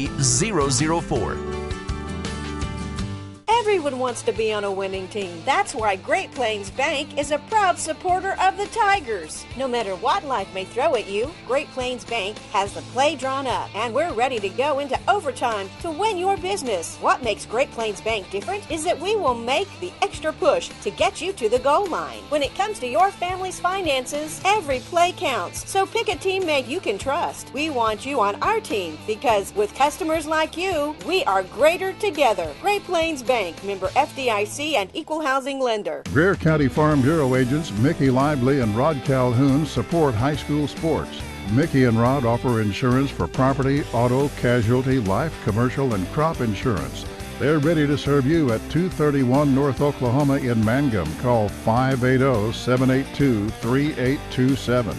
3004. Everyone wants to be on a winning team. That's why Great Plains Bank is a proud supporter of the Tigers. No matter what life may throw at you, Great Plains Bank has the play drawn up, and we're ready to go into overtime to win your business. What makes Great Plains Bank different is that we will make the extra push to get you to the goal line. When it comes to your family's finances, every play counts. So pick a teammate you can trust. We want you on our team because with customers like you, we are greater together. Great Plains Bank, member FDIC and equal housing lender. Greer County Farm Bureau agents Mickey Lively and Rod Calhoun support high school sports. Mickey and Rod offer insurance for property, auto, casualty, life, commercial, and crop insurance. They're ready to serve you at 231 North Oklahoma in Mangum. Call 580-782-3827.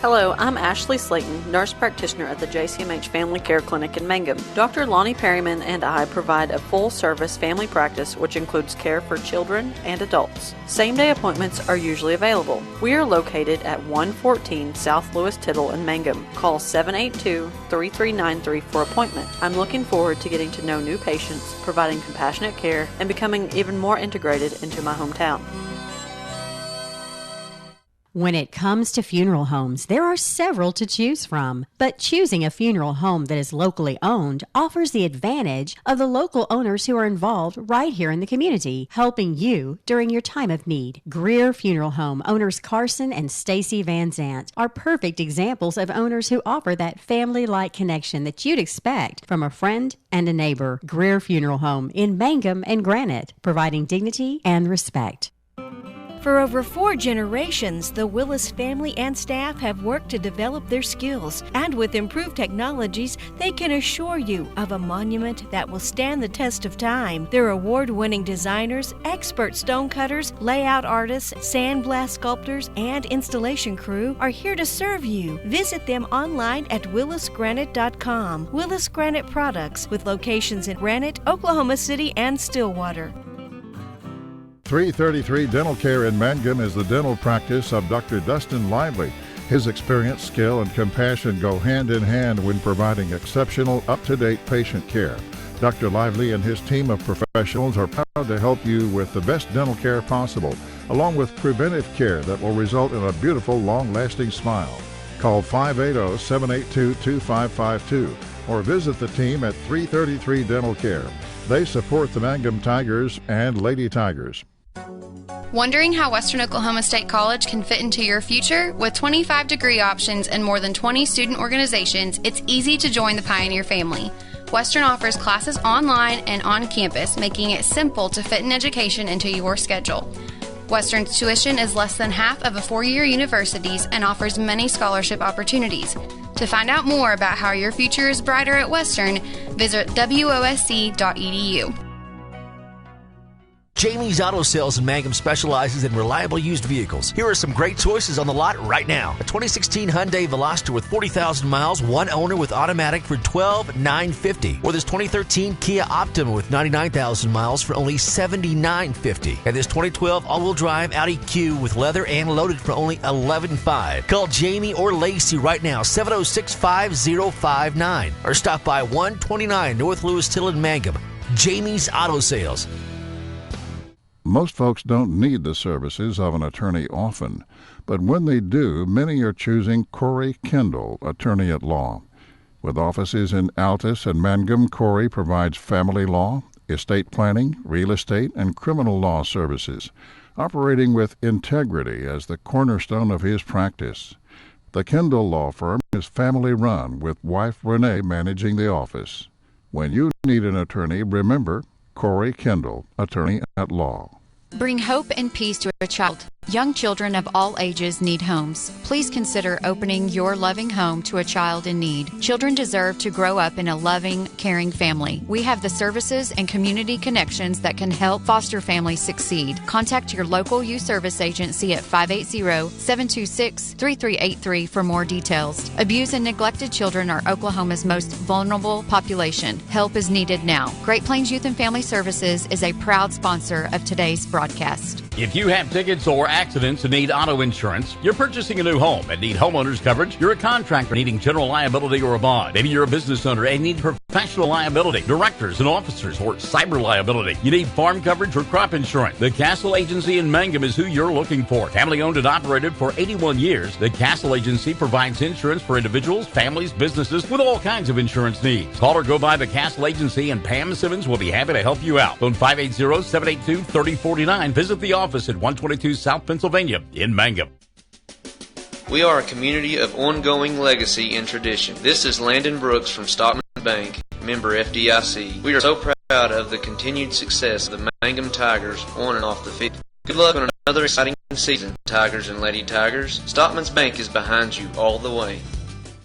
Hello, I'm Ashley Slayton, nurse practitioner at the JCMH Family Care Clinic in Mangum. Dr. Lonnie Perryman and I provide a full-service family practice which includes care for children and adults. Same-day appointments are usually available. We are located at 114 South Lewis Tittle in Mangum. Call 782-3393 for appointment. I'm looking forward to getting to know new patients, providing compassionate care, and becoming even more integrated into my hometown. When it comes to funeral homes, there are several to choose from, but choosing a funeral home that is locally owned offers the advantage of the local owners who are involved right here in the community, helping you during your time of need. Greer Funeral Home owners Carson and Stacy Van Zant are perfect examples of owners who offer that family-like connection that you'd expect from a friend and a neighbor. Greer Funeral Home in Mangum and Granite, providing dignity and respect. For over 4 generations, the Willis family and staff have worked to develop their skills, and with improved technologies, they can assure you of a monument that will stand the test of time. Their award-winning designers, expert stonecutters, layout artists, sandblast sculptors, and installation crew are here to serve you. Visit them online at willisgranite.com. Willis Granite Products, with locations in Granite, Oklahoma City, and Stillwater. 333 Dental Care in Mangum is the dental practice of Dr. Dustin Lively. His experience, skill, and compassion go hand in hand when providing exceptional, up-to-date patient care. Dr. Lively and his team of professionals are proud to help you with the best dental care possible, along with preventive care that will result in a beautiful, long-lasting smile. Call 580-782-2552 or visit the team at 333 Dental Care. They support the Mangum Tigers and Lady Tigers. Wondering how Western Oklahoma State College can fit into your future? With 25 degree options and more than 20 student organizations, it's easy to join the Pioneer family. Western offers classes online and on campus, making it simple to fit an education into your schedule. Western's tuition is less than half of a four-year university's and offers many scholarship opportunities. To find out more about how your future is brighter at Western, visit wosc.edu. Jamie's Auto Sales in Mangum specializes in reliable used vehicles. Here are some great choices on the lot right now. A 2016 Hyundai Veloster with 40,000 miles, one owner with automatic for $12,950. Or this 2013 Kia Optima with 99,000 miles for only $79,550. And this 2012 all-wheel drive Audi Q with leather and loaded for only $11,500. Call Jamie or Lacey right now, 706-5059. Or stop by 129 North Lewis Till in Mangum. Jamie's Auto Sales. Most folks don't need the services of an attorney often, but when they do, many are choosing Corey Kendall, attorney at law. With offices in Altus and Mangum, Corey provides family law, estate planning, real estate, and criminal law services, operating with integrity as the cornerstone of his practice. The Kendall Law Firm is family-run, with wife Renee managing the office. When you need an attorney, remember Corey Kendall, attorney at law. Bring hope and peace to a child. Young children of all ages need homes. Please consider opening your loving home to a child in need. Children deserve to grow up in a loving, caring family. We have the services and community connections that can help foster families succeed. Contact your local youth service agency at 580-726-3383 for more details. Abused and neglected children are Oklahoma's most vulnerable population. Help is needed now. Great Plains Youth and Family Services is a proud sponsor of today's broadcast. If you have tickets or accidents and need auto insurance, you're purchasing a new home and need homeowners coverage, you're a contractor needing general liability or a bond, maybe you're a business owner and need professional liability, directors and officers, or cyber liability, you need farm coverage or crop insurance, the Castle Agency in Mangum is who you're looking for. Family owned and operated for 81 years, the Castle Agency provides insurance for individuals, families, businesses with all kinds of insurance needs. Call or go by the Castle Agency and Pam Simmons will be happy to help you out. Phone 580-782-3049. Visit the office at 122 South Pennsylvania in Mangum. We are a community of ongoing legacy and tradition. This is Landon Brooks from Stockman Bank, member FDIC. We are so proud of the continued success of the Mangum Tigers on and off the field. Good luck on another exciting season, Tigers and Lady Tigers. Stockman's Bank is behind you all the way.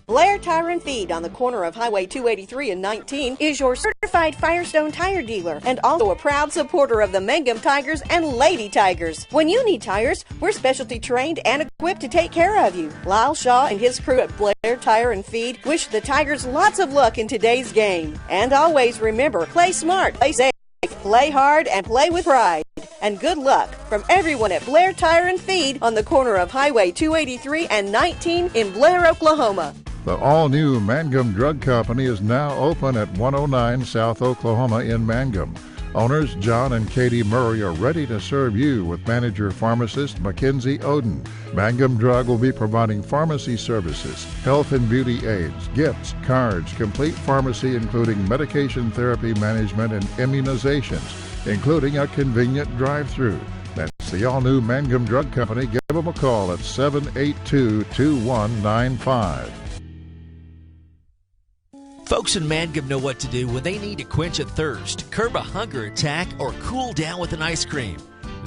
Blair Tire and Feed on the corner of Highway 283 and 19 is your certified Firestone tire dealer and also a proud supporter of the Mangum Tigers and Lady Tigers. When you need tires, we're specialty trained and equipped to take care of you. Lyle Shaw and his crew at Blair Tire and Feed wish the Tigers lots of luck in today's game. And always remember, play smart, play safe, play hard, and play with pride. And good luck from everyone at Blair Tire and Feed on the corner of Highway 283 and 19 in Blair, Oklahoma. The all-new Mangum Drug Company is now open at 109 South Oklahoma in Mangum. Owners John and Katie Murray are ready to serve you with manager pharmacist Mackenzie Oden. Mangum Drug will be providing pharmacy services, health and beauty aids, gifts, cards, complete pharmacy including medication therapy management and immunizations, including a convenient drive-through. That's the all-new Mangum Drug Company. Give them a call at 782-2195. Folks in Mangum know what to do when they need to quench a thirst, curb a hunger attack, or cool down with an ice cream.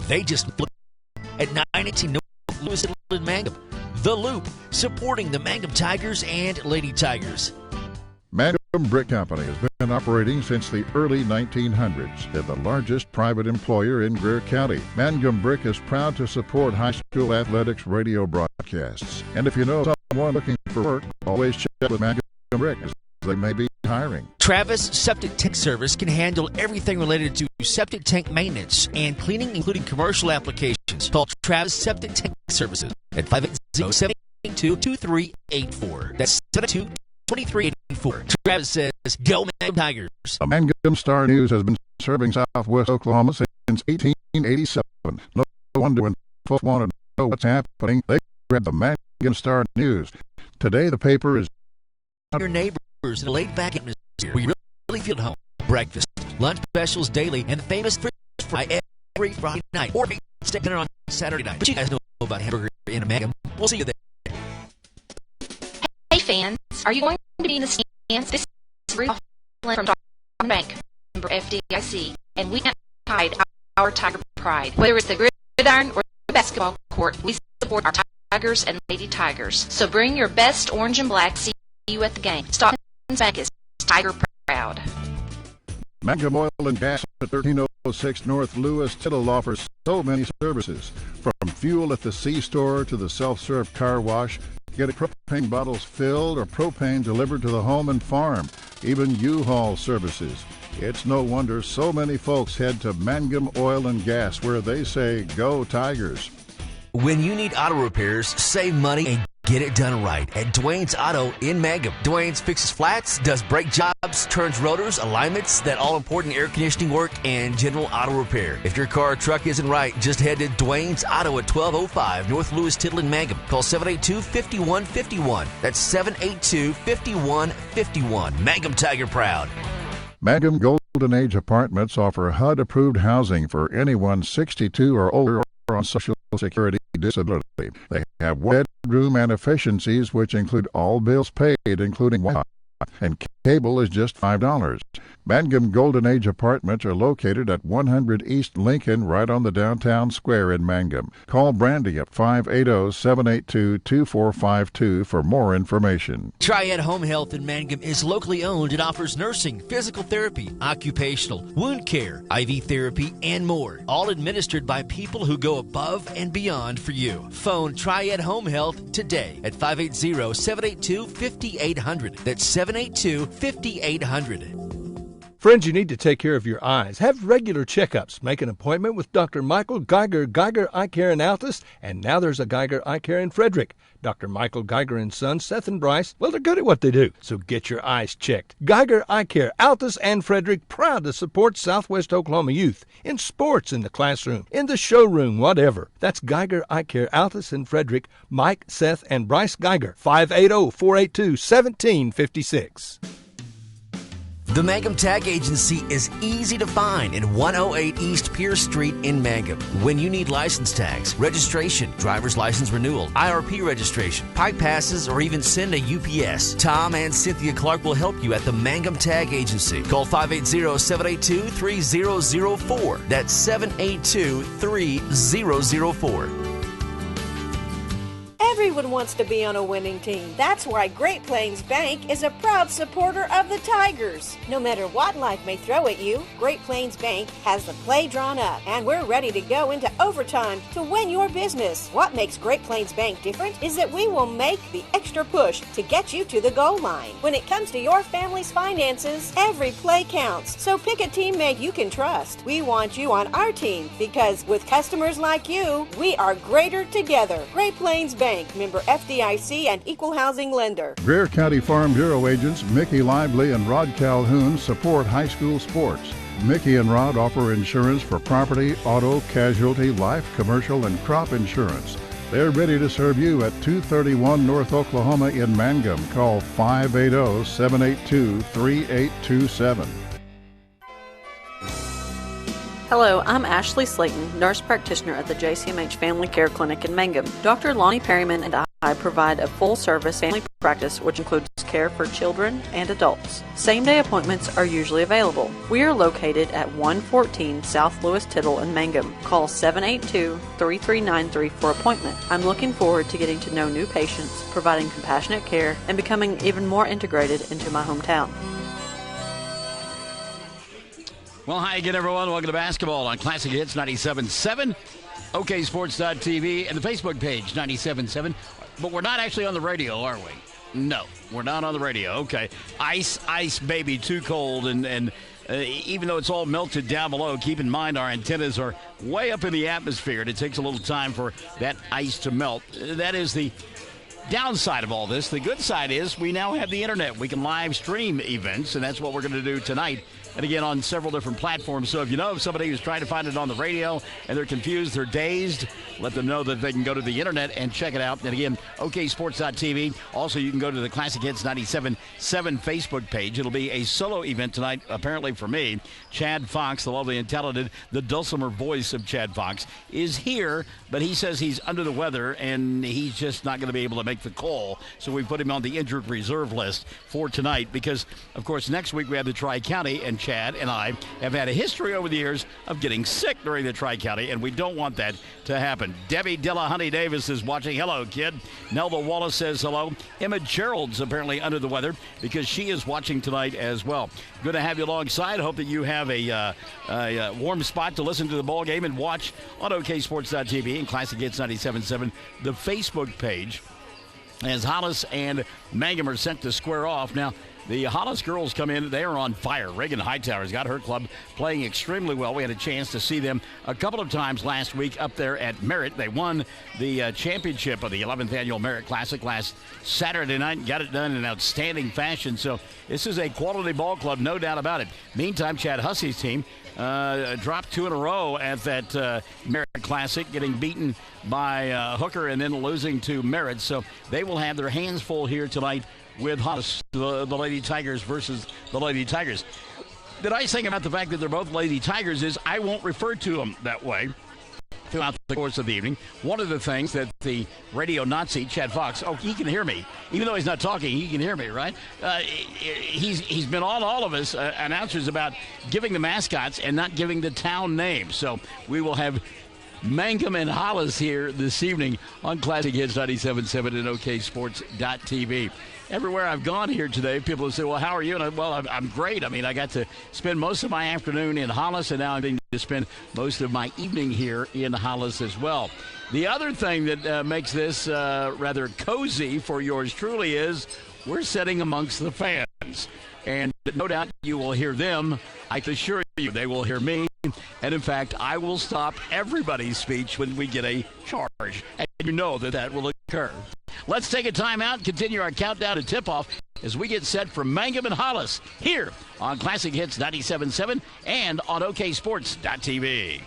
They just look at 918 North Lewis in Mangum. The Loop, supporting the Mangum Tigers and Lady Tigers. Mangum Brick Company has been operating since the early 1900s. They're the largest private employer in Greer County. Mangum Brick is proud to support high school athletics radio broadcasts. And if you know someone looking for work, always check with Mangum Brick, as they may be hiring. Travis Septic Tank Service can handle everything related to septic tank maintenance and cleaning, including commercial applications. Call Travis Septic Tank Services at 580-782-2384. That's 782-2384. Travis says, go Mangum Tigers. The Mangum Star News has been serving Southwest Oklahoma since 1887. No wonder when folks want to know what's happening, they grab the Mangum Star News. Today the paper is your neighbors in a laid-back atmosphere where you really feel at home. Breakfast, lunch specials daily, and the famous fish fry every Friday night. Or steak dinner on Saturday night. But you guys know about hamburger in a Mangum. We'll see you there. Hey fans, are you going to be in the stands? This is Ruth from Stockman Bank, member FDIC, and we can't hide our Tiger pride. Whether it's the gridiron or the basketball court, we support our Tigers and Lady Tigers. So bring your best orange and black. See you at the game. Stockman's Bank is Tiger proud. Mangum Oil and Gas at 1306 North Lewis Tittle offers so many services. From fuel at the C-store to the self-serve car wash, get propane bottles filled or propane delivered to the home and farm, even U-Haul services. It's no wonder so many folks head to Mangum Oil and Gas, where they say, go Tigers. When you need auto repairs, save money and get it done right at Dwayne's Auto in Mangum. Dwayne's fixes flats, does brake jobs, turns rotors, alignments, that all-important air conditioning work, and general auto repair. If your car or truck isn't right, just head to Dwayne's Auto at 1205 North Lewis Tittle in Mangum. Call 782-5151. That's 782-5151. Mangum Tiger proud. Mangum Golden Age Apartments offer HUD-approved housing for anyone 62 or older on Social Security disability. They have one bedroom and efficiencies, which include all bills paid, including Wi-Fi, and cable is just $5. Mangum Golden Age Apartments are located at 100 East Lincoln, right on the downtown square in Mangum. Call Brandy at 580-782-2452 for more information. Triad Home Health in Mangum is locally owned and offers nursing, physical therapy, occupational, wound care, IV therapy, and more. All administered by people who go above and beyond for you. Phone Triad Home Health today at 580-782-5800. That's 782-5800. Friends, you need to take care of your eyes. Have regular checkups. Make an appointment with Dr. Michael Geiger, Geiger Eye Care in Altus, and now there's a Geiger Eye Care in Frederick. Dr. Michael Geiger and Son, Seth and Bryce, well, they're good at what they do, so get your eyes checked. Geiger Eye Care, Altus and Frederick, proud to support Southwest Oklahoma youth in sports, in the classroom, in the showroom, whatever. That's Geiger Eye Care, Altus and Frederick, Mike, Seth, and Bryce Geiger, 580-482-1756. The Mangum Tag Agency is easy to find in 108 East Pierce Street in Mangum. When you need license tags, registration, driver's license renewal, IRP registration, pike passes, or even send a UPS, Tom and Cynthia Clark will help you at the Mangum Tag Agency. Call 580-782-3004. That's 782-3004. Everyone wants to be on a winning team. That's why Great Plains Bank is a proud supporter of the Tigers. No matter what life may throw at you, Great Plains Bank has the play drawn up, and we're ready to go into overtime to win your business. What makes Great Plains Bank different is that we will make the extra push to get you to the goal line. When it comes to your family's finances, every play counts. So pick a teammate you can trust. We want you on our team because with customers like you, we are greater together. Great Plains Bank, member FDIC and equal housing lender. Greer County Farm Bureau agents Mickey Lively and Rod Calhoun support high school sports. Mickey and Rod offer insurance for property, auto, casualty, life, commercial, and crop insurance. They're ready to serve you at 231 North Oklahoma in Mangum. Call 580-782-3827. Hello, I'm Ashley Slayton, nurse practitioner at the JCMH Family Care Clinic in Mangum. Dr. Lonnie Perryman and I provide a full-service family practice which includes care for children and adults. Same-day appointments are usually available. We are located at 114 South Lewis Tittle in Mangum. Call 782-3393 for appointment. I'm looking forward to getting to know new patients, providing compassionate care, and becoming even more integrated into my hometown. Well, hi again, everyone. Welcome to basketball on Classic Hits 97.7, OKSports.tv, and the Facebook page 97.7. But we're not actually on the radio, are we? No, we're not on the radio. Okay. Ice, baby, too cold. And even though it's all melted down below, keep in mind our antennas are way up in the atmosphere, and it takes a little time for that ice to melt. That is the downside of all this. The good side is we now have the internet. We can live stream events, and that's what we're going to do tonight. And again, on several different platforms. So if you know of somebody who's trying to find it on the radio and they're confused, they're dazed, let them know that they can go to the internet and check it out. And again, OKSports.tv. Also, you can go to the Classic Hits 97.7 Facebook page. It'll be a solo event tonight, apparently for me. Chad Fox, the lovely and talented, the dulcimer voice of Chad Fox, is here, but he says he's under the weather and he's just not going to be able to make the call. So we put him on the injured reserve list for tonight because, of course, next week we have the Tri-County, and Chad and I have had a history over the years of getting sick during the Tri-County, and we don't want that to happen. Debbie Dillahunty Davis is watching. Hello, kid. Nelda Wallace says hello. Emma Gerald's apparently under the weather because she is watching tonight as well. Good to have you alongside. Hope that you have a warm spot to listen to the ball game and watch on OKSports.tv and Classic Hits 97.7, the Facebook page, as Hollis and Mangum are sent to square off. Now, the Hollis girls come in. They are on fire. Reagan Hightower's got her club playing extremely well. We had a chance to see them a couple of times last week up there at Merritt. They won the championship of the 11th Annual Merritt Classic last Saturday night and got it done in outstanding fashion. So this is a quality ball club, no doubt about it. Meantime, Chad Hussey's team dropped 2 in a row at that Merritt Classic, getting beaten by Hooker and then losing to Merritt. So they will have their hands full here tonight with Hollis, the Lady Tigers versus the Lady Tigers. The nice thing about the fact that they're both Lady Tigers is I won't refer to them that way throughout the course of the evening. One of the things that the radio Nazi, Chad Fox, he can hear me. Even though he's not talking, he can hear me, right? He's been on all of us announcers about giving the mascots and not giving the town name. So we will have Mangum and Hollis here this evening on Classic Hits 97.7 and OKSports.tv. Everywhere I've gone here today, people have said, well, how are you? And I'm great. I mean, I got to spend most of my afternoon in Hollis, and now I'm going to spend most of my evening here in Hollis as well. The other thing that makes this rather cozy for yours truly is we're sitting amongst the fans. fans. And no doubt you will hear them. I can assure you they will hear me. And, in fact, I will stop everybody's speech when we get a charge. And you know that will occur. Let's take a timeout and continue our countdown to tip-off as we get set for Mangum and Hollis here on Classic Hits 97.7 and on OKSports.tv.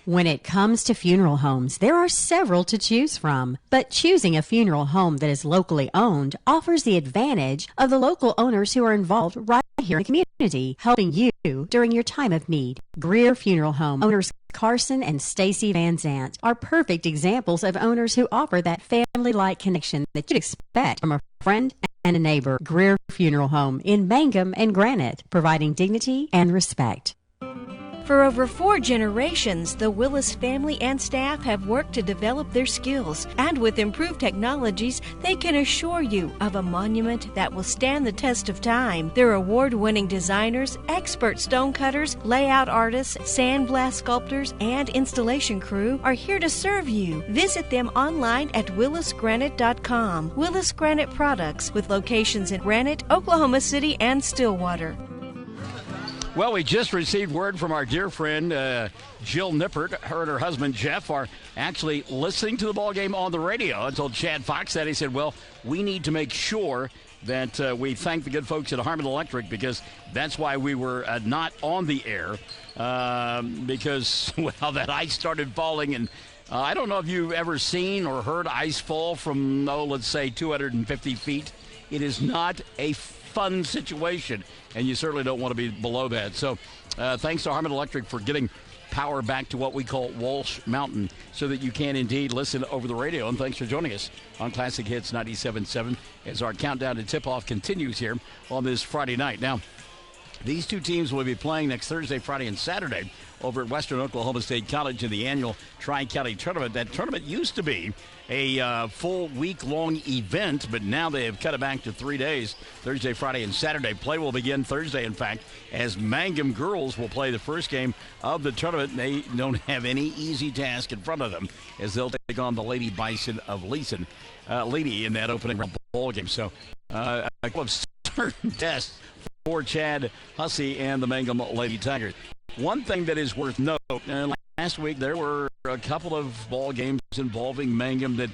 When it comes to funeral homes, there are several to choose from. But choosing a funeral home that is locally owned offers the advantage of the local owners who are involved right here in the community, helping you during your time of need. Greer Funeral Home owners Carson and Stacy Van Zant are perfect examples of owners who offer that family-like connection that you'd expect from a friend and a neighbor. Greer Funeral Home in Mangum and Granite, providing dignity and respect. For over 4 generations, the Willis family and staff have worked to develop their skills, and with improved technologies, they can assure you of a monument that will stand the test of time. Their award-winning designers, expert stonecutters, layout artists, sandblast sculptors, and installation crew are here to serve you. Visit them online at willisgranite.com. Willis Granite Products, with locations in Granite, Oklahoma City, and Stillwater. Well, we just received word from our dear friend Jill Nippert. Her and her husband Jeff are actually listening to the ball game on the radio. I told Chad Fox that. He said, well, we need to make sure that we thank the good folks at Harmon Electric, because that's why we were not on the air, because, well, that ice started falling. And I don't know if you've ever seen or heard ice fall from, let's say 250 feet. It is not a fun situation, and you certainly don't want to be below that. So thanks to Harmon Electric for getting power back to what we call Walsh Mountain so that you can indeed listen over the radio. And thanks for joining us on Classic Hits 97.7 as our countdown to tip-off continues here on this Friday night. Now, these two teams will be playing next Thursday, Friday, and Saturday over at Western Oklahoma State College in the annual Tri-County Tournament. That tournament used to be a full week-long event, but now they have cut it back to 3 days, Thursday, Friday, and Saturday. Play will begin Thursday, in fact, as Mangum girls will play the first game of the tournament. They don't have any easy task in front of them as they'll take on the Lady Bison of Lady in that opening ball game. So a couple of certain tests for Chad Hussey and the Mangum Lady Tigers. One thing that is worth noting, last week there were a couple of ball games involving Mangum that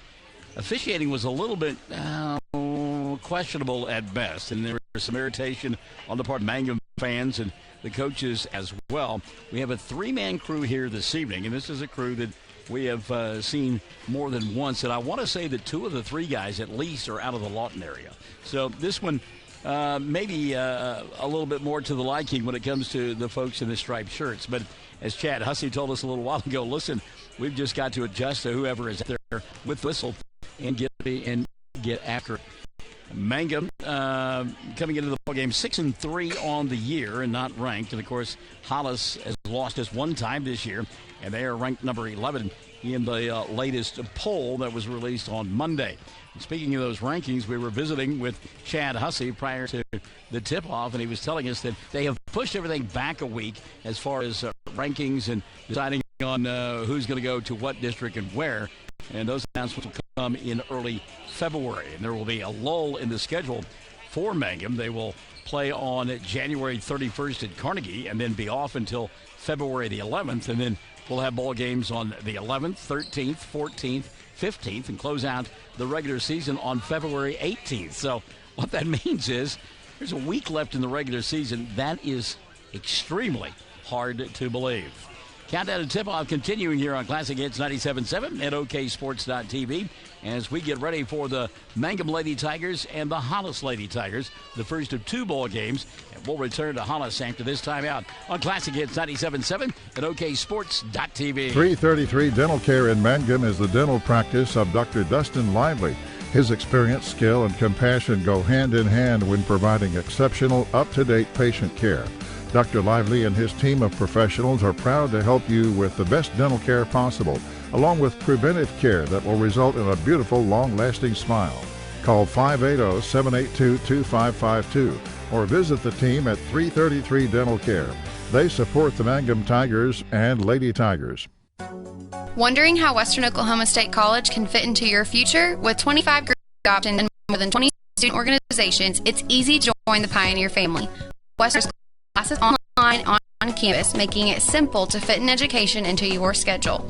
officiating was a little bit questionable at best, and there was some irritation on the part of Mangum fans and the coaches as well. We have a 3-man crew here this evening, and this is a crew that we have seen more than once, and I want to say that 2 of the 3 guys at least are out of the Lawton area. So this one maybe a little bit more to the liking when it comes to the folks in the striped shirts. But as Chad Hussey told us a little while ago, listen, we've just got to adjust to whoever is there with the whistle and get after it. Mangum coming into the ball game 6-3 on the year and not ranked. And, of course, Hollis has lost us 1 time this year, and they are ranked number 11 in the latest poll that was released on Monday. And speaking of those rankings, we were visiting with Chad Hussey prior to the tip-off, and he was telling us that they have pushed everything back a week as far as rankings and deciding on who's going to go to what district and where. And those announcements will come in early February. And there will be a lull in the schedule for Mangum. They will play on January 31st at Carnegie and then be off until February the 11th. And then we'll have ball games on the 11th, 13th, 14th, 15th, and close out the regular season on February 18th. So what that means is there's a week left in the regular season. That is extremely hard to believe. Countdown to tip-off continuing here on Classic Hits 97.7 at OKSports.tv as we get ready for the Mangum Lady Tigers and the Hollis Lady Tigers, the first of 2 ball games. And we'll return to Hollis after this timeout on Classic Hits 97.7 at OKSports.tv. 333 Dental Care in Mangum is the dental practice of Dr. Dustin Lively. His experience, skill, and compassion go hand in hand when providing exceptional, up-to-date patient care. Dr. Lively and his team of professionals are proud to help you with the best dental care possible, along with preventive care that will result in a beautiful, long-lasting smile. Call 580-782-2552 or visit the team at 333 Dental Care. They support the Mangum Tigers and Lady Tigers. Wondering how Western Oklahoma State College can fit into your future? With 25 degree options and more than 20 student organizations, it's easy to join join the Pioneer family. Western's classes online on campus, making it simple to fit an education into your schedule.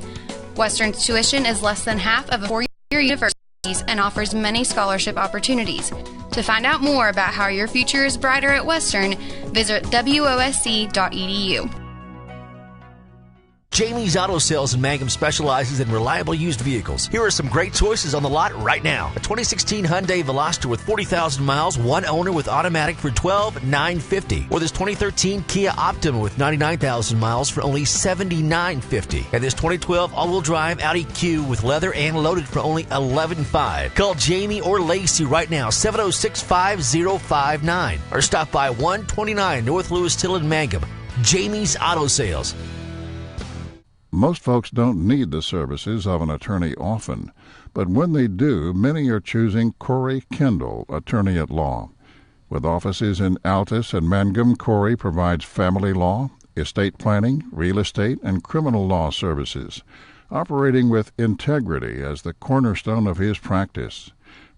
Western's tuition is less than half of a four-year universities and offers many scholarship opportunities. To find out more about how your future is brighter at Western, visit wosc.edu. Jamie's Auto Sales in Mangum specializes in reliable used vehicles. Here are some great choices on the lot right now. A 2016 Hyundai Veloster with 40,000 miles, one owner with automatic for $12,950. Or this 2013 Kia Optima with 99,000 miles for only $79.50. And this 2012 all-wheel drive Audi Q with leather and loaded for only $11,500. Call Jamie or Lacey right now, 706-5059. Or stop by 129 North Lewis Till in Mangum. Jamie's Auto Sales. Most folks don't need the services of an attorney often, but when they do, many are choosing Corey Kendall, attorney at law. With offices in Altus and Mangum, Corey provides family law, estate planning, real estate, and criminal law services, operating with integrity as the cornerstone of his practice.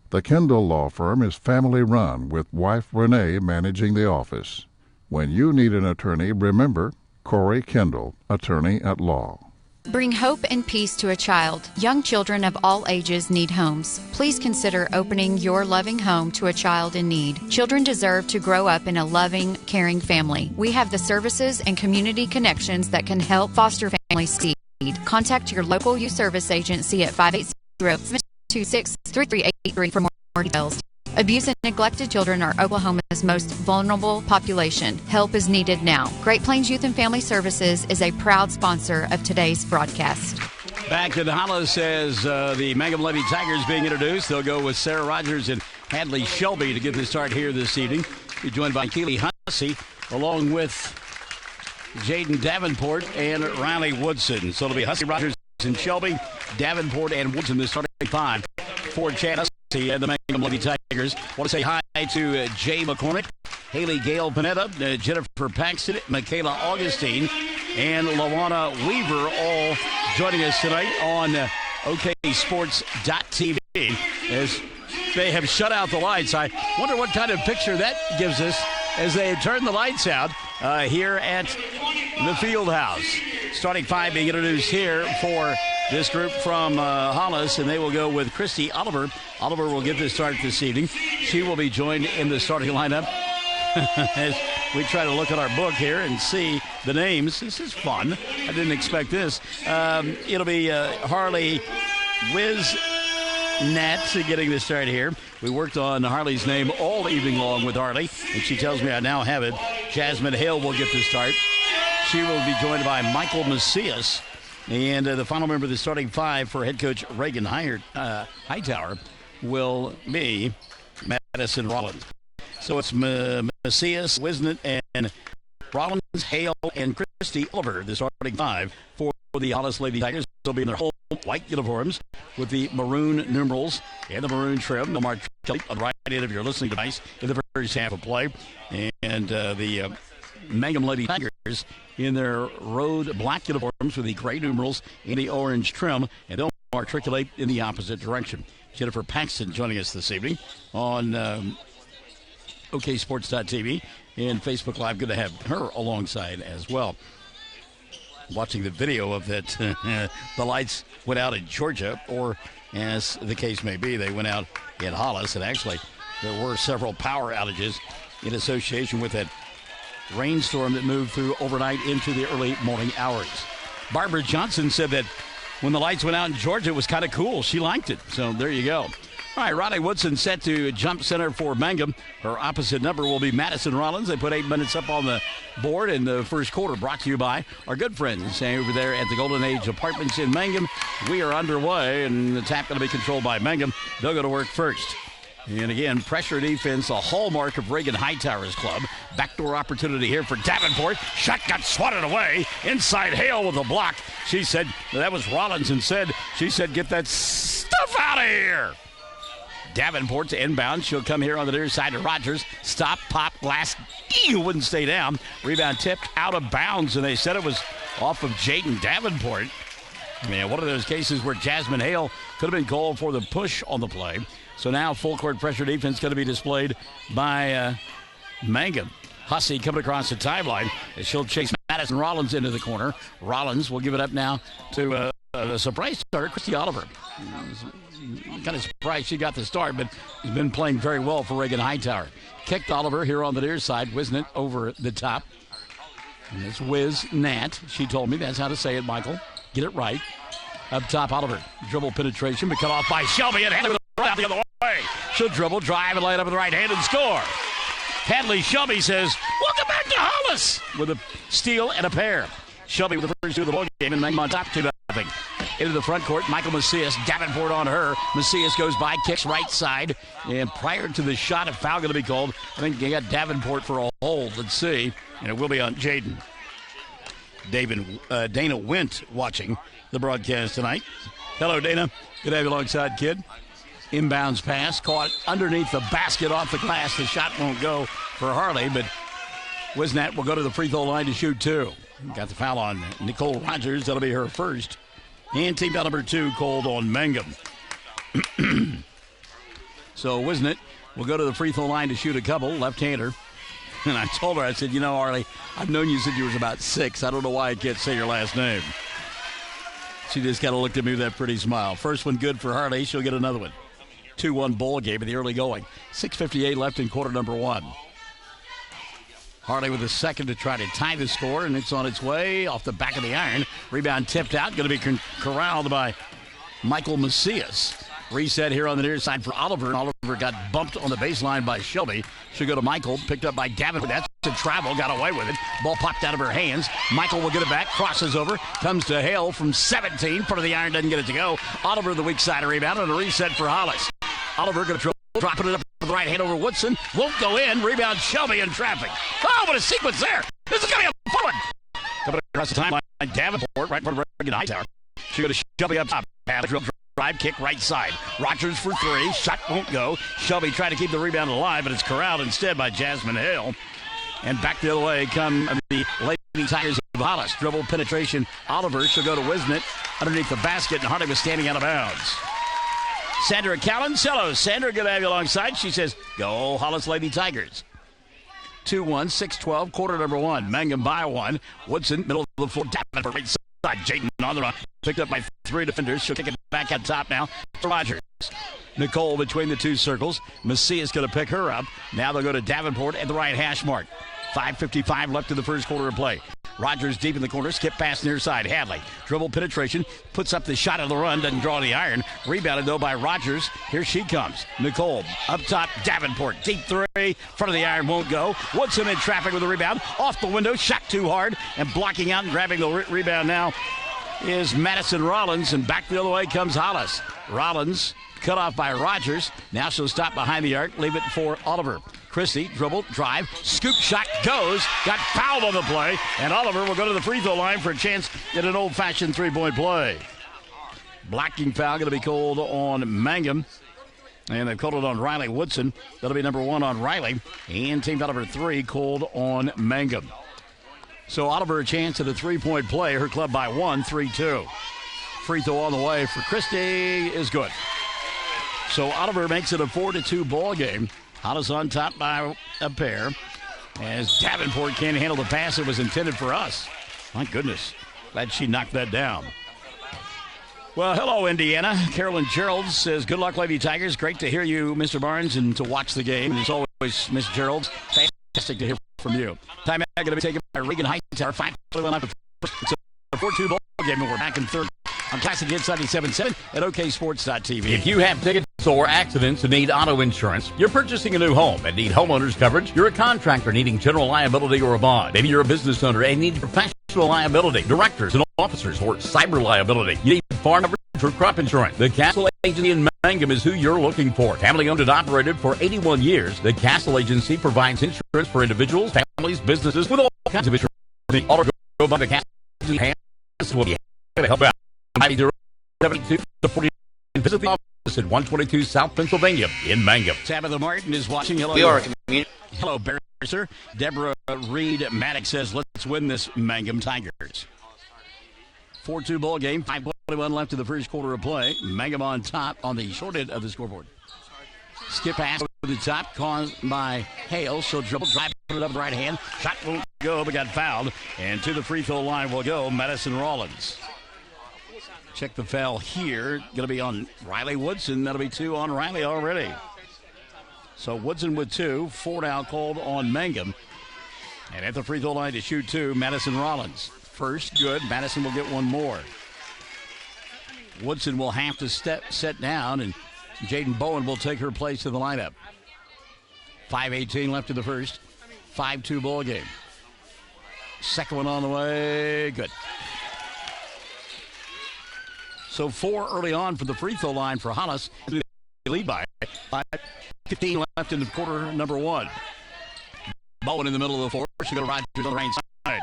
The Kendall Law Firm is family-run, with wife Renee managing the office. When you need an attorney, remember Corey Kendall, attorney at law. Bring hope and peace to a child. Young children of all ages need homes. Please consider opening your loving home to a child in need. Children deserve to grow up in a loving, caring family. We have the services and community connections that can help foster families succeed. Contact your local youth service agency at 580-726-3383 for more details. Abused and neglected children are Oklahoma's most vulnerable population. Help is needed now. Great Plains Youth and Family Services is a proud sponsor of today's broadcast. Back in Hollis as the Mangum Lady Tigers being introduced. They'll go with Sarah Rogers and Hadley Shelby to get the start here this evening. Be joined by Keely Hussey along with Jaden Davenport and Riley Woodson. So it'll be Hussey, Rogers, and Shelby, Davenport, and Woodson the starting five for Chad Hussey and the Mangum Lady Tigers. Want to say hi to Jay McCormick, Haley Gale Panetta, Jennifer Paxton, Michaela Augustine, and Lawana Weaver, all joining us tonight on OKSports.tv as they have shut out the lights. I wonder what kind of picture that gives us as they turn the lights out here at the field house. Starting five being introduced here for this group from Hollis, and they will go with Christy Oliver. Oliver will get this start this evening. She will be joined in the starting lineup as we try to look at our book here and see the names. This is fun. I didn't expect this. It'll be Harley Wiz Nats getting this start here. We worked on Harley's name all evening long with Harley, and she tells me I now have it. Jasmine Hale will get the start. She will be joined by Michael Macias. And the final member of the starting five for head coach Reagan Hightower will be Madison Rollins. So it's Macias, Wisnett, and Rollins, Hale, and Christy Oliver, the starting five for the Hollis Lady Tigers. They'll be in their whole white uniforms with the maroon numerals and the maroon trim. They'll march on the right end of your listening device in the first half of play. And the Mangum Lady Tigers in their road black uniforms with the gray numerals and the orange trim, and they'll matriculate in the opposite direction. Jennifer Paxton joining us this evening on OKSports.tv and Facebook Live. Good to have her alongside as well. Watching the video of that, the lights went out in Georgia, or as the case may be, they went out in Hollis, and actually there were several power outages in association with that rainstorm that moved through overnight into the early morning hours. Barbara Johnson said that when the lights went out in Georgia, it was kind of cool. She liked it. So there you go. All right, Ronnie Woodson set to jump center for Mangum. Her opposite number will be Madison Rollins. They put 8 minutes up on the board in the first quarter, brought to you by our good friends over there at the Golden Age Apartments in Mangum. We are underway, and the tap going to be controlled by Mangum. They'll go to work first. And again, pressure defense, a hallmark of Reagan Hightower's club. Backdoor opportunity here for Davenport. Shot got swatted away. Inside Hale with a block. She said, that was Rollins, and she said, get that stuff out of here. Davenport to inbound. She'll come here on the near side to Rogers. Stop, pop, glass. Wouldn't stay down. Rebound tipped out of bounds, and they said it was off of Jaden Davenport. Man, one of those cases where Jasmine Hale could have been called for the push on the play. So now full court pressure defense going to be displayed by Mangum. Hussey coming across the timeline as she'll chase Madison Rollins into the corner. Rollins will give it up now to a surprise starter, Christy Oliver. Kind of surprised she got the start, but has been playing very well for Reagan Hightower. Kicked Oliver here on the near side. Wisnett over the top. And it's Wiz Nat. She told me that's how to say it, Michael. Get it right. Up top, Oliver. Dribble penetration, but cut off by Shelby and Hadley with the right the other way. She'll dribble, drive, and lay it up with the right hand and score. Hadley Shelby says, welcome back to Hollis with a steal and a pair. Shelby with the first two of the ball game and Mangum on top 2-0. Into the front court, Michael Macias, Davenport on her. Macias goes by, kicks right side. And prior to the shot, a foul going to be called. I think they got Davenport for a hold. Let's see. And it will be on Jaden. Dana Wint watching the broadcast tonight. Hello, Dana. Good to have you alongside, kid. Inbounds pass, caught underneath the basket off the glass. The shot won't go for Harley, but Wisnat will go to the free throw line to shoot two. Got the foul on Nicole Rogers. That'll be her first. And team foul number 2 called on Mangum. So Wisnett will go to the free throw line to shoot a couple, left-hander. And I told her, I said, Harley, I've known you since you was about 6. I don't know why I can't say your last name. She just kind of looked at me with that pretty smile. First one good for Harley. She'll get another one. 2-1 ball game in the early going. 6:58 left in quarter number 1. Harley with a second to try to tie the score, and it's on its way off the back of the iron. Rebound tipped out, going to be corralled by Michael Macias. Reset here on the near side for Oliver. Oliver got bumped on the baseline by Shelby. She'll go to Michael, picked up by Davenport. That's a travel, got away with it. Ball popped out of her hands. Michael will get it back, crosses over, comes to Hale from 17. Front of the iron, doesn't get it to go. Oliver the weak side rebound, and a reset for Hollis. Oliver going to dropping it up with the right hand over Woodson. Won't go in. Rebound Shelby in traffic. Oh, what a sequence there. This is going to be a fun. Coming across the timeline, Davenport right in front of Reagan Hightower. She'll go to Shelby up top. Drive kick right side. Rogers for 3. Shot won't go. Shelby trying to keep the rebound alive, but it's corralled instead by Jasmine Hale. And back the other way come the Lady Tigers of Hollis. Dribble penetration. Oliver. She'll go to Wisnett underneath the basket, and Hardy was standing out of bounds. Sandra Callens. Hello, Sandra. Good to have you alongside. She says, go Hollis Lady Tigers. 2-1, 6-12, quarter number 1. Mangum by 1. Woodson, middle of the floor, tapping for right side. Jayden on the run. Picked up by 3 defenders. She'll kick it back on top now for Rogers. Nicole between the 2 circles. Macias going to pick her up. Now they'll go to Davenport at the right hash mark. 5:55 left in the first quarter of play. Rogers deep in the corner, skip pass near side. Hadley, dribble penetration, puts up the shot on the run, doesn't draw the iron. Rebounded though by Rogers. Here she comes. Nicole up top, Davenport, deep 3, front of the iron won't go. Woodson in traffic with the rebound, off the window, shot too hard, and blocking out and grabbing the rebound now is Madison Rollins, and back the other way comes Hollis. Rollins cut off by Rogers. Now she'll stop behind the arc, leave it for Oliver. Christie, dribble, drive, scoop shot goes, got fouled on the play, and Oliver will go to the free throw line for a chance at an old-fashioned three-point play. Blocking foul going to be called on Mangum, and they've called it on Riley Woodson. That'll be number 1 on Riley, and team foul number 3 called on Mangum. So Oliver a chance at a three-point play, her club by 1, 3-2. Free throw on the way for Christie is good. So Oliver makes it a 4-2 ball game. Hollis on top by a pair as Davenport can't handle the pass that was intended for us. My goodness. Glad she knocked that down. Well, hello, Indiana. Carolyn Gerald says, good luck, Lady Tigers. Great to hear you, Mr. Barnes, and to watch the game. And as always, Miss Gerald, fantastic to hear from you. Time out going to be taken by Reagan Hightower. 5-1 it's a 4-2 ball game, and we're back in third on Classic Hits 97.7 at OKSports.tv. If you have tickets or accidents and need auto insurance, you're purchasing a new home and need homeowners coverage, you're a contractor needing general liability or a bond, maybe you're a business owner and need professional liability, directors and officers, or cyber liability, you need farm coverage for crop insurance. The Castle Agency in Mangum is who you're looking for. Family owned and operated for 81 years, the Castle Agency provides insurance for individuals, families, businesses with all kinds of insurance. The auto go by the Castle Agency will be happy to help out. 72-40. Visit the office at 122 South Pennsylvania in Mangum. Tabitha Martin is watching. Hello. We are a community. Hello, Barrister. Deborah Reed Maddox says, let's win this Mangum Tigers. 4-2 ball game. 5:21 left in the first quarter of play. Mangum on top on the short end of the scoreboard. Skip pass the top, caused by Hale. She'll dribble, drive, put it up with the right hand. Shot won't go, but got fouled. And to the free throw line will go Madison Rollins. Check the foul here. Going to be on Riley Woodson. That'll be 2 on Riley already. So Woodson with 2. 4 now called on Mangum. And at the free throw line to shoot 2, Madison Rollins. First, good. Madison will get 1 more. Woodson will have to set down, and Jaden Bowen will take her place in the lineup. 5:18 left in the first. 5-2 ball game. Second one on the way. Good. So 4 early on for the free throw line for Hollis. Lead by 5:15 left in the quarter number 1. Bowen in the middle of the floor. She'll go to Rogers on the right side.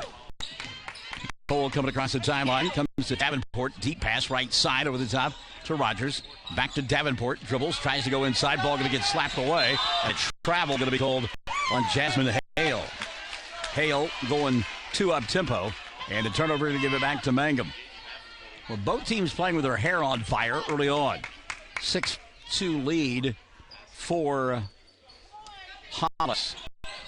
Cole coming across the timeline. Comes to Davenport. Deep pass right side over the top to Rogers. Back to Davenport. Dribbles. Tries to go inside. Ball going to get slapped away. And travel going to be called on Jasmine Hale. Hale going 2 up tempo. And a turnover to give it back to Mangum. Well, both teams playing with their hair on fire early on. 6-2 lead for Hollis.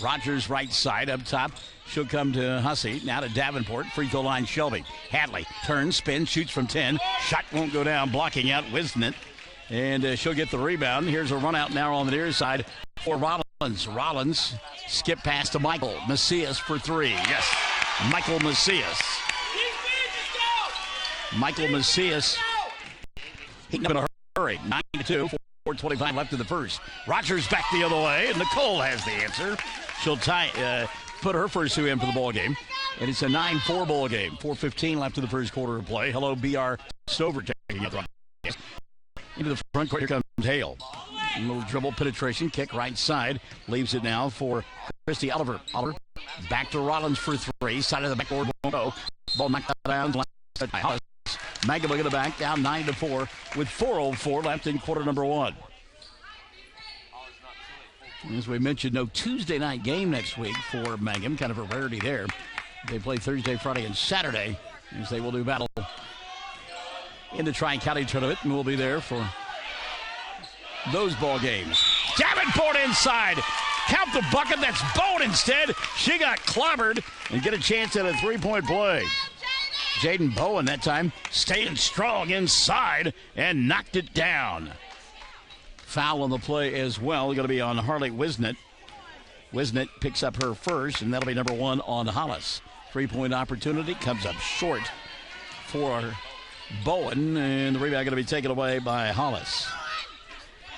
Rogers right side up top. She'll come to Hussey. Now to Davenport. Free throw line Shelby. Hadley turns, spins, shoots from 10. Shot won't go down. Blocking out Wisnett. And she'll get the rebound. Here's a run out now on the near side for Rollins. Rollins skip pass to Michael Macias for 3. Yes, Michael Macias. Michael Macias. He's in a hurry. 9-2. 4:25 left in the first. Rogers back the other way, and Nicole has the answer. She'll put her first 2 in for the ball game, and it's a 9-4 ball game. 4:15 left in the first quarter of play. Hello, B.R. Stover taking it into the front court. Here comes Hale. A little dribble penetration kick right side. Leaves it now for Christy Oliver. Oliver back to Rollins for 3. Side of the backboard won't go. Ball knocked down. Mangum will get it back, down 9-4 with 4:04 left in quarter number 1. As we mentioned, no Tuesday night game next week for Mangum. Kind of a rarity there. They play Thursday, Friday, and Saturday, as they will do battle in the Tri-County tournament, and we'll be there for those ball games. Davenport inside. Count the bucket. That's Bowen instead. She got clobbered and get a chance at a 3-point play. Jaden Bowen that time staying strong inside and knocked it down. Foul on the play as well. Going to be on Harley Wisnett. Wisnett picks up her first, and that'll be number 1 on Hollis. 3-point opportunity comes up short for Bowen, and the rebound going to be taken away by Hollis.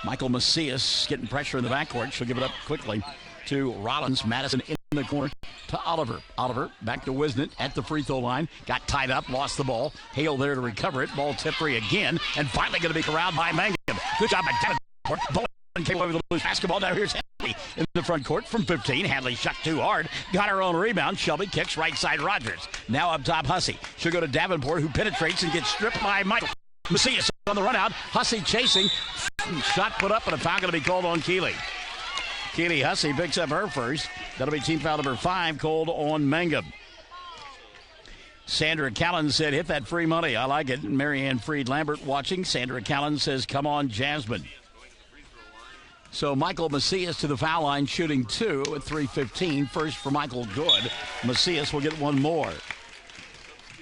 Michael Macias getting pressure in the backcourt. She'll give it up quickly to Rollins. Madison in the corner to Oliver. Oliver back to Wisnett at the free throw line. Got tied up, lost the ball. Hale there to recover it. Ball tip free again, and finally going to be corralled by Mangum. Good job by Davenport. Bowen came away with a loose basketball. Now here's Hadley in the front court from 15. Hadley shot too hard. Got her own rebound. Shelby kicks right side Rogers. Now up top Hussey. She'll go to Davenport, who penetrates and gets stripped by Michael Macias on the run out. Hussey chasing. Shot put up, and a foul going to be called on Keeley. Keeley Hussey picks up her first. That'll be team foul number 5 called on Mangum. Sandra Callan said, hit that free money. I like it. Marianne Freed Lambert watching. Sandra Callan says, come on, Jasmine. So Michael Macias to the foul line, shooting 2 at 3:15. First for Michael, good. Macias will get 1 more.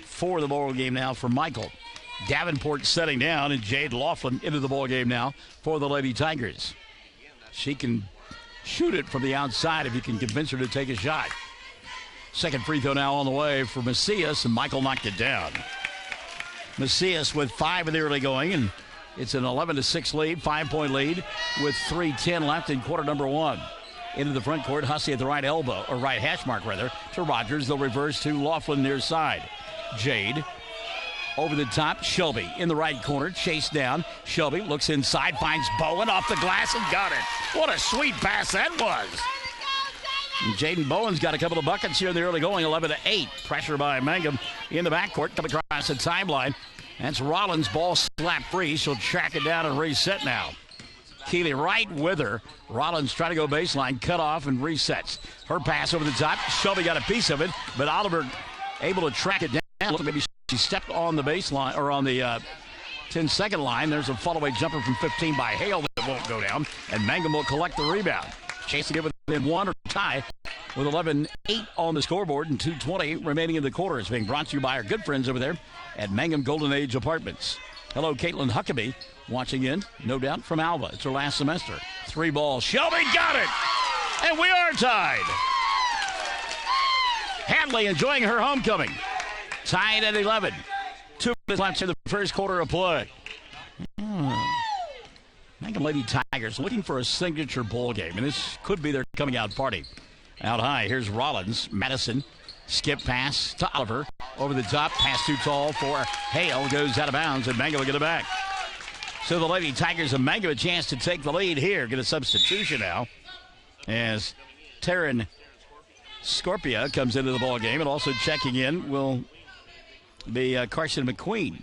4 the ball game now for Michael. Davenport setting down, and Jade Laughlin into the ball game now for the Lady Tigers. She can shoot it from the outside if you can convince her to take a shot. Second free throw now on the way for Macias, and Michael knocked it down. Macias with 5 in the early going, and it's an 11-6 lead, 5-point lead with 3:10 left in quarter number 1. Into the front court, Hussey at the right elbow, or right hash mark rather, to Rogers. They'll reverse to Laughlin near side. Jade over the top, Shelby in the right corner, chased down. Shelby looks inside, finds Bowen off the glass and got it. What a sweet pass that was. And Jaden Bowen's got a couple of buckets here in the early going, 11-8. Pressure by Mangum in the backcourt, coming across the timeline. That's Rollins, ball slap free. She'll track it down and reset now. Keeley right with her. Rollins trying to go baseline, cut off and resets. Her pass over the top. Shelby got a piece of it, but Oliver able to track it down. Maybe she stepped on the baseline or on the 10-second line. There's a fall-away jumper from 15 by Hale that won't go down, and Mangum will collect the rebound. Chance to get within one or tie with 11-8 on the scoreboard and 2:20 remaining in the quarter. It's being brought to you by our good friends over there at Mangum Golden Age Apartments. Hello, Caitlin Huckabee, watching in, no doubt, from Alva. It's her last semester. 3 ball. Shelby got it! And we are tied. Hadley enjoying her homecoming. Tied at 11. 2 minutes left in the first quarter of play. Mangum Lady Tigers looking for a signature bowl game, and this could be their coming out party. Out high, here's Rollins. Madison, skip pass to Oliver. Over the top, pass too tall for Hale. Goes out of bounds, and Mangum will get it back. So the Lady Tigers of Mangum a chance to take the lead here. Get a substitution now as Taryn Scorpia comes into the ball game, and also checking in will be Carson McQueen.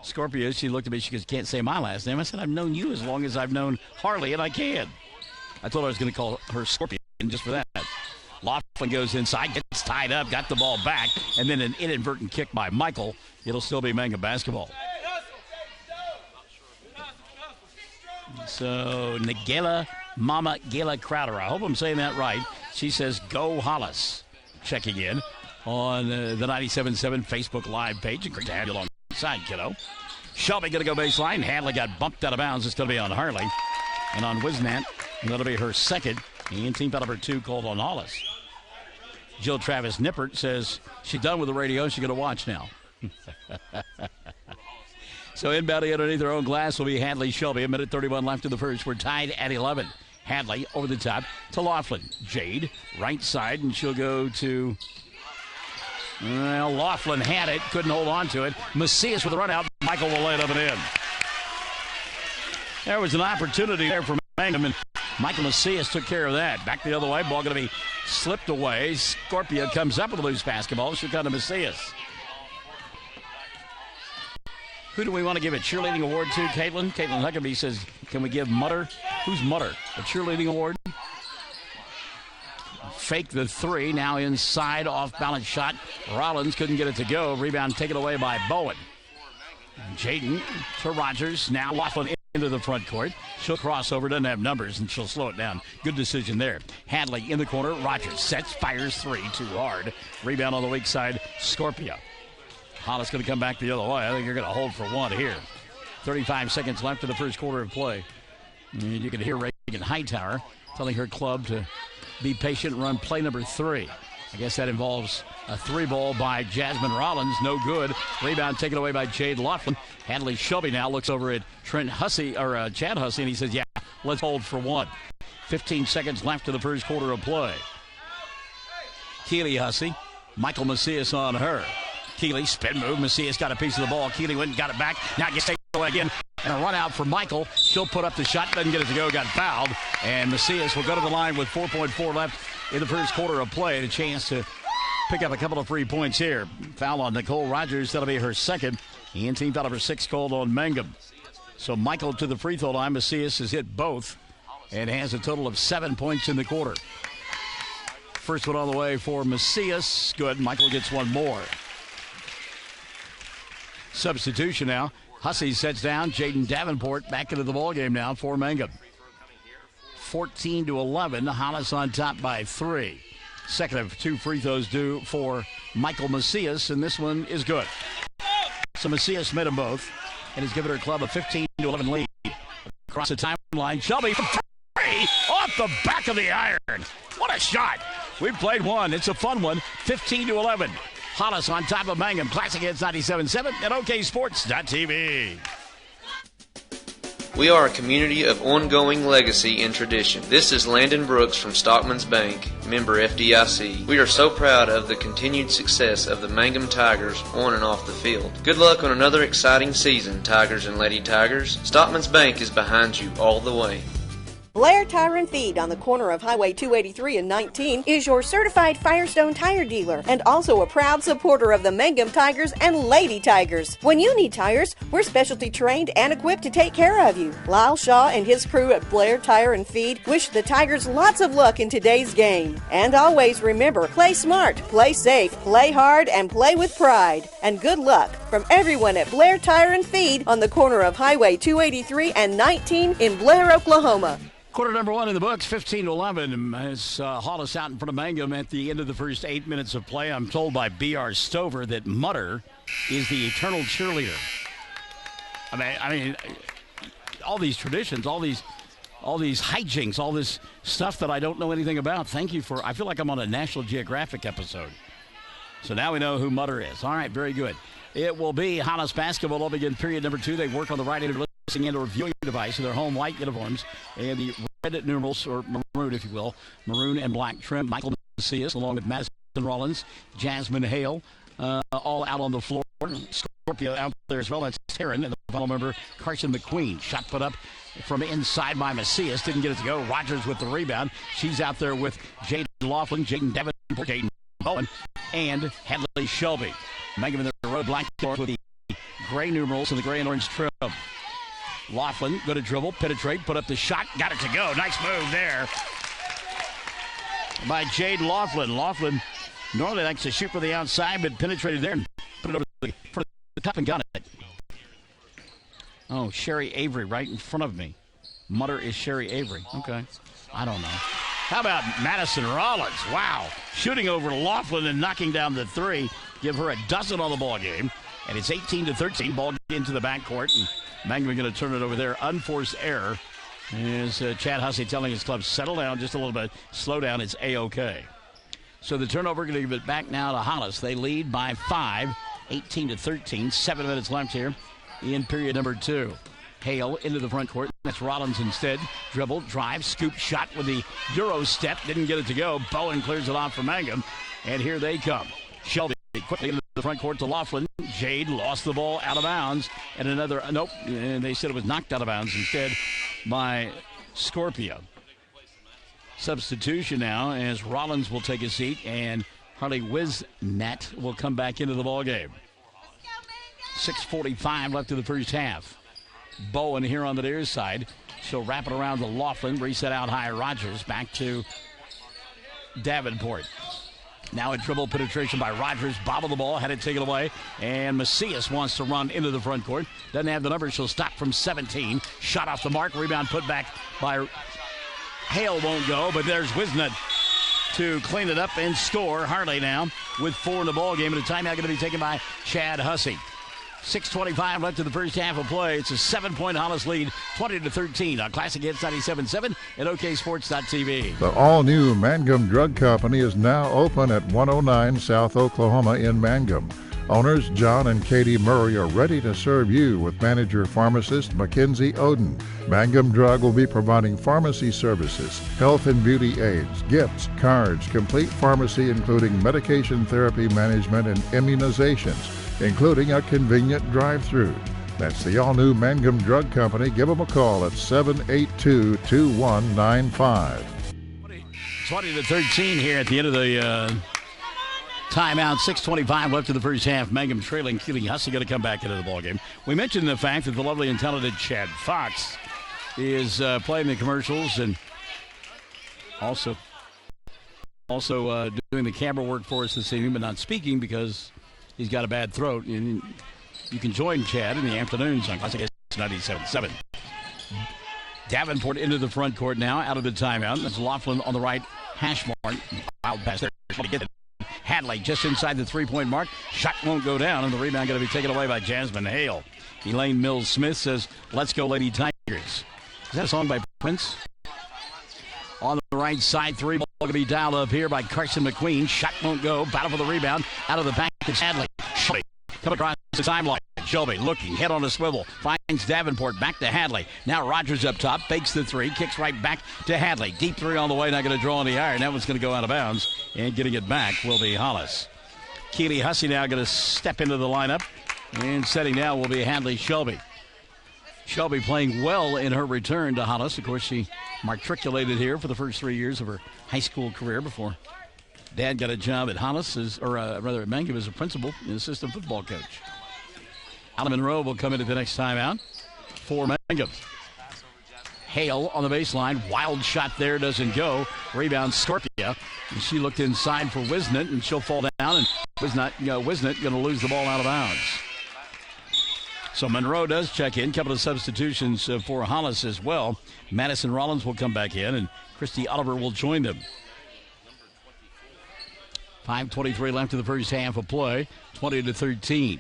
Scorpio, she looked at me, she goes, can't say my last name. I said, I've known you as long as I've known Harley, and I can. I told her I was going to call her Scorpion just for that. Laughlin goes inside, gets tied up, got the ball back, and then an inadvertent kick by Michael. It'll still be Mangum basketball. So, Mama Gala Crowder, I hope I'm saying that right. She says, go Hollis. Checking in on the 97.7 Facebook Live page. And great to have you alongside, kiddo. Shelby going to go baseline. Hadley got bumped out of bounds. It's going to be on Harley. And on Wisnat, that'll be her second. And team foul number 2 called on Hollis. Jill Travis Nippert says she's done with the radio. She's going to watch now. So inbounding underneath their own glass will be Hadley Shelby. 1:31 left in the first. We're tied at 11. Hadley over the top to Laughlin. Jade, right side, and she'll go to... Well, Laughlin had it, couldn't hold on to it. Macias with a run out. Michael will lay it up and in. There was an opportunity there for Mangum, and Michael Macias took care of that. Back the other way, ball going to be slipped away. Scorpia comes up with a loose basketball. She'll come to Macias. Who do we want to give a cheerleading award to, Caitlin? Caitlin Huckabee says, can we give Mutter? Who's Mutter? A cheerleading award? Fake the 3, now inside, off-balance shot. Rollins couldn't get it to go. Rebound taken away by Bowen. Jaden to Rogers. Now Laughlin into the front court. She'll cross over, doesn't have numbers, and she'll slow it down. Good decision there. Hadley in the corner. Rogers sets, fires 3, too hard. Rebound on the weak side, Scorpio. Hollis going to come back the other way. I think you're going to hold for 1 here. 35 seconds left in the first quarter of play. And you can hear Reagan Hightower telling her club to be patient and run play number 3. I guess that involves a 3 ball by Jasmine Rollins. No good. Rebound taken away by Jade Laughlin. Hadley Shelby now looks over at Chad Hussey, and he says, yeah, let's hold for 1. 15 seconds left in the first quarter of play. Keely Hussey. Michael Macias on her. Keely, spin move. Macias got a piece of the ball. Keely went and got it back. Now gets taken away again. And a run out for Michael. She'll put up the shot. Doesn't get it to go. Got fouled. And Macias will go to the line with 4.4 left in the first quarter of play. And a chance to pick up a couple of free points here. Foul on Nicole Rogers. That'll be her second. And team foul number 6 called on Mangum. So Michael to the free throw line. Macias has hit both and has a total of 7 points in the quarter. First one on the way for Macias. Good. Michael gets 1 more. Substitution now. Hussey sets down. Jaden Davenport back into the ballgame now for Mangum. 14-11. Hollis on top by 3. Second of 2 free throws due for Michael Macias, and this one is good. So Macias made them both, and he's given her club a 15-11 lead. Across the timeline, Shelby from 3 off the back of the iron. What a shot. We've played one. It's a fun one. 15-11. Hollis on top of Mangum. Classic Hits 97.7 and OKSports.tv. We are a community of ongoing legacy and tradition. This is Landon Brooks from Stockman's Bank, member FDIC. We are so proud of the continued success of the Mangum Tigers on and off the field. Good luck on another exciting season, Tigers and Lady Tigers. Stockman's Bank is behind you all the way. Blair Tire and Feed on the corner of Highway 283 and 19 is your certified Firestone tire dealer and also a proud supporter of the Mangum Tigers and Lady Tigers. When you need tires, we're specialty trained and equipped to take care of you. Lyle Shaw and his crew at Blair Tire and Feed wish the Tigers lots of luck in today's game. And always remember, play smart, play safe, play hard, and play with pride. And good luck from everyone at Blair Tire and Feed on the corner of Highway 283 and 19 in Blair, Oklahoma. Quarter number one in the books, 15-11, as Hollis out in front of Mangum at the end of the first 8 minutes of play. I'm told by B.R. Stover that Mutter is the eternal cheerleader. I mean, all these traditions, all these hijinks, all this stuff that I don't know anything about. Thank you for, I feel like I'm on a National Geographic episode. So now we know who Mutter is. All right, very good. It will be Hollis basketball. Will begin period number 2. They work on the right end of listening and a viewing device in their home white uniforms and the red numerals, or maroon, if you will, maroon and black trim. Michael Macias, along with Madison Rollins, Jasmine Hale, all out on the floor. Scorpio out there as well. That's Taryn, and the final member, Carson McQueen. Shot put up from inside by Macias. Didn't get it to go. Rogers with the rebound. She's out there with Jaden Laughlin, Jaden Davenport, Jaden Bowen, and Hadley Shelby. Mangum in the road, black with the gray numerals and the gray and orange trim. Laughlin, going to dribble, penetrate, put up the shot, got it to go. Nice move there by Jade Laughlin. Laughlin normally likes to shoot for the outside, but penetrated there and put it over the top and got it. Oh, Sherry Avery right in front of me. Mutter is Sherry Avery. Okay. I don't know. How about Madison Rollins? Wow. Shooting over Laughlin and knocking down the three. Give her a dozen on the ball game. And it's 18-13. Ball into the backcourt. And Mangum going to turn it over there. Unforced error. Is Chad Hussey telling his club, settle down just a little bit. Slow down. It's A-OK. So the turnover going to give it back now to Hollis. They lead by 5. 18-13. 7 minutes left here in period number 2. Hale into the front court. That's Rollins instead. Dribble, drive, scoop, shot with the Euro step. Didn't get it to go. Bowen clears it off for Mangum. And here they come. Shelby quickly into the front court to Laughlin. Jade lost the ball out of bounds. And another, nope, and they said it was knocked out of bounds instead by Scorpio. Substitution now as Rollins will take a seat and Harley Wisnat will come back into the ball game. 6:45 left in the first half. Bowen here on the near side. She'll wrap it around to Laughlin. Reset out high. Rogers back to Davenport. Now a dribble penetration by Rogers. Bobbled the ball. Had it taken away. And Macias wants to run into the front court. Doesn't have the numbers. She'll stop from 17. Shot off the mark. Rebound put back by Hale. Won't go. But there's Wisnat to clean it up and score. Harley now with 4 in the ball game. And a timeout going to be taken by Chad Hussey. 6:25 left in the first half of play. It's a 7-point Hollis lead, 20-13 on Classic Hits 97.7 and OKSports.tv. The all-new Mangum Drug Company is now open at 109 South Oklahoma in Mangum. Owners John and Katie Murray are ready to serve you with manager pharmacist Mackenzie Oden. Mangum Drug will be providing pharmacy services, health and beauty aids, gifts, cards, complete pharmacy including medication therapy management and immunizations, including a convenient drive-through. That's the all-new Mangum Drug Company. Give them a call at 782-2195. 20-13 here at the end of the timeout. 6:25 left in the first half. Mangum trailing. Keely Hussey going to come back into the ballgame. We mentioned the fact that the lovely and talented Chad Fox is playing the commercials and also doing the camera work for us this evening, but not speaking because he's got a bad throat. And you can join Chad in the afternoons on Classic 97.7. Davenport into the front court now, out of the timeout. That's Laughlin on the right hash mark. Wild pass there. Hadley just inside the three-point mark. Shot won't go down, and the rebound going to be taken away by Jasmine Hale. Elaine Mills-Smith says, "Let's go, Lady Tigers." Is that a song by Prince? On the right side, three ball going to be dialed up here by Carson McQueen. Shot won't go. Battle for the rebound. Out of the back is Hadley. Shelby come across the timeline. Shelby looking, head on a swivel. Finds Davenport. Back to Hadley. Now Rogers up top. Fakes the three. Kicks right back to Hadley. Deep three on the way. Not going to draw on the iron. That one's going to go out of bounds. And getting it back will be Hollis. Keely Hussey now going to step into the lineup. And setting now will be Hadley Shelby. Shelby playing well in her return to Hollis. Of course, she matriculated here for the first 3 years of her high school career before Dad got a job at Hollis, at Mangum as a principal and assistant football coach. Allen Monroe will come in at the next timeout for Mangum. Hale on the baseline. Wild shot there, doesn't go. Rebound Scorpia. And she looked inside for Wisnett, and she'll fall down. And Wisnett going to lose the ball out of bounds. So Monroe does check in. Couple of substitutions for Hollis as well. Madison Rollins will come back in, and Christy Oliver will join them. 5:23 left in the first half of play. 20-13.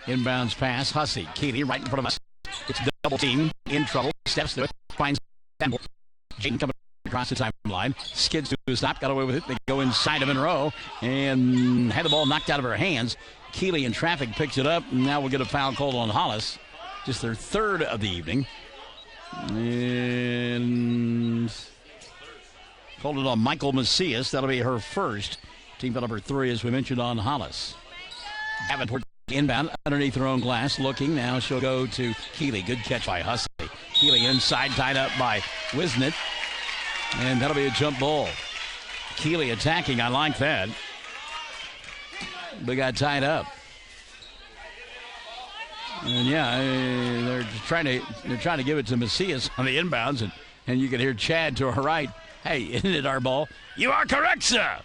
Inbounds pass. Hussey. Keeley right in front of us. It's double team. In trouble. Steps to it. Finds Stanbol. Jayden coming across the timeline. Skids to a stop. Got away with it. They go inside of Monroe and had the ball knocked out of her hands. Keeley in traffic picks it up. And now we'll get a foul called on Hollis. Just their third of the evening. And called it on Michael Macias. That'll be her first. Team foul number 3, as we mentioned, on Hollis. Davenport inbound underneath her own glass. Looking. Now she'll go to Keeley. Good catch by Hussey. Keeley inside, tied up by Wisnett. And that'll be a jump ball. Keeley attacking. I like that. They got tied up. And they're trying to give it to Macias on the inbounds, and you can hear Chad to her right. Hey, isn't it our ball? You are correct, sir.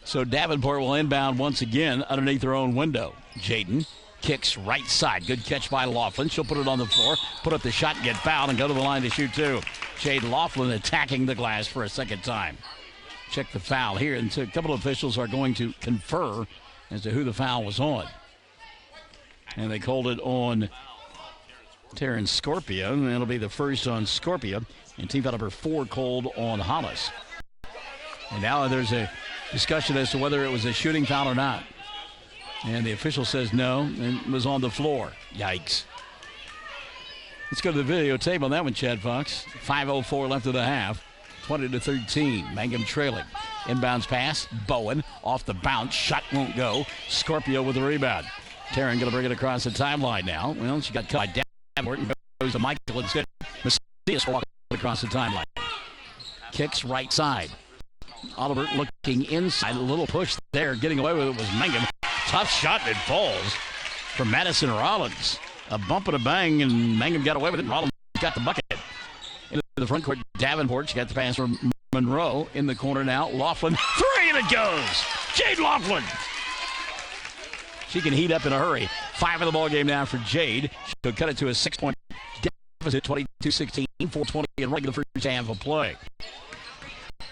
So Davenport will inbound once again underneath her own window. Jayden kicks right side. Good catch by Laughlin. She'll put it on the floor, put up the shot, get fouled, and go to the line to shoot two. Jade Laughlin attacking the glass for a second time. Check the foul here, and a couple of officials are going to confer as to who the foul was on. And they called it on Terrence Scorpia, and that'll be the first on Scorpia. And team foul number 4 called on Hollis. And now there's a discussion as to whether it was a shooting foul or not. And the official says no, and was on the floor. Yikes. Let's go to the videotape on that one, Chad Fox. 5:04 left of the half. 20-13. Mangum trailing. Inbounds pass. Bowen off the bounce. Shot won't go. Scorpio with the rebound. Taryn going to bring it across the timeline now. Well, she got cut by Davenport and goes to Michael instead. Macias walking across the timeline. Kicks right side. Oliver looking inside. A little push there. Getting away with it was Mangum. Tough shot and it falls from Madison Rollins. A bump and a bang, and Mangum got away with it. Rollins got the bucket. Into the front court, Davenport. She got the pass from Monroe in the corner now. Laughlin, 3, and it goes. Jade Laughlin. She can heat up in a hurry. 5 in the ball game now for Jade. She'll cut it to a 6-point deficit, 22-16, 4:20 and right in the first half of play.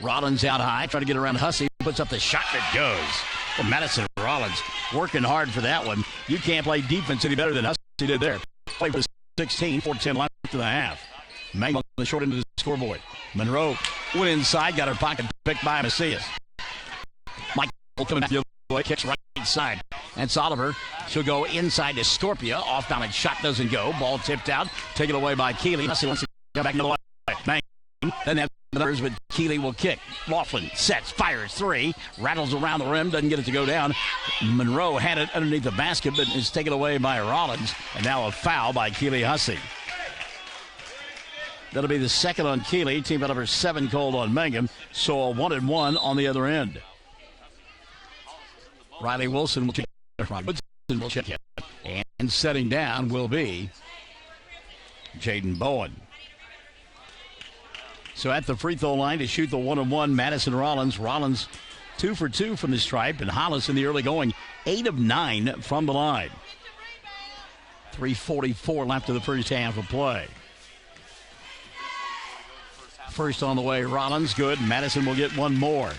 Rollins out high, trying to get around Hussey. Puts up the shot that goes. Well, Madison Rollins working hard for that one. You can't play defense any better than Hussey did there. Play for the 16, 4:10 left to the half. Mangum on the short end of the scoreboard. Monroe went inside, got her pocket picked by Macias. Michael coming back the other way, kicks right side. That's Oliver. She'll go inside to Scorpia. Off down and shot doesn't go. Ball tipped out. Taken away by Keeley. Hussey wants to go back into the line. Mangum. Then have the numbers, but Keeley will kick. Laughlin sets, fires 3. Rattles around the rim. Doesn't get it to go down. Monroe had it underneath the basket, but is taken away by Rollins. And now a foul by Keeley Hussey. That'll be the second on Keeley. Team foul number 7 called on Mangum. So a 1-and-1 on the other end. Riley Wilson will check it. And setting down will be Jaden Bowen. So at the free throw line to shoot the 1-and-1, Madison Rollins. Rollins 2 for 2 from the stripe, and Hollis in the early going 8 of 9 from the line. 3:44 left of the first half of play. First on the way, Rollins, good. Madison will get one more.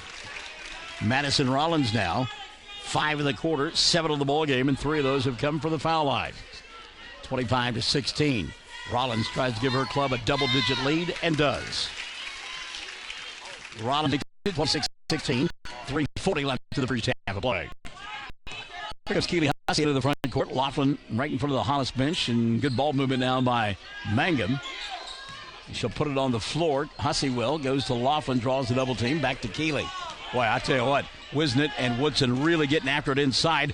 Madison Rollins now, 5 in the quarter, 7 of the ball game, and 3 of those have come from the foul line. 25-16. Rollins tries to give her club a double-digit lead and does. Rollins 26-16, 3:40 left to the first half of play. Here comes Keeley Hussey into the front court. Laughlin right in front of the Hollis bench, and good ball movement now by Mangum. She'll put it on the floor. Hussey will. Goes to Laughlin, draws the double team. Back to Keeley. Boy, I tell you what, Wisnett and Woodson really getting after it inside.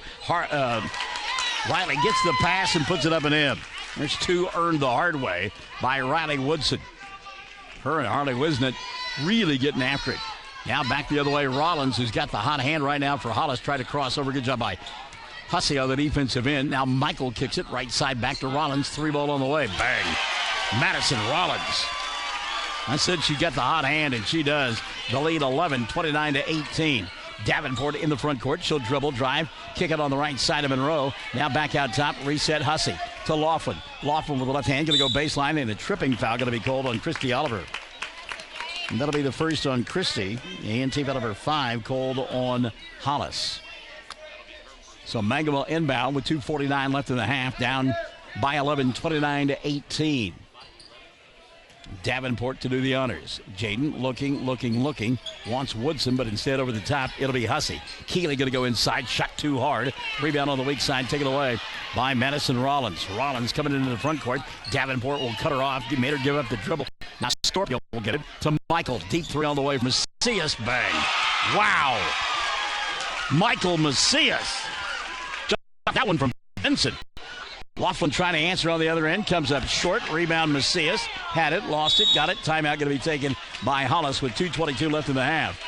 Riley gets the pass and puts it up and in. There's two earned the hard way by Riley Woodson. Her and Harley Wisnett really getting after it. Now back the other way, Rollins, who's got the hot hand right now for Hollis, try to cross over. Good job by Hussey on the defensive end. Now Michael kicks it right side back to Rollins. 3-ball on the way. Bang. Madison Rollins. I said she got the hot hand, and she does. The lead 11, 29-18. Davenport in the front court. She'll dribble, drive, kick it on the right side of Monroe. Now back out top, reset Hussey to Laughlin. Laughlin with the left hand, going to go baseline, and a tripping foul going to be called on Christy Oliver. And that'll be the first on Christy. And team foul number 5 called on Hollis. So Mangum will inbound with 2:49 left in the half, down by 11, 29-18. Davenport to do the honors. Jaden looking. Wants Woodson, but instead over the top, it'll be Hussey. Keeley going to go inside. Shot too hard. Rebound on the weak side, taken away by Madison Rollins. Rollins coming into the front court. Davenport will cut her off. Made her give up the dribble. Now Scorpio will get it to Michael. Deep three all the way from Macias. Bang. Wow. Michael Macias. That one from Vincent. Laughlin trying to answer on the other end. Comes up short. Rebound Macias. Had it. Lost it. Got it. Timeout going to be taken by Hollis with 2:22 left in the half.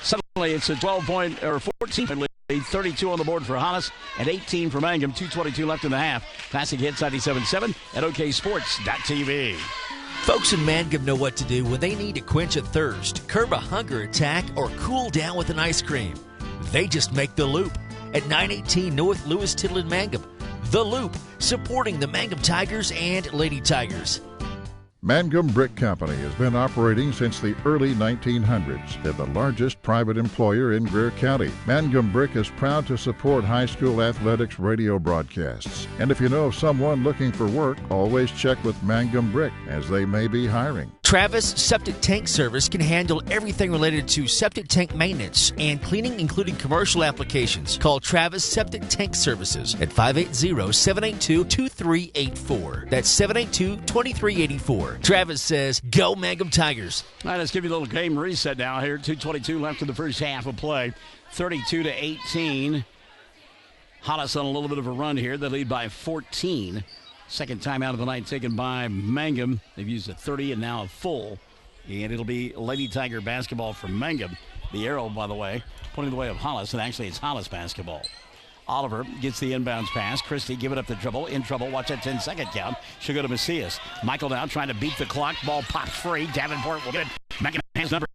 Suddenly it's a 12-point or 14-point lead. 32 on the board for Hollis and 18 for Mangum. 2:22 left in the half. Classic Hits 97.7 at OKSports.tv. Folks in Mangum know what to do when they need to quench a thirst, curb a hunger attack, or cool down with an ice cream. They just make the Loop at 918 North Lewis Tittle in Mangum. The Loop, supporting the Mangum Tigers and Lady Tigers. Mangum Brick Company has been operating since the early 1900s. They're the largest private employer in Greer County. Mangum Brick is proud to support high school athletics radio broadcasts. And if you know of someone looking for work, always check with Mangum Brick, as they may be hiring. Travis Septic Tank Service can handle everything related to septic tank maintenance and cleaning, including commercial applications. Call Travis Septic Tank Services at 580-782-2384. That's 782-2384. Travis says, go Mangum Tigers. All right, let's give you a little game reset now here. 2:22 left in the first half of play. 32-18. Hollis on a little bit of a run here. They lead by 14. Second time out of the night taken by Mangum. They've used a 30 and now a full. And it'll be Lady Tiger basketball from Mangum. The arrow, by the way, pointing the way of Hollis, and actually it's Hollis basketball. Oliver gets the inbounds pass. Christie giving up the dribble. In trouble. Watch that 10-second count. She'll go to Macias. Michael now trying to beat the clock. Ball pops free. Davenport will get it. Mangum has numbers.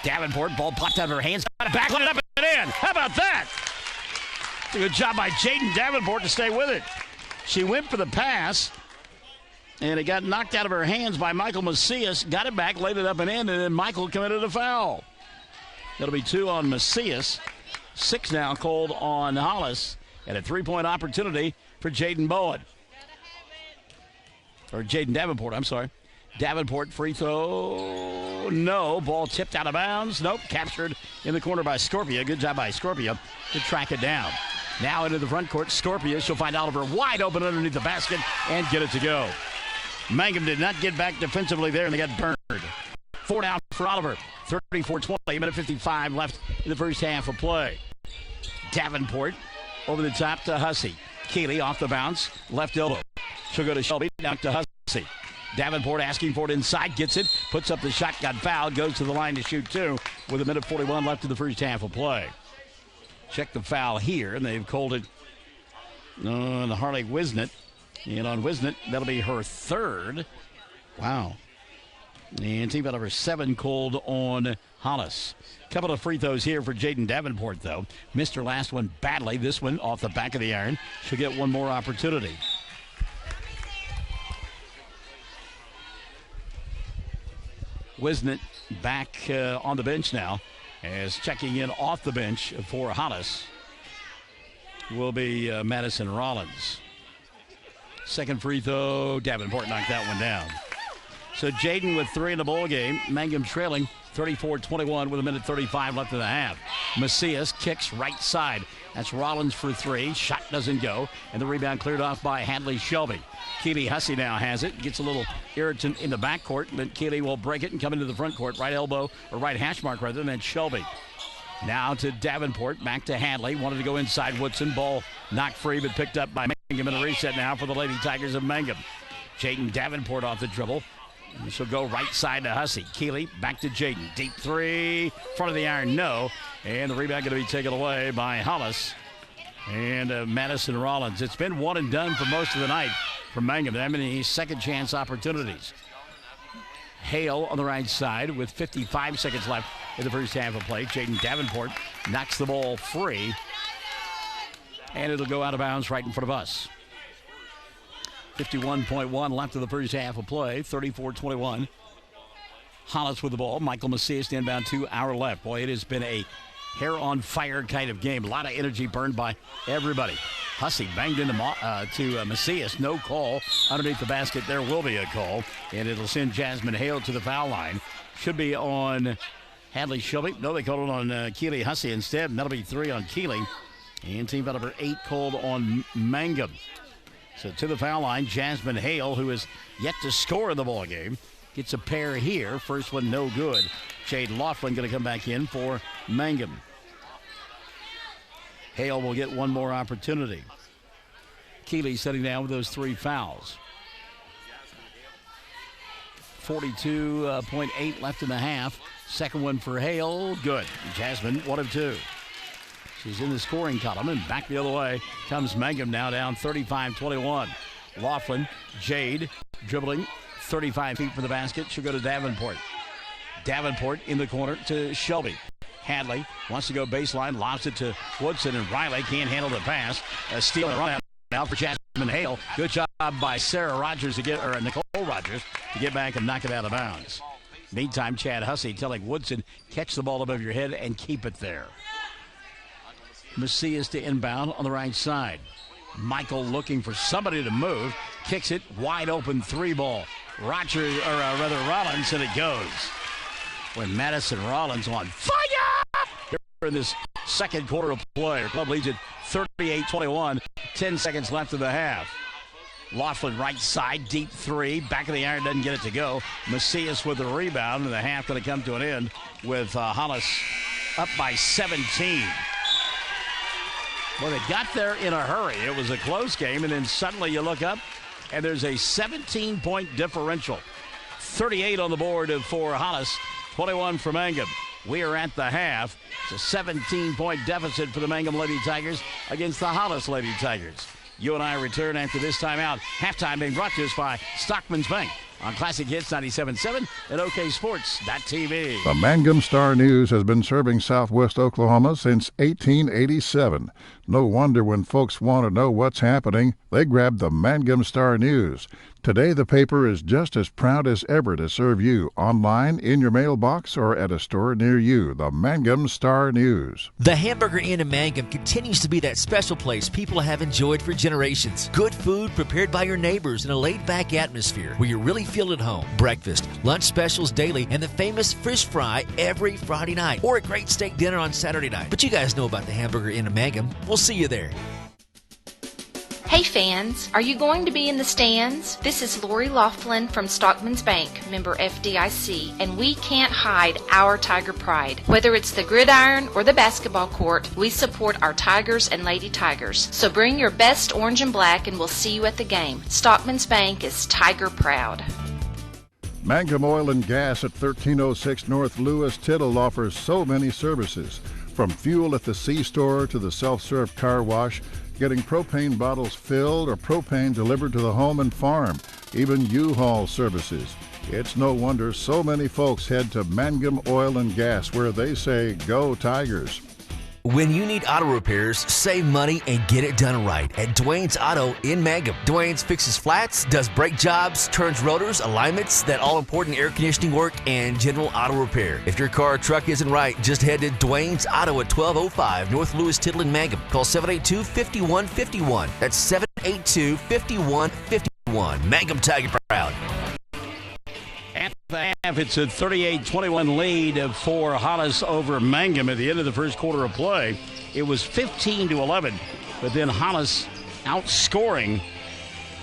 Davenport, ball popped out of her hands. Got it back, let it up and in. How about that? It's a good job by Jaden Davenport to stay with it. She went for the pass, and it got knocked out of her hands by Michael Macias. Got it back, laid it up and in, and then Michael committed a foul. That'll be 2 on Macias. 6 now called on Hollis, and a 3-point opportunity for Jaden Bowen. Or Jaden Davenport, I'm sorry. Davenport free throw. No. Ball tipped out of bounds. Nope. Captured in the corner by Scorpia. Good job by Scorpia to track it down. Now into the front court. Scorpia. She'll find Oliver wide open underneath the basket and get it to go. Mangum did not get back defensively there, and they got burned. 4 down for Oliver. 34-20. Minute 55 left in the first half of play. Davenport over the top to Hussey. Keeley off the bounce. Left elbow. She'll go to Shelby. Down to Hussey. Davenport asking for it inside, gets it, puts up the shot, got fouled, goes to the line to shoot 2 with a minute 41 left in the first half of play. Check the foul here, and they've called it on Harley Wisnett. And on Wisnett, that'll be her 3rd. Wow. And team foul number 7 called on Hollis. Couple of free throws here for Jaden Davenport, though. Missed her last one badly. This one off the back of the iron. She'll get one more opportunity. Wisnett back on the bench now, as checking in off the bench for Hollis will be Madison Rollins. Second free throw, Davenport knocked that one down. So Jaden with 3 in the ball game. Mangum trailing 34-21 with a minute 35 left in the half. Macias kicks right side. That's Rollins for 3. Shot doesn't go, and the rebound cleared off by Hadley Shelby. Keeley Hussey now has it. Gets a little irritant in the backcourt, but Keeley will break it and come into the front court. Right elbow, or right hash mark rather, and then Shelby. Now to Davenport, back to Hadley. Wanted to go inside Woodson. Ball knocked free, but picked up by Mangum in a reset now for the Lady Tigers of Mangum. Jaden Davenport off the dribble. She'll go right side to Hussey. Keeley back to Jaden. Deep three. Front of the iron, no. And the rebound going to be taken away by Hollis and Madison Rollins. It's been one and done for most of the night for Mangum. They haven't any second chance opportunities. Hale on the right side with 55 seconds left in the first half of play. Jaden Davenport knocks the ball free, and it'll go out of bounds right in front of us. 51.1 left of the first half of play, 34-21. Hollis with the ball. Michael Macias to inbound to our left. Boy, it has been a hair-on-fire kind of game. A lot of energy burned by everybody. Hussey banged into Macias. No call. Underneath the basket, there will be a call, and it'll send Jasmine Hale to the foul line. Should be on Hadley Shelby. No, they called it on Keeley Hussey instead, and that'll be 3 on Keeley. And team foul number 8 called on Mangum. So to the foul line, Jasmine Hale, who is yet to score in the ball game, gets a pair here. First one no good. Jade Laughlin going to come back in for Mangum. Hale will get one more opportunity. Keeley sitting down with those 3 fouls. 42.8 left in the half. Second one for Hale, good. Jasmine, 1 of 2. She's in the scoring column, and back the other way comes Mangum now down 35-21. Laughlin, Jade, dribbling 35 feet for the basket. She'll go to Davenport. Davenport in the corner to Shelby. Hadley wants to go baseline, lobs it to Woodson, and Riley can't handle the pass. A steal and run out for Jasmine Hale. Good job by Nicole Rogers to get back and knock it out of bounds. Meantime, Chad Hussey telling Woodson, catch the ball above your head and keep it there. Macias to inbound on the right side. Michael looking for somebody to move. Kicks it, wide open 3 ball. Rollins, and it goes. When Madison Rollins on fire! Here in this second quarter of play. Club leads it 38-21. 10 seconds left of the half. Laughlin right side, deep 3. Back of the iron, doesn't get it to go. Macias with the rebound, and the half going to come to an end with Hollis up by 17. Well, they got there in a hurry. It was a close game, and then suddenly you look up, and there's a 17-point differential. 38 on the board for Hollis, 21 for Mangum. We are at the half. It's a 17-point deficit for the Mangum Lady Tigers against the Hollis Lady Tigers. You and I return after this timeout. Halftime being brought to us by Stockman's Bank on Classic Hits 97.7 and OKSports.tv. The Mangum Star News has been serving southwest Oklahoma since 1887. No wonder when folks want to know what's happening, they grab the Mangum Star News. Today, the paper is just as proud as ever to serve you online, in your mailbox, or at a store near you. The Mangum Star News. The Hamburger Inn in Mangum continues to be that special place people have enjoyed for generations. Good food prepared by your neighbors in a laid-back atmosphere where you really feel at home. Breakfast, lunch specials daily, and the famous fish fry every Friday night, or a great steak dinner on Saturday night. But you guys know about the Hamburger Inn in Mangum. We'll see you there. Hey fans, are you going to be in the stands? This is Lori Laughlin from Stockman's Bank, member FDIC, and we can't hide our Tiger pride. Whether it's the gridiron or the basketball court, we support our Tigers and Lady Tigers. So bring your best orange and black and we'll see you at the game. Stockman's Bank is Tiger proud. Mangum Oil and Gas at 1306 North Lewis Tittle offers so many services. From fuel at the C-store to the self-serve car wash, getting propane bottles filled or propane delivered to the home and farm, even U-Haul services. It's no wonder so many folks head to Mangum Oil and Gas, where they say, go Tigers. When you need auto repairs, save money and get it done right at Dwayne's Auto in Mangum. Dwayne's fixes flats, does brake jobs, turns rotors, alignments, that all-important air conditioning work, and general auto repair. If your car or truck isn't right, just head to Dwayne's Auto at 1205 North Lewis Tittle in Mangum. Call 782-5151. That's 782-5151. Mangum Tiger proud. At the half, it's a 38-21 lead for Hollis over Mangum at the end of the first quarter of play. It was 15-11, but then Hollis outscoring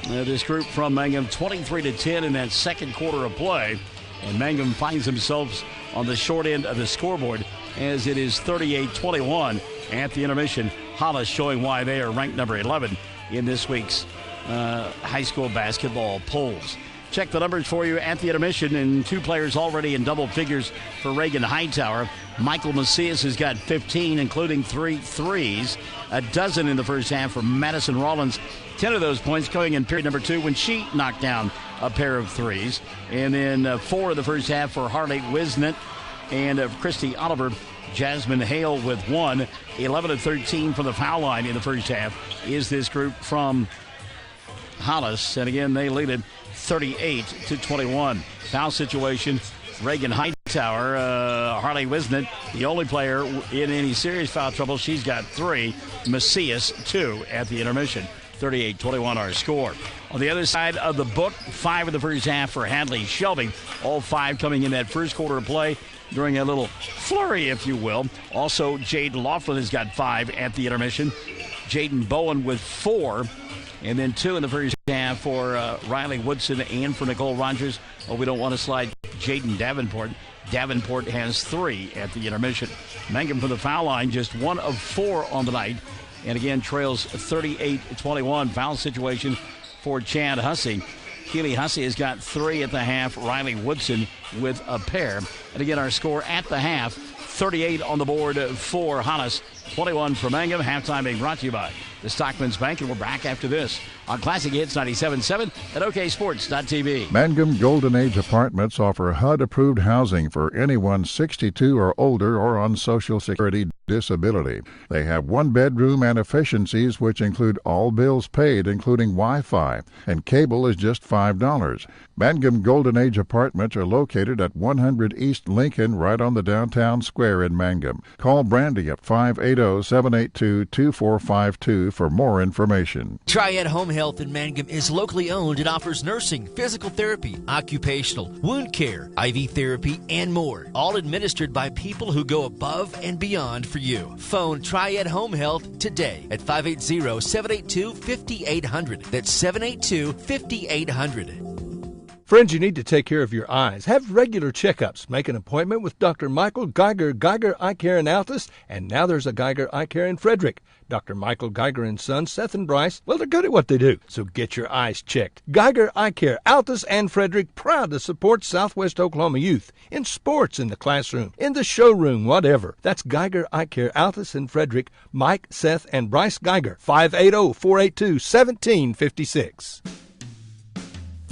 this group from Mangum 23-10 in that second quarter of play. And Mangum finds themselves on the short end of the scoreboard as it is 38-21 at the intermission. Hollis showing why they are ranked number 11 in this week's high school basketball polls. Check the numbers for you at the intermission, and 2 players already in double figures for Reagan Hightower. Michael Macias has got 15, including 3 threes, a dozen in the first half for Madison Rollins. 10 of those points coming in period number 2 when she knocked down a pair of threes. And then 4 in the first half for Harley Wisnett and Christy Oliver. Jasmine Hale with 1. 11 of 13 from the foul line in the first half is this group from Hollis. And again, they lead it 38-21. Foul situation, Reagan Hightower, Harley Wisnett, the only player in any serious foul trouble. She's got 3. Macias, 2 at the intermission. 38-21 our score. On the other side of the book, 5 in the first half for Hadley Shelby. All 5 coming in that first quarter of play during a little flurry, if you will. Also, Jade Laughlin has got 5 at the intermission. Jaden Bowen with 4. And then 2 in the first half for Riley Woodson and for Nicole Rogers. Oh, we don't want to slide Jaden Davenport. Davenport has 3 at the intermission. Mangum from the foul line, just 1 of 4 on the night. And again, trails 38-21. Foul situation for Chad Hussey. Keely Hussey has got 3 at the half. Riley Woodson with a pair. And again, our score at the half, 38 on the board for Hollis, 21 for Mangum. Halftime being brought to you by the Stockman's Bank, and we're back after this on Classic Hits 97.7 at oksports.tv. Mangum Golden Age Apartments offer HUD-approved housing for anyone 62 or older or on Social Security disability. They have 1-bedroom and efficiencies which include all bills paid, including Wi-Fi, and cable is just $5. Mangum Golden Age Apartments are located at 100 East Lincoln, right on the downtown square in Mangum. Call Brandy at 580-782-2452 for more information. Triad Home Health in Mangum is locally owned and offers nursing, physical therapy, occupational, wound care, IV therapy, and more. All administered by people who go above and beyond for you. Phone Triad Home Health today at 580-782-5800. That's 782-5800. Friends, you need to take care of your eyes. Have regular checkups. Make an appointment with Dr. Michael Geiger, Geiger Eye Care in Altus, and now there's a Geiger Eye Care in Frederick. Dr. Michael Geiger and Sons, Seth and Bryce, well, they're good at what they do, so get your eyes checked. Geiger Eye Care, Altus and Frederick, proud to support Southwest Oklahoma youth in sports, in the classroom, in the showroom, whatever. That's Geiger Eye Care, Altus and Frederick. Mike, Seth, and Bryce Geiger, 580-482-1756.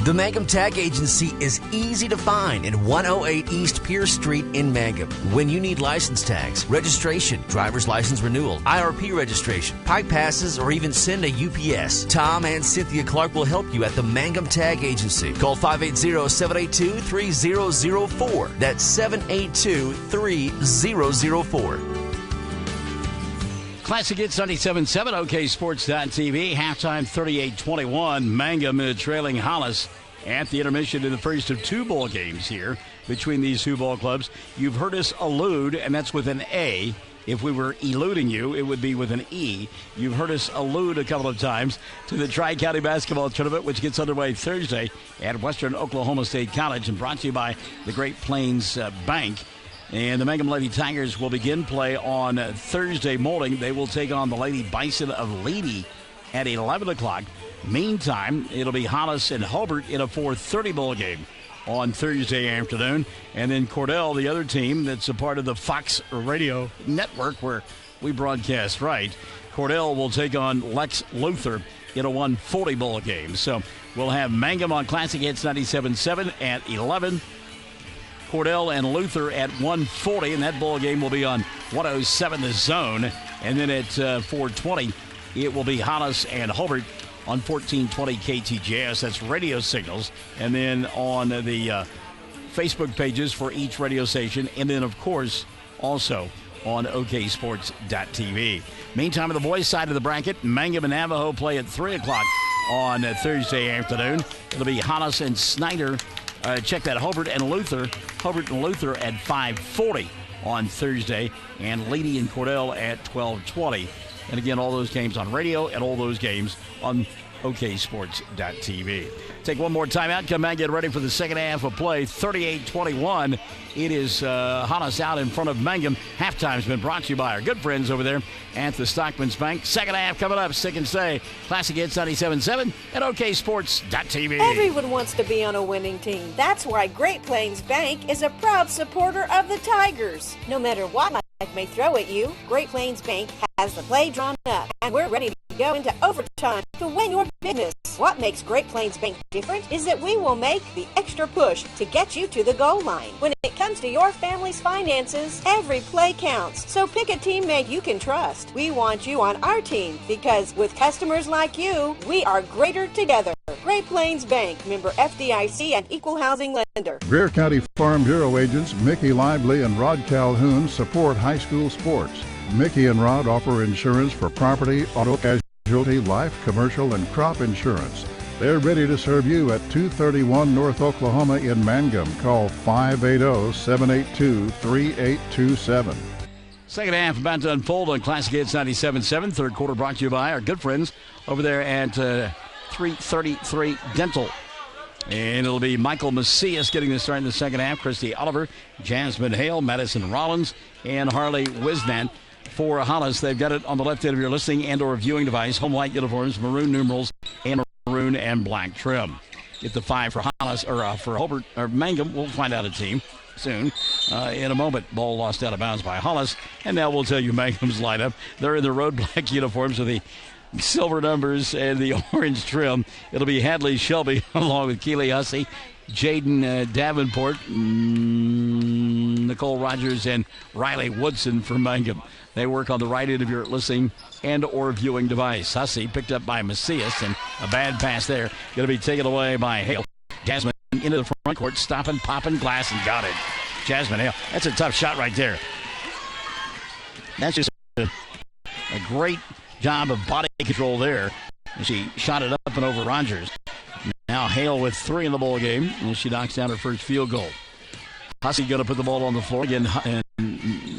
The Mangum Tag Agency is easy to find at 108 East Pierce Street in Mangum. When you need license tags, registration, driver's license renewal, IRP registration, pipe passes, or even send a UPS, Tom and Cynthia Clark will help you at the Mangum Tag Agency. Call 580-782-3004. That's 782-3004. Classic Hits 97.7, oksports.tv. Halftime 38-21. Mangum trailing Hollis at the intermission in the first of 2 ball games here between these 2 ball clubs. You've heard us allude, and that's with an A. If we were eluding you, it would be with an E. You've heard us allude a couple of times to the Tri-County Basketball Tournament, which gets underway Thursday at Western Oklahoma State College, and brought to you by the Great Plains Bank. And the Mangum Lady Tigers will begin play on Thursday morning. They will take on the Lady Bison of Leedy at 11 o'clock. Meantime, it'll be Hollis and Hobart in a 4:30 ball game on Thursday afternoon. And then Cordell, the other team that's a part of the Fox Radio Network where we broadcast right, Cordell will take on Lex Luthor in a 1:40 ball game. So we'll have Mangum on Classic Hits 97.7 at 11. Cordell and Luther at 1:40, and that ball game will be on 107 The Zone. And then at 4:20, it will be Hollis and Hobart on 1420 KTJS. That's radio signals. And then on the Facebook pages for each radio station. And then, of course, also on oksports.tv. Meantime, on the boys' side of the bracket, Mangum and Navajo play at 3 o'clock on Thursday afternoon. It'll be Hollis and Snyder. Check that, Hobart and Luther at 5:40 on Thursday, and Leedy and Cordell at 12:20. And again, all those games on radio and all those games on oksports.tv. Take one more timeout. Come back, get ready for the second half of play. 38-21. It is Hollis out in front of Mangum. Halftime's been brought to you by our good friends over there at the Stockman's Bank. Second half coming up. Stick and stay. Classic Hits 97.7 at oksports.tv. Everyone wants to be on a winning team. That's why Great Plains Bank is a proud supporter of the Tigers. No matter what life may throw at you, Great Plains Bank has the play drawn up, and we're ready to go into overtime to win your business. What makes Great Plains Bank different is that we will make the extra push to get you to the goal line. When it comes to your family's finances, every play counts. So pick a teammate you can trust. We want you on our team because with customers like you, we are greater together. Great Plains Bank, member FDIC and equal housing lender. Greer County Farm Bureau agents Mickey Lively and Rod Calhoun support high school sports. Mickey and Rod offer insurance for property, auto, casualty, life, commercial, and crop insurance. They're ready to serve you at 231 North Oklahoma in Mangum. Call 580-782-3827. Second half about to unfold on Classic Hits 97.7. Third quarter brought to you by our good friends over there at 333 Dental. And it'll be Michael Macias getting the start in the second half. Christy Oliver, Jasmine Hale, Madison Rollins, and Harley Wisnant. For Hollis, they've got it on the left end of your listening and or viewing device. Home white uniforms, maroon numerals, and maroon and black trim. Get the 5 for Hollis, or for Hobart, or Mangum. We'll find out a team soon. In a moment, ball lost out of bounds by Hollis. And now we'll tell you Mangum's lineup. They're in the road black uniforms with the silver numbers and the orange trim. It'll be Hadley Shelby along with Keely Hussey, Jaden Davenport, Nicole Rogers, and Riley Woodson for Mangum. They work on the right end of your listening and or viewing device. Hussey picked up by Macias, and a bad pass there. Going to be taken away by Hale. Jasmine into the front court, stopping, popping glass, and got it. Jasmine Hale. That's a tough shot right there. That's just a great job of body control there. She shot it up and over Rogers. Now Hale with 3 in the ball game, and she knocks down her first field goal. Hussey going to put the ball on the floor again, and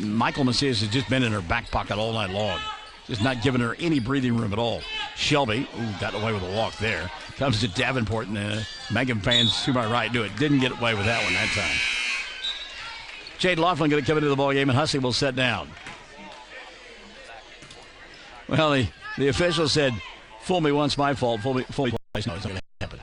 Michael Macias has just been in her back pocket all night long. Just not giving her any breathing room at all. Shelby, got away with a walk there. Comes to Davenport, and Mangum fans to my right do it. Didn't get away with that one that time. Jade Laughlin going to come into the ball game, and Hussey will set down. Well, the official said, "Fool me once, my fault. Fool me twice." No, it's not going to happen.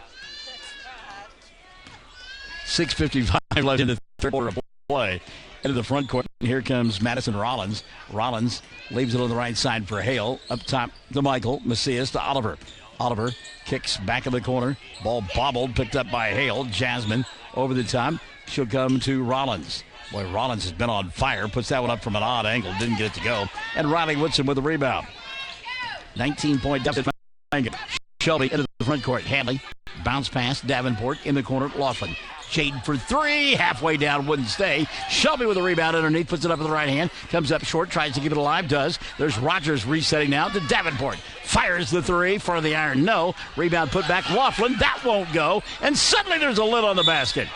6:55 left in the third quarter of play. Into the front court. Here comes Madison Rollins. Rollins leaves it on the right side for Hale. Up top to Michael. Macias to Oliver. Oliver kicks back in the corner. Ball bobbled, picked up by Hale. Jasmine over the top. She'll come to Rollins. Boy, Rollins has been on fire. Puts that one up from an odd angle. Didn't get it to go. And Riley Woodson with the rebound. 19-point deficit. Shelby into the front court. Hadley. Bounce pass. Davenport in the corner. Laughlin. Shade for 3. Halfway down. Wouldn't stay. Shelby with a rebound underneath. Puts it up with the right hand. Comes up short. Tries to keep it alive. Does. There's Rogers resetting now to Davenport. Fires the 3. For the iron. No. Rebound put back. Laughlin. That won't go. And suddenly there's a lid on the basket.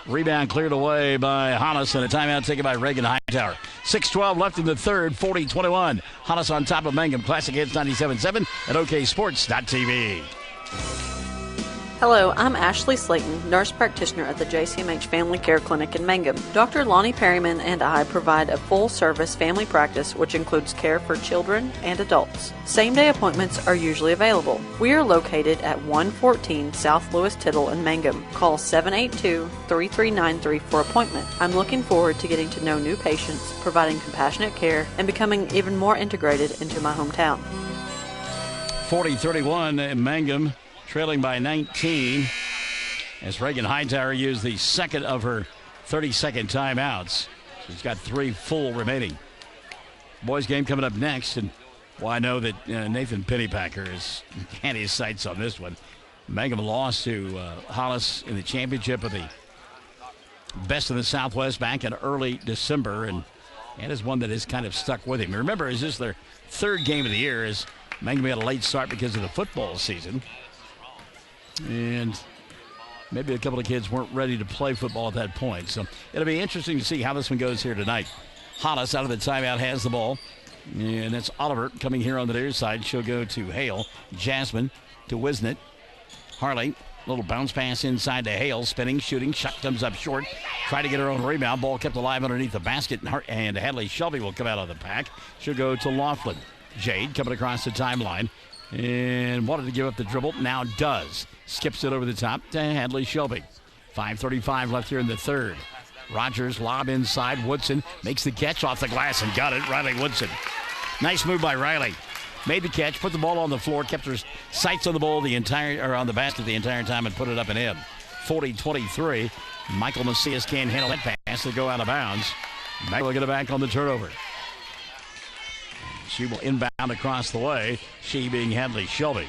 Rebound cleared away by Hollis, and a timeout taken by Reagan Hightower. 6:12 left in the third, 40-21. Hollis on top of Mangum. Classic Hits 97.7 at oksports.tv. Hello, I'm Ashley Slayton, nurse practitioner at the JCMH Family Care Clinic in Mangum. Dr. Lonnie Perryman and I provide a full-service family practice which includes care for children and adults. Same-day appointments are usually available. We are located at 114 South Lewis Tittle in Mangum. Call 782-3393 for appointment. I'm looking forward to getting to know new patients, providing compassionate care, and becoming even more integrated into my hometown. 40-31 in Mangum. Trailing by 19 as Reagan Hightower used the second of her 30-second timeouts. She's got 3 full remaining. Boys game coming up next, and I know that Nathan Pennypacker had his sights on this one. Mangum lost to Hollis in the championship of the Best of the Southwest back in early December, and that is one that has kind of stuck with him. Remember, is this their 3rd game of the year as Mangum had a late start because of the football season. And maybe a couple of kids weren't ready to play football at that point. So it'll be interesting to see how this one goes here tonight. Hollis out of the timeout has the ball. And that's Oliver coming here on the near side. She'll go to Hale. Jasmine to Wisnett. Harley, little bounce pass inside to Hale. Spinning, shooting. Shot comes up short. Try to get her own rebound. Ball kept alive underneath the basket. And Hadley Shelby will come out of the pack. She'll go to Laughlin. Jade coming across the timeline. And wanted to give up the dribble. Now does. Skips it over the top to Hadley Shelby. 5:35 left here in the third. Rogers lob inside. Woodson makes the catch off the glass and got it. Riley Woodson. Nice move by Riley. Made the catch, put the ball on the floor, kept her sights on the ball on the basket the entire time and put it up and in. 40-23. Michael Macias can't handle that pass. They go out of bounds. Michael will get it back on the turnover. She will inbound across the way, she being Hadley Shelby.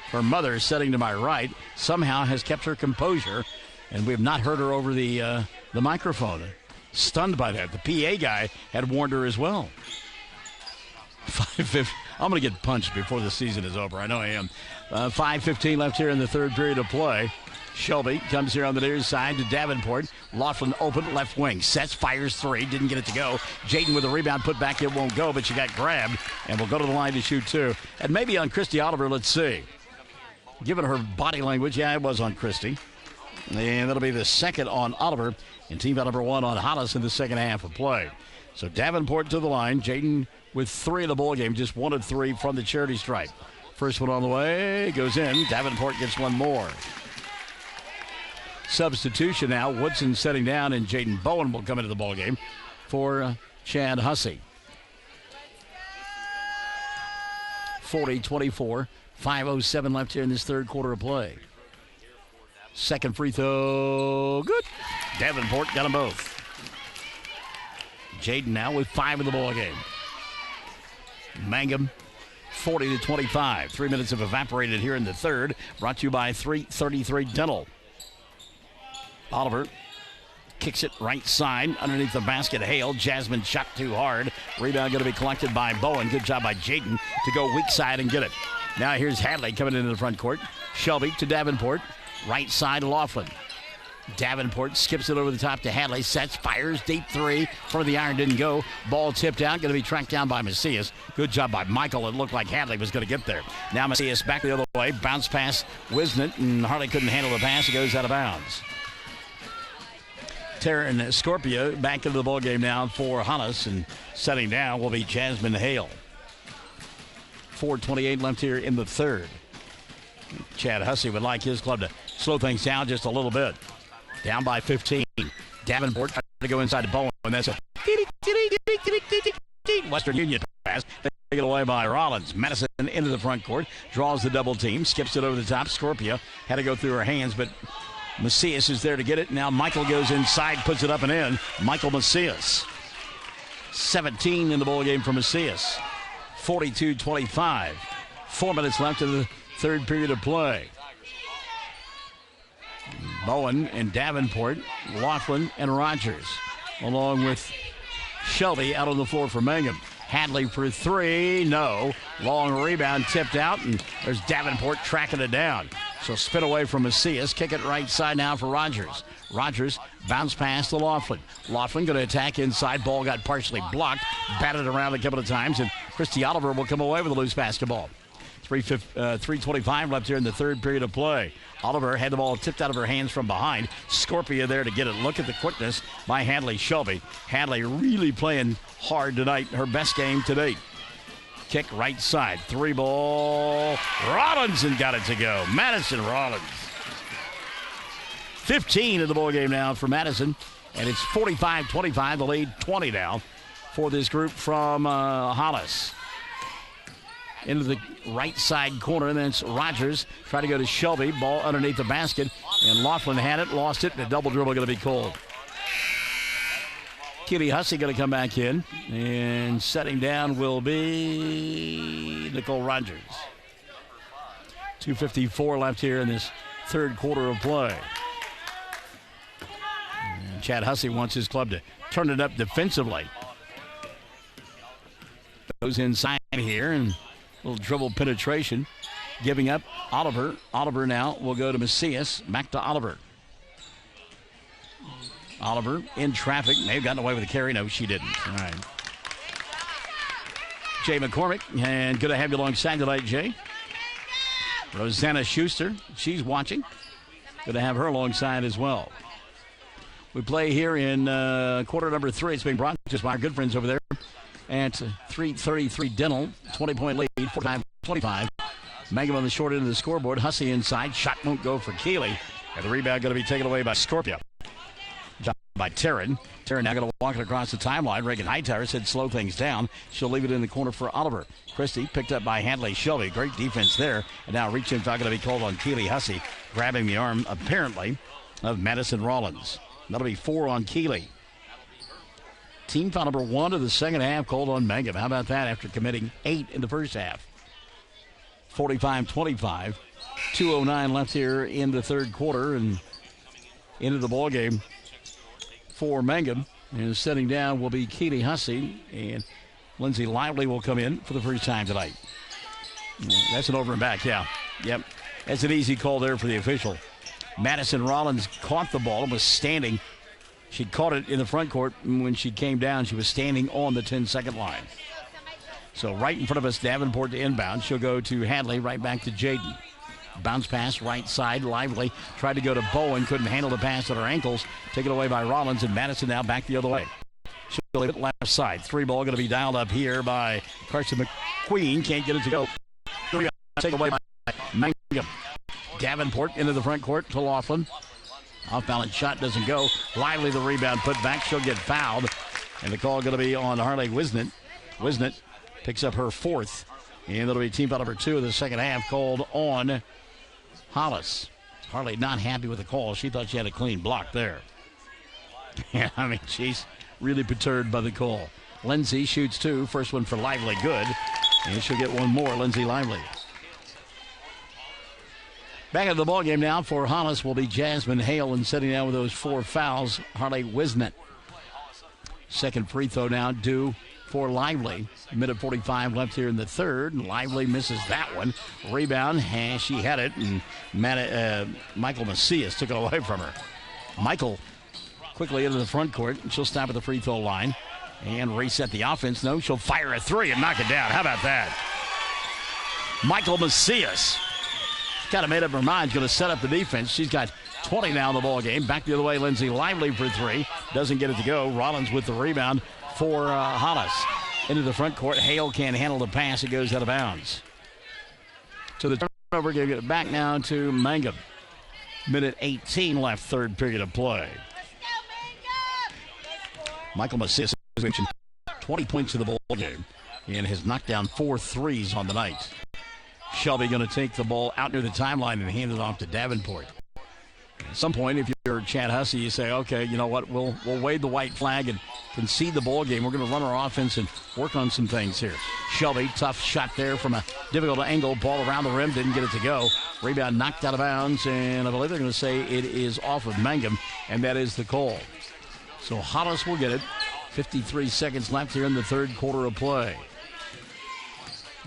Her mother, sitting to my right, somehow has kept her composure, and we have not heard her over the microphone. Stunned by that. The PA guy had warned her as well. 5:50. I'm going to get punched before the season is over. I know I am. 5:15 left here in the third period of play. Shelby comes here on the near side to Davenport. Laughlin open, left wing. Sets, fires three. Didn't get it to go. Jaden with a rebound, put back. It won't go, but she got grabbed and will go to the line to shoot two. And maybe on Christy Oliver, let's see. Given her body language, yeah, it was on Christy. And that'll be the second on Oliver. And team foul number one on Hollis in the second half of play. So Davenport to the line. Jaden with three in the ball game, just 1 of 3 from the charity stripe. First one on the way, goes in. Davenport gets one more. Substitution now. Woodson setting down, and Jaden Bowen will come into the ball game for Chad Hussey. 40-24. 5:07 left here in this third quarter of play. Second free throw, good. Davenport got them both. Jaden now with 5 in the ball game. Mangum, 40-25. 3 minutes have evaporated here in the third. Brought to you by 333 Dental. Oliver kicks it right side underneath the basket. Hale. Jasmine shot too hard. Rebound going to be collected by Bowen. Good job by Jaden to go weak side and get it. Now here's Hadley coming into the front court. Shelby to Davenport. Right side, Laughlin. Davenport skips it over the top to Hadley. Sets, fires, deep three. Front of the iron didn't go. Ball tipped out. Going to be tracked down by Macias. Good job by Michael. It looked like Hadley was going to get there. Now Macias back the other way. Bounce pass, Wisnett, and Harley couldn't handle the pass. It goes out of bounds. Taryn Scorpio back into the ball game now for Hollis, and setting down will be Jasmine Hale. 4:28 left here in the third. Chad Hussey would like his club to slow things down just a little bit. Down by 15. Davenport trying to go inside to Bowen. That's a Western Union pass. Taken away by Rollins. Madison into the front court. Draws the double team. Skips it over the top. Scorpio had to go through her hands, but Macias is there to get it. Now Michael goes inside, puts it up and in. Michael Macias. 17 in the ball game for Macias. 42-25. 4 minutes left in the third period of play. Bowen and Davenport, Laughlin and Rogers, along with Shelby out on the floor for Mangum. Hadley for three, no. Long rebound tipped out, and there's Davenport tracking it down. So spin away from Macias, kick it right side now for Rogers. Rogers bounce pass to Laughlin. Laughlin going to attack inside. Ball got partially blocked, batted around a couple of times, and Christy Oliver will come away with a loose basketball. 3:25 left here in the third period of play. Oliver had the ball tipped out of her hands from behind. Scorpio there to get it. Look at the quickness by Hadley Shelby. Hadley really playing hard tonight. Her best game to date. Kick right side. Three ball. Robinson got it to go. Madison Rollins. 15 in the ball game now for Madison. And it's 45-25. The lead 20 now for this group from Hollis. Into the right side corner, and then it's Rogers trying to go to Shelby. Ball underneath the basket, and Laughlin had it, lost it, and a double dribble going to be called. Kitty Hussey going to come back in, and setting down will be Nicole Rogers. 2:54 left here in this third quarter of play. And Chad Hussey wants his club to turn it up defensively. Goes inside here, and little dribble penetration. Giving up Oliver. Oliver now will go to Macias. Back to Oliver. Oliver in traffic. May have gotten away with the carry. No, she didn't. All right. Jay McCormick, and good to have you alongside tonight, Jay. Rosanna Schuster, she's watching. Good to have her alongside as well. We play here in quarter number 3. It's being brought to us by our good friends over there at 333 Dental. 20-point lead, 45-25. Mangum on the short end of the scoreboard. Hussey inside. Shot won't go for Keeley. And the rebound going to be taken away by Scorpio. By Taryn. Taryn now going to walk it across the timeline. Reagan Hightower said slow things down. She'll leave it in the corner for Oliver. Christie picked up by Hadley Shelby. Great defense there. And now reach-in foul going to be called on Keeley Hussey, grabbing the arm, apparently, of Madison Rollins. That'll be 4 on Keeley. Team foul number 1 of the second half called on Mangum. How about that after committing 8 in the first half? 45-25. 2:09 left here in the third quarter and into the ball game for Mangum. And sitting down will be Keeley Hussey, and Lindsay Lively will come in for the first time tonight. That's an over and back, yeah. Yep. That's an easy call there for the official. Madison Rollins caught the ball and was standing. She caught it in the front court, and when she came down, she was standing on the 10-second line. So right in front of us, Davenport to inbound. She'll go to Hadley, right back to Jaden. Bounce pass, right side, Lively. Tried to go to Bowen, couldn't handle the pass at her ankles. Taken away by Rollins, and Madison now back the other way. She'll leave it left side. 3 ball going to be dialed up here by Carson McQueen. Can't get it to go. Taken away by Mangum. Davenport into the front court to Laughlin. Off-balance shot doesn't go. Lively the rebound put back. She'll get fouled. And the call going to be on Harley Wisnett. Wisnett picks up her 4th. And that'll be team foul number 2 of the second half called on Hollis. Harley not happy with the call. She thought she had a clean block there. Yeah, I mean, she's really perturbed by the call. Lindsay shoots 2. First one for Lively, good. And she'll get one more, Lindsay Lively. Back into the ballgame now for Hollis will be Jasmine Hale, and sitting down with those 4 fouls, Harley Wisnett. Second free throw now due for Lively. Minute 45 left here in the third. Lively misses that one. Rebound, and she had it, and Michael Macias took it away from her. Michael quickly into the front court, and she'll stop at the free throw line and reset the offense. No, she'll fire a 3 and knock it down. How about that? Michael Macias kind of made up her mind. She's going to set up the defense. She's got 20 now in the ball game. Back the other way, Lindsay Lively for 3. Doesn't get it to go. Rollins with the rebound for Hollis. Into the front court. Hale can't handle the pass. It goes out of bounds. So the turnover going to get it back now to Mangum. Minute 18 left, third period of play. Michael Macias has mentioned 20 points in the ball game and has knocked down 4 threes on the night. Shelby going to take the ball out near the timeline and hand it off to Davenport. At some point, if you're Chad Hussey, you say, okay, you know what, we'll wave the white flag and concede the ball game. We're going to run our offense and work on some things here. Shelby, tough shot there from a difficult angle. Ball around the rim, didn't get it to go. Rebound knocked out of bounds, and I believe they're going to say it is off of Mangum, and that is the call. So Hollis will get it. 53 seconds left here in the third quarter of play.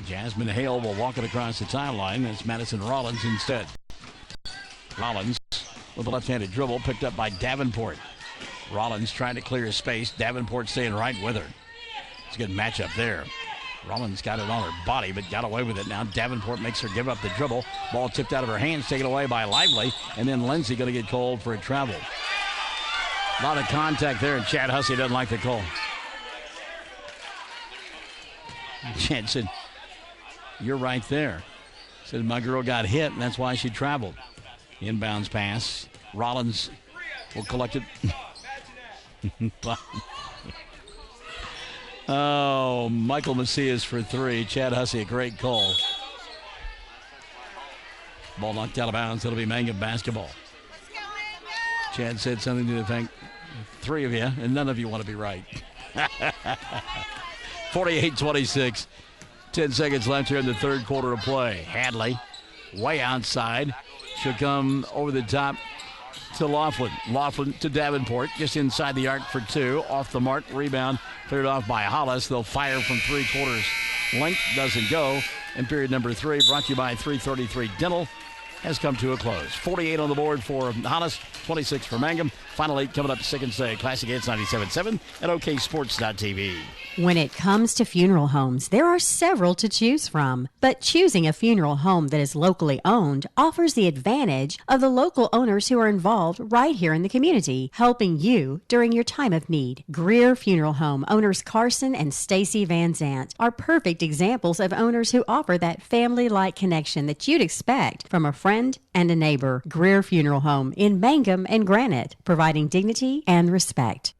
Jasmine Hale will walk it across the timeline. It's Madison Rollins instead. Rollins with a left-handed dribble picked up by Davenport. Rollins trying to clear space. Davenport staying right with her. It's a good matchup there. Rollins got it on her body but got away with it. Now Davenport makes her give up the dribble. Ball tipped out of her hands, taken away by Lively. And then Lindsay going to get called for a travel. A lot of contact there, and Chad Hussey doesn't like the call. Chad said, you're right there. Said my girl got hit, and that's why she traveled. Inbounds pass. Rollins will collect it. Oh, Michael Macias for 3. Chad Hussey, a great call. Ball knocked out of bounds. It'll be Mangum basketball. Chad said something to the effect, 3 of you, and none of you want to be right. 48-26. 10 seconds left here in the third quarter of play. Hadley, way outside. She'll come over the top to Laughlin. Laughlin to Davenport, just inside the arc for 2. Off the mark, rebound, cleared off by Hollis. They'll fire from 3/4 length, doesn't go. And period number 3 brought to you by 333 Dental. has come to a close. 48 on the board for Hollis, 26 for Mangum. Final 8 coming up second say. Classic Hits 97.7 and OKSports.tv. When it comes to funeral homes, there are several to choose from. But choosing a funeral home that is locally owned offers the advantage of the local owners who are involved right here in the community, helping you during your time of need. Greer Funeral Home owners Carson and Stacy Van Zant are perfect examples of owners who offer that family-like connection that you'd expect from a friend and a neighbor. Greer Funeral Home in Mangum and Granite, providing dignity and respect.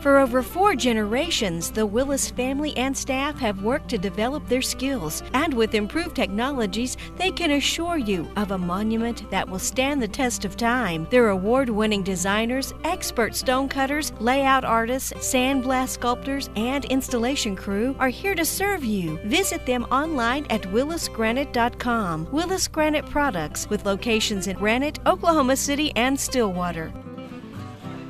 For over 4 generations, the Willis family and staff have worked to develop their skills, and with improved technologies, they can assure you of a monument that will stand the test of time. Their award-winning designers, expert stone cutters, layout artists, sandblast sculptors, and installation crew are here to serve you. Visit them online at willisgranite.com. Willis Granite Products, with locations in Granite, Oklahoma City, and Stillwater.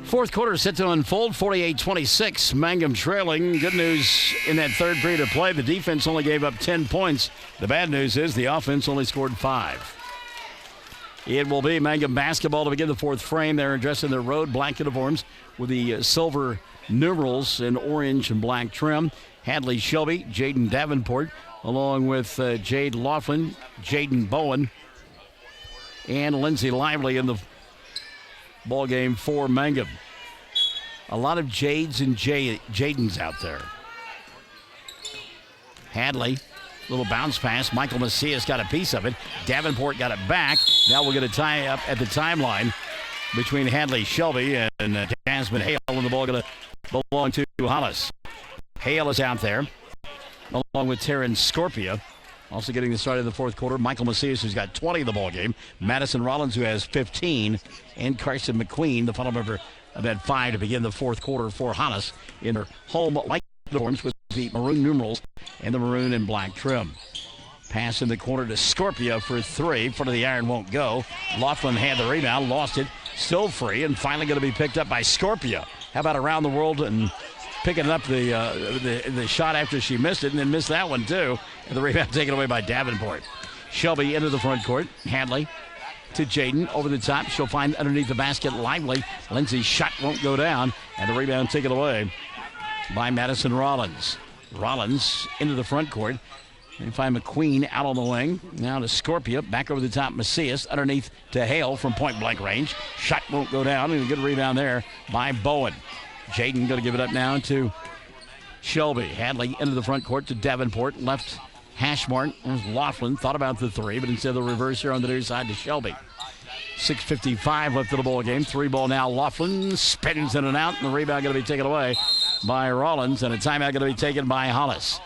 Fourth quarter set to unfold, 48-26. Mangum trailing. Good news in that third period of play, the defense only gave up 10 points. The bad news is the offense only scored 5. It will be Mangum basketball to begin the fourth frame. They're dressed in their road black uniforms with the silver numerals in orange and black trim. Hadley Shelby, Jaden Davenport, along with Jade Laughlin, Jaden Bowen, and Lindsay Lively in the ball game for Mangum. A lot of Jades and Jadens out there. Hadley, little bounce pass. Michael Macias got a piece of it. Davenport got it back. Now we're going to tie up at the timeline between Hadley Shelby and Jasmine Hale, and the ball going to belong to Hollis. Hale is out there, along with Taryn Scorpia. Also getting the start of the fourth quarter, Michael Macias, who's got 20 in the ball game. Madison Rollins, who has 15. And Carson McQueen, the final member of that 5 to begin the fourth quarter for Hollis in their home white uniforms with the maroon numerals and the maroon and black trim. Pass in the corner to Scorpia for 3. Front of the iron won't go. Laughlin had the rebound, lost it. Still free, and finally going to be picked up by Scorpia. How about around the world and picking up the shot after she missed it, and then missed that one too. And the rebound taken away by Davenport. Shelby into the front court. Hadley to Jaden over the top. She'll find underneath the basket Lively. Lindsay's shot won't go down, and the rebound taken away by Madison Rollins. Rollins into the front court. They find McQueen out on the wing. Now to Scorpia. Back over the top, Macias. Underneath to Hale from point-blank range. Shot won't go down, and a good rebound there by Bowen. Jaden going to give it up now to Shelby. Hadley into the front court to Davenport. Left hash mark. Laughlin thought about the 3, but instead the reverse here on the near side to Shelby. 6:55 left of the ball game. 3 ball now. Laughlin spins in and out, and the rebound going to be taken away by Rollins, and a timeout going to be taken by Hollis.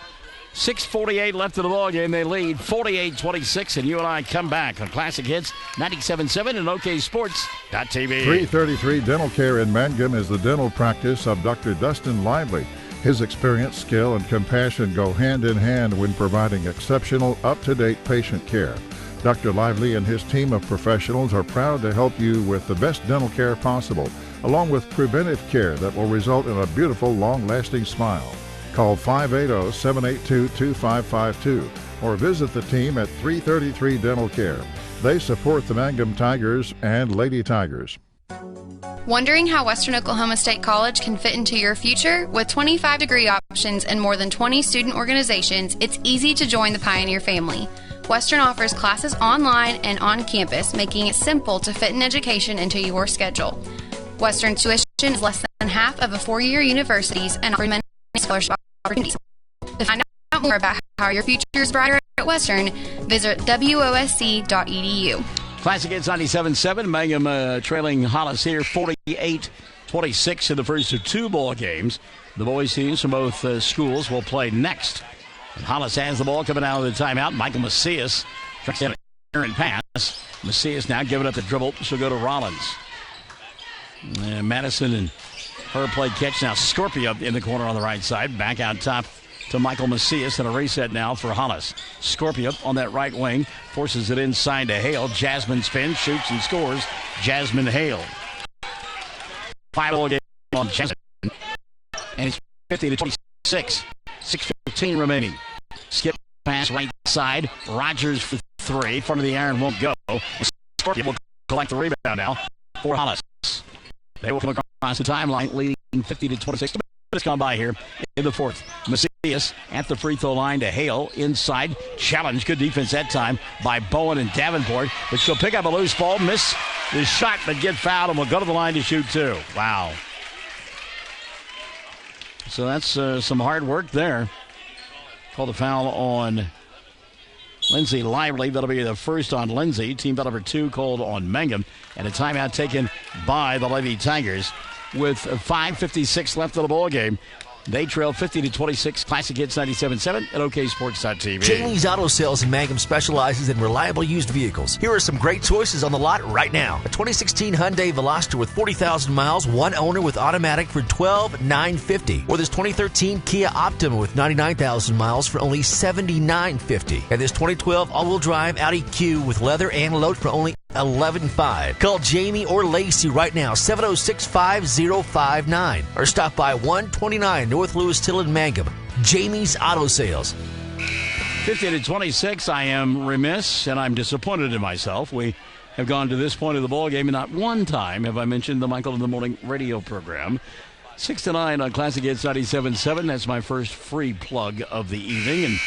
6:48 left of the ball game. They lead 48-26, and you and I come back on Classic Hits 97.7 and OKSports.tv. 333 Dental Care in Mangum is the dental practice of Dr. Dustin Lively. His experience, skill, and compassion go hand in hand when providing exceptional, up-to-date patient care. Dr. Lively and his team of professionals are proud to help you with the best dental care possible, along with preventive care that will result in a beautiful, long-lasting smile. Call 580-782-2552 or visit the team at 333 Dental Care. They support the Mangum Tigers and Lady Tigers. Wondering how Western Oklahoma State College can fit into your future? With 25 degree options and more than 20 student organizations, it's easy to join the Pioneer family. Western offers classes online and on campus, making it simple to fit an education into your schedule. Western tuition is less than half of a 4-year university's and offers many scholarship opportunities. To find out more about how your future is brighter at Western, visit wosc.edu. Classic Hits 97.7. Mangum trailing Hollis here 48-26 in the first of 2 ball games. The boys teams from both schools will play next. And Hollis has the ball coming out of the timeout. Michael Macias tries to get an errant pass. Macias now giving up the dribble. She'll go to Rollins. And Madison and her play catch now. Scorpia in the corner on the right side. Back out top to Michael Macias, and a reset now for Hollis. Scorpia on that right wing forces it inside to Hale. Jasmine spins, shoots, and scores. Jasmine Hale. 5-ball game on Jasmine. And it's 50-26. 6:15 remaining. Skip pass right side. Rogers for three. Front of the iron won't go. Scorpio will collect the rebound now for Hollis. They will come across the timeline, leading 50-26. It's gone by here in the fourth. Macias at the free throw line to Hale inside. Challenge. Good defense that time by Bowen and Davenport. But she'll pick up a loose ball, miss the shot, but get fouled, and will go to the line to shoot two. Wow. So that's some hard work there. Called a foul on Lindsay Lively. That'll be the first on Lindsay. Team foul number 2 called on Mangum. And a timeout taken by the Lady Tigers with 5:56 left of the ball game. They trail 50-26. Classic Hits 97.7 at OKSports.tv. Jamie's Auto Sales in Mangum specializes in reliable used vehicles. Here are some great choices on the lot right now. A 2016 Hyundai Veloster with 40,000 miles, one owner with automatic for $12,950. Or this 2013 Kia Optima with 99,000 miles for only $79.50. And this 2012 all-wheel drive Audi Q with leather and load for only $11,500. Call Jamie or Lacey right now, 706-5059. Or stop by 129 North Lewis Till in Mangum. Jamie's Auto Sales. 50-26. I am remiss and I'm disappointed in myself. We have gone to this point of the ball game, and not one time have I mentioned the Michael in the Morning radio program. 6 to 9 on Classic Hits 97.7. That's my first free plug of the evening. And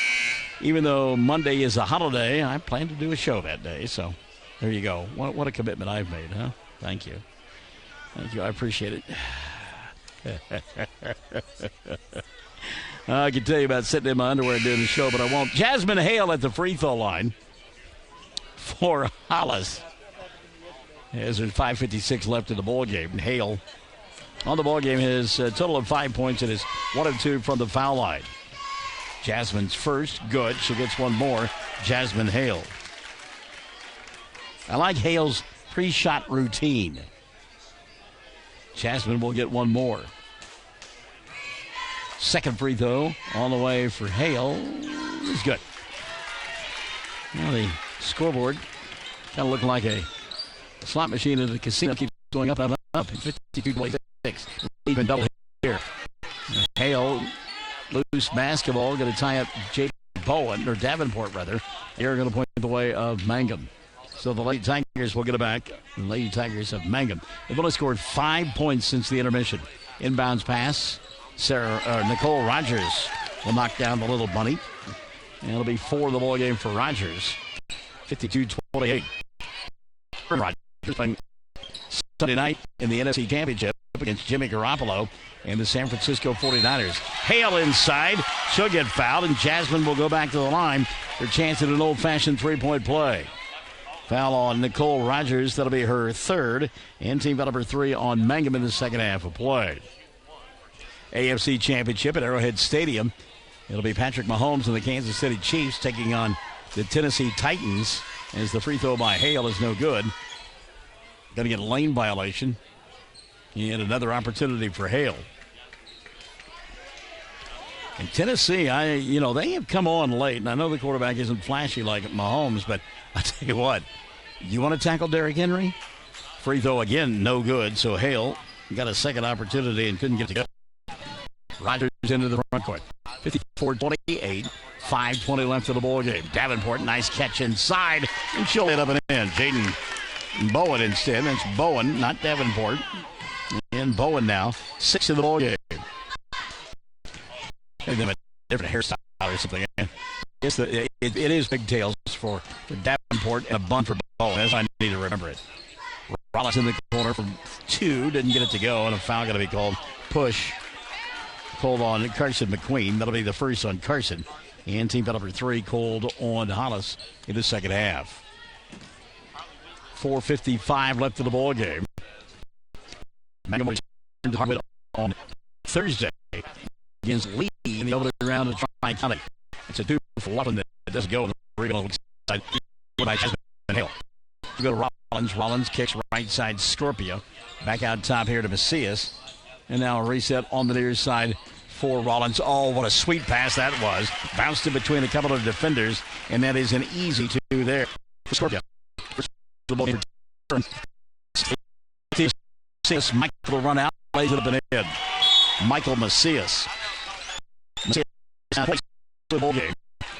even though Monday is a holiday, I plan to do a show that day. So there you go. What a commitment I've made, huh? Thank you. Thank you. I appreciate it. I can tell you about sitting in my underwear and doing the show, but I won't. Jasmine Hale at the free throw line for Hollis. As there's 5:56 left in the ball game. Hale on the ball game has a total of 5 points and is 1 of 2 from the foul line. Jasmine's first, good. She gets one more. Jasmine Hale. I like Hale's pre-shot routine. Jasmine will get one more. Second free throw on the way for Hale is good. Now the scoreboard kind of looking like a slot machine at a casino. Keeps going up and up. 52-26. Even double here. Hale, loose basketball, going to tie up J. Bowen, or Davenport rather. They're going to point the way of Mangum. So the Lady Tigers will get it back. The Lady Tigers of Mangum. They've only scored 5 points since the intermission. Inbounds pass. Nicole Rogers will knock down the little bunny. And it'll be 4 in the ball game for Rogers. 52-28. Rogers playing Sunday night in the NFC Championship against Jimmy Garoppolo and the San Francisco 49ers. Hale inside. She'll get fouled, and Jasmine will go back to the line. Her chance at an old-fashioned three-point play. Foul on Nicole Rogers. That'll be her third. And team foul number 3 on Mangum in the second half of play. AFC Championship at Arrowhead Stadium. It'll be Patrick Mahomes and the Kansas City Chiefs taking on the Tennessee Titans as the free throw by Hale is no good. Going to get a lane violation. And another opportunity for Hale. And Tennessee, they have come on late. And I know the quarterback isn't flashy like Mahomes, but I tell you what, you want to tackle Derrick Henry? Free throw again, no good. So Hale got a second opportunity and couldn't get to go. Rogers into the front court. 54-28, 5:20 left of the ball game. Davenport, nice catch inside, and she'll hit up and in. Jaden Bowen instead. That's Bowen, not Davenport. And Bowen now, 6 in the ball game. And then a different hairstyle or something. I guess it is pigtails for Davenport and a bun for Bowen. That's why I need to remember it. Rollins in the corner from 2, didn't get it to go, and a foul going to be called. Push. Called on Carson McQueen. That'll be the first on Carson. And team foul number 3 called on Hollis in the second half. 4:55 left in the ball game. Mangum on Thursday against Lee in the opening round of Tri-County. It's a 2 for Laughlin that doesn't go in the regional side by Jasmine Hale. We go to Rollins. Rollins kicks right side Scorpio. Back out top here to Macias. And now a reset on the near side for Rollins. Oh, what a sweet pass that was. Bounced in between a couple of defenders, and that is an easy 2 there for Scorpio. Michael will run out, lays it up and in. Michael Macias. Macias plays the ball game.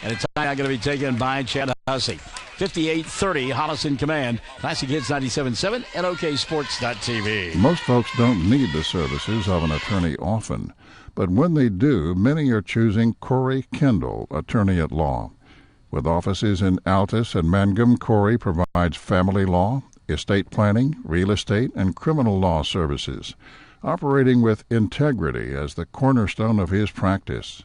And it's going to be taken by Chad Hussey. 58-30, Hollis in command. Classic Hits 97.7 and OKSports.tv. Most folks don't need the services of an attorney often, but when they do, many are choosing Corey Kendall, attorney at law. With offices in Altus and Mangum, Corey provides family law, estate planning, real estate, and criminal law services, operating with integrity as the cornerstone of his practice.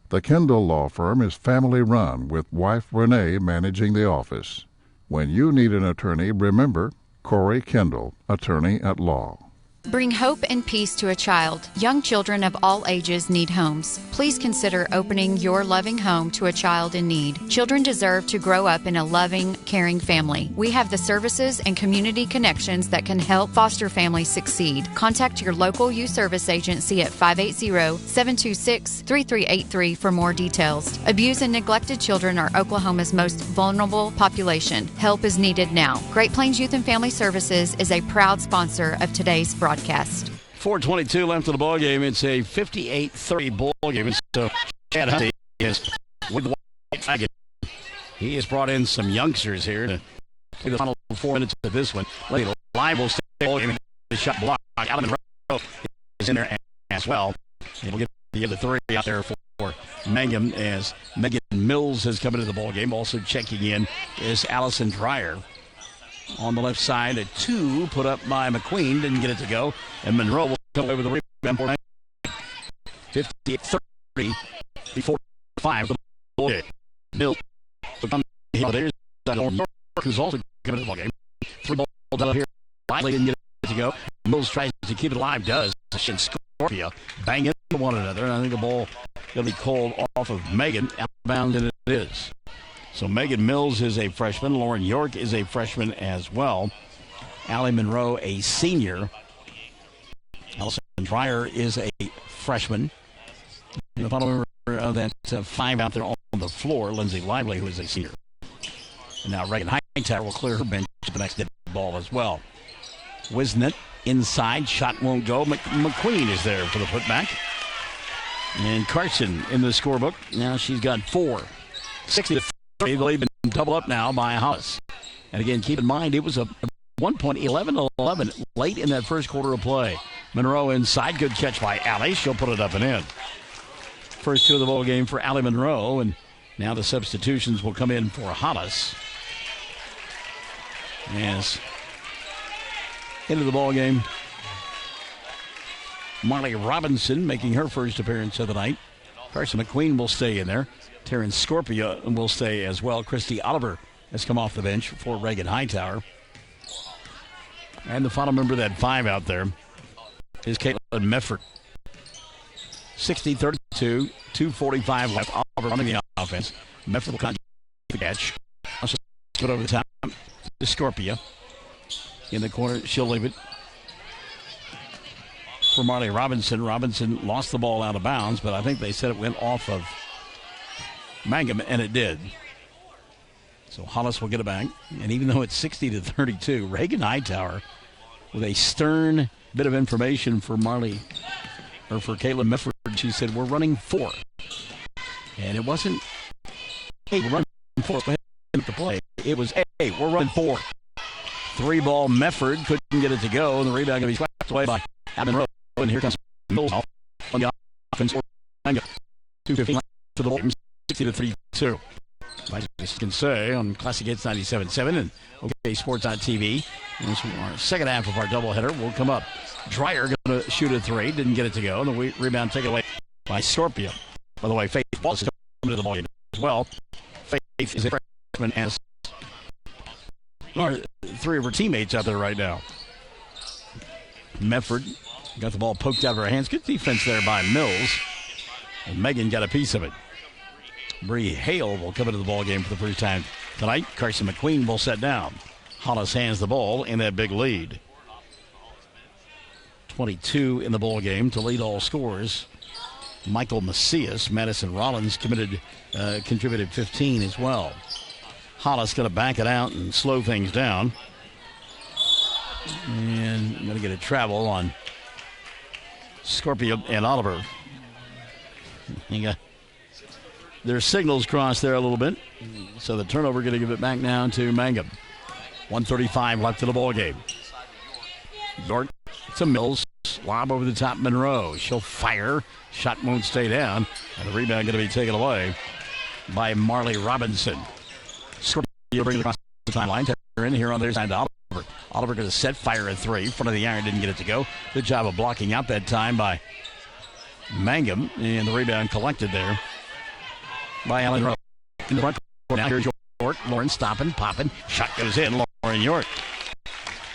The Kendall Law Firm is family-run, with wife Renee managing the office. When you need an attorney, remember Corey Kendall, attorney at law. Bring hope and peace to a child. Young children of all ages need homes. Please consider opening your loving home to a child in need. Children deserve to grow up in a loving, caring family. We have the services and community connections that can help foster families succeed. Contact your local youth service agency at 580-726-3383 for more details. Abused and neglected children are Oklahoma's most vulnerable population. Help is needed now. Great Plains Youth and Family Services is a proud sponsor of today's broadcast. 4:22 left in the ball game. It's a 58-30 ball game. And so Chad Hunty is with the white flag. He has brought in some youngsters here to play the final 4 minutes of this one. Lady Live will stay ball game. The shot block. Allen Monroe is in there as well. And we'll get the other three out there for Mangum as Megan Mills has come into the ball game. Also checking in is Allison Dreyer. On the left side, a 2 put up by McQueen. Didn't get it to go. And Monroe will come away with the rebound for 58-30 before 5. The ball game. Mills. There's York, who's also coming to the ball game. 3 balls out here. Riley didn't get it to go. Mills tries to keep it alive. Does. And Scorpio bang into one another. And I think the ball going to be called off of Megan. Out of bounds, and it is. So Megan Mills is a freshman. Lauren York is a freshman as well. Allie Monroe, a senior. Allison Dreyer is a freshman. And the final member of that 5 out there on the floor, Lindsay Lively, who is a senior. And now Reagan Hightower will clear her bench to the next dead ball as well. Wisnett inside. Shot won't go. McQueen is there for the putback. And Carson in the scorebook. Now she's got 4. 60-30. They'll even double up now by Hollis. And again, keep in mind, it was a 1 point, 11-11 late in that first quarter of play. Monroe inside. Good catch by Allie. She'll put it up and in. First 2 of the ball game for Allie Monroe. And now the substitutions will come in for Hollis. As into the ball game, Marley Robinson making her first appearance of the night. Carson McQueen will stay in there. Terrence Scorpio will stay as well. Christy Oliver has come off the bench for Reagan Hightower. And the final member of that 5 out there is Caitlin Mefford. 60-32, 2:45 left. Oliver running the offense. Mefford will catch. Also put over the top to Scorpio. In the corner, she'll leave it for Marley Robinson. Robinson lost the ball out of bounds, but I think they said it went off of Mangum, and it did. So Hollis will get it back. And even though it's 60-32, Reagan Hightower with a stern bit of information for Marley, or for Caitlin Mefford. She said, we're running 4. And it wasn't, hey, we're running 4. Go ahead and the play. It was, hey, we're running 4. 3-ball Mefford couldn't get it to go, and the rebound going to be swept away by Allen Monroe. And here comes Mills on the offense. 2:15 left to the ball. 60-32. I can say on Classic Hits 97.7 and OKSports.tv. And so our second half of our doubleheader will come up. Dreyer going to shoot a 3. Didn't get it to go. And the rebound taken away by Scorpio. By the way, Faith Wallace is coming to the ball game as well. Faith is a freshman and 3 of her teammates out there right now. Mefford got the ball poked out of her hands. Good defense there by Mills. And Megan got a piece of it. Bree Hale will come into the ball game for the first time tonight. Carson McQueen will set down. Hollis hands the ball in that big lead. 22 in the ball game to lead all scores. Michael Macias, Madison Rollins contributed 15 as well. Hollis going to back it out and slow things down. And going to get a travel on Scorpio and Oliver. Their signals crossed there a little bit. So the turnover going to give it back now to Mangum. 1:35 left in the ball game. York to Mills. Lob over the top, Monroe. She'll fire. Shot won't stay down. And the rebound going to be taken away by Marley Robinson. Scorpio brings it across the timeline. They're in here on their side to Oliver. Oliver going to set fire at three. Front of the iron, didn't get it to go. Good job of blocking out that time by Mangum. And the rebound collected there by Allen Rowe. In the front court now, here's York. Lauren stopping, popping. Shot goes in. Lauren York.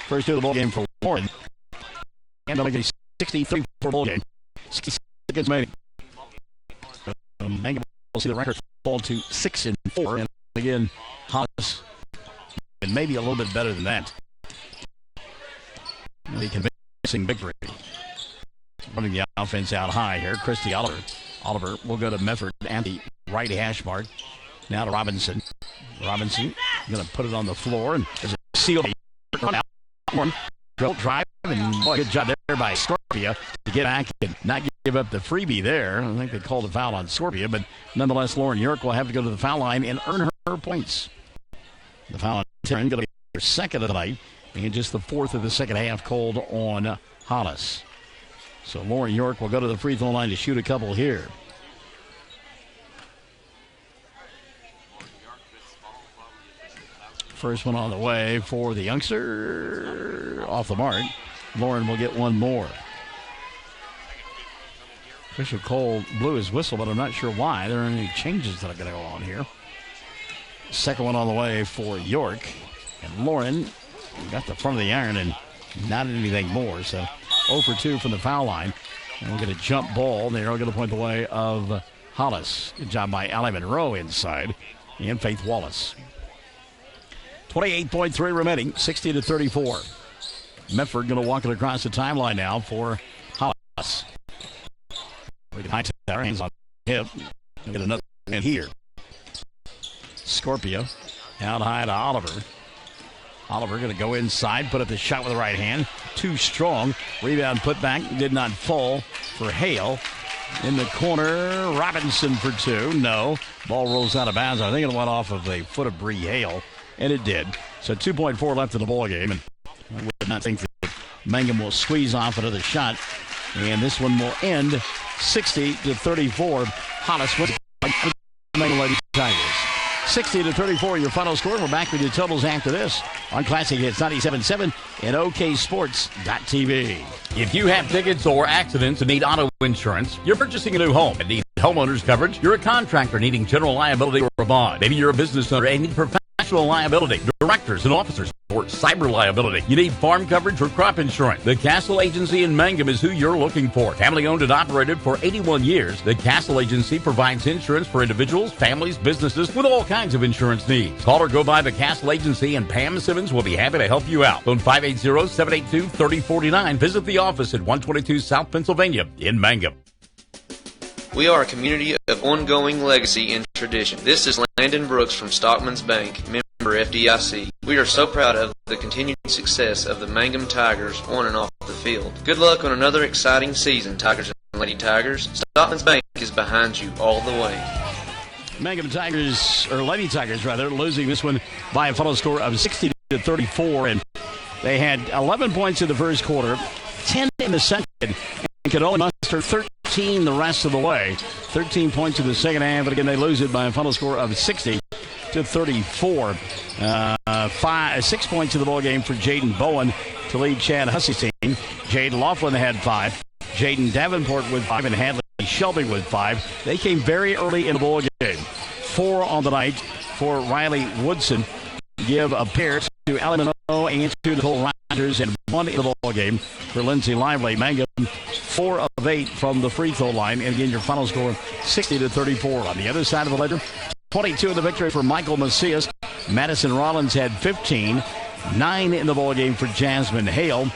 First two of the ball game for Lauren. And they'll make a 63-4 ball game. 66 against Maine. Mangum will see the record fall to 6-4. And again, Hollis, and maybe a little bit better than that. The convincing victory. Running the offense out high here. Christy Oliver. Oliver will go to Mefford at the right hash mark. Now to Robinson. Robinson going to put it on the floor. And there's a seal. Drive. And boy, good job there by Scorpia to get back and not give up the freebie there. I think they called a foul on Scorpia. But nonetheless, Lauren York will have to go to the foul line and earn her points. The foul on Taryn going to be their second of the night. And just the fourth of the second half called on Hollis. So Lauren York will go to the free throw line to shoot a couple here. First one on the way for the youngster. Off the mark. Lauren will get one more. Fisher Cole blew his whistle, but I'm not sure why. There aren't any changes that are going to go on here. Second one on the way for York. And Lauren got the front of the iron and not anything more. So 0 for 2 from the foul line. And we'll get a jump ball. They're going to point the way of Hollis. Good job by Allie Monroe inside. And Faith Wallace. 28.3 remaining, 60-34. Medford going to walk it across the timeline now for Hollis. High tower, hands on hip. Get another in here. Scorpio out high to Oliver. Oliver going to go inside, put up the shot with the right hand. Too strong. Rebound put back, did not fall for Hale. In the corner, Robinson for two. No. Ball rolls out of bounds. I think it went off of the foot of Bree Hale, and it did. So 2.4 left in the ball game, and I would not think that Mangum will squeeze off another shot. And this one will end 60-34. Hollis with the Mangum Lady Tigers. 60-34, your final score. We're back with your totals after this on Classic Hits 97.7 and OKSports.tv. If you have tickets or accidents and need auto insurance, you're purchasing a new home and need homeowners coverage, you're a contractor needing general liability or a bond. Maybe you're a business owner and need professional liability, directors and officers, or cyber liability. You need farm coverage or crop insurance. The Castle Agency in Mangum is who you're looking for. Family owned and operated for 81 years, the Castle Agency provides insurance for individuals, families, businesses with all kinds of insurance needs. Call or go by the Castle Agency and Pam Simmons will be happy to help you out. Phone 580-782-3049. Visit the office at 122 South Pennsylvania in Mangum. We are a community of ongoing legacy and tradition. This is Landon Brooks from Stockman's Bank, member FDIC. We are so proud of the continued success of the Mangum Tigers on and off the field. Good luck on another exciting season, Tigers and Lady Tigers. Stockman's Bank is behind you all the way. Mangum Tigers, or Lady Tigers rather, losing this one by a final score of 60-34. And they had 11 points in the first quarter, 10 in the second, and could only muster 13 the rest of the way. 13 points in the second half, and again they lose it by a final score of 60-34. 6 points in the ball game for Jaden Bowen to lead Chad Hussey's team. Jaden Laughlin had 5. Jaden Davenport with 5, and Hadley Shelby with 5. They came very early in the ball game. 4 on the night for Riley Woodson. Give a pair to Allie Monroe and to Nicole Rogers, and 1 in the ball game for Lindsay Lively. Mangum 4 of 8 from the free throw line, and again your final score 60-34. On the other side of the ledger, 22 in the victory for Michael Macias. Madison Rollins had 15. 9 in the ball game for Jasmine Hale.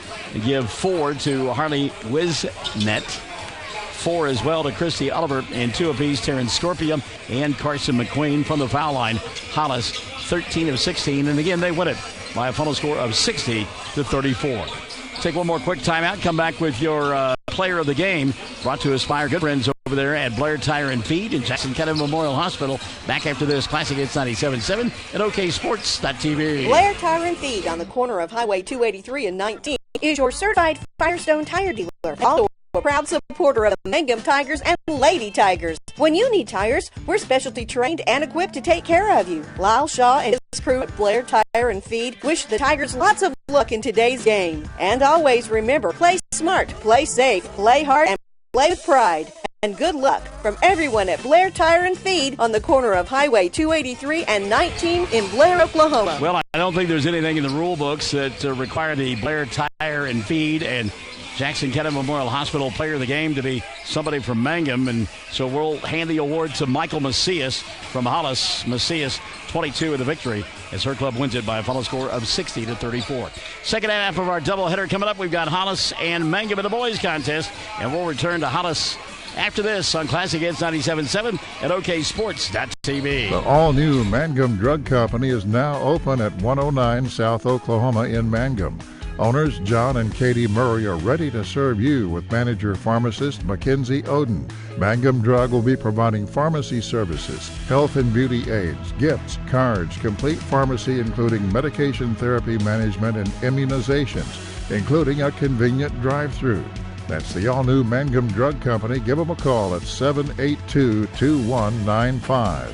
Give 4 to Harley Wisnet. 4 as well to Christy Oliver, and 2 apiece Terrence Scorpia and Carson McQueen from the foul line. Hollis 13 of 16, and again they win it by a final score of 60-34. Take one more quick timeout. Come back with your player of the game, brought to us by our good friends over there at Blair Tire and Feed and Jackson County Memorial Hospital. Back after this, Classic Hits 97.7 at OKSports.tv. Blair Tire and Feed on the corner of Highway 283 and 19 is your certified Firestone tire dealer. Also a proud supporter of the Mangum Tigers and Lady Tigers. When you need tires, we're specialty trained and equipped to take care of you. Lyle Shaw and his crew at Blair Tire and Feed wish the Tigers lots of luck in today's game. And always remember, play smart, play safe, play hard, and play with pride. And good luck from everyone at Blair Tire and Feed on the corner of Highway 283 and 19 in Blair, Oklahoma. Well, I don't think there's anything in the rule books that require the Blair Tire and Feed and Jackson County Memorial Hospital player of the game to be somebody from Mangum, and so we'll hand the award to Michael Macias from Hollis. Macias, 22 in the victory as her club wins it by a final score of 60-34. Second half of our doubleheader coming up. We've got Hollis and Mangum in the boys contest, and we'll return to Hollis after this on Classic Hits 97.7 at OKSports.tv. The all-new Mangum Drug Company is now open at 109 South Oklahoma in Mangum. Owners John and Katie Murray are ready to serve you with manager pharmacist Mackenzie Oden. Mangum Drug will be providing pharmacy services, health and beauty aids, gifts, cards, complete pharmacy including medication therapy management and immunizations, including a convenient drive-through. That's the all-new Mangum Drug Company. Give them a call at 782-2195.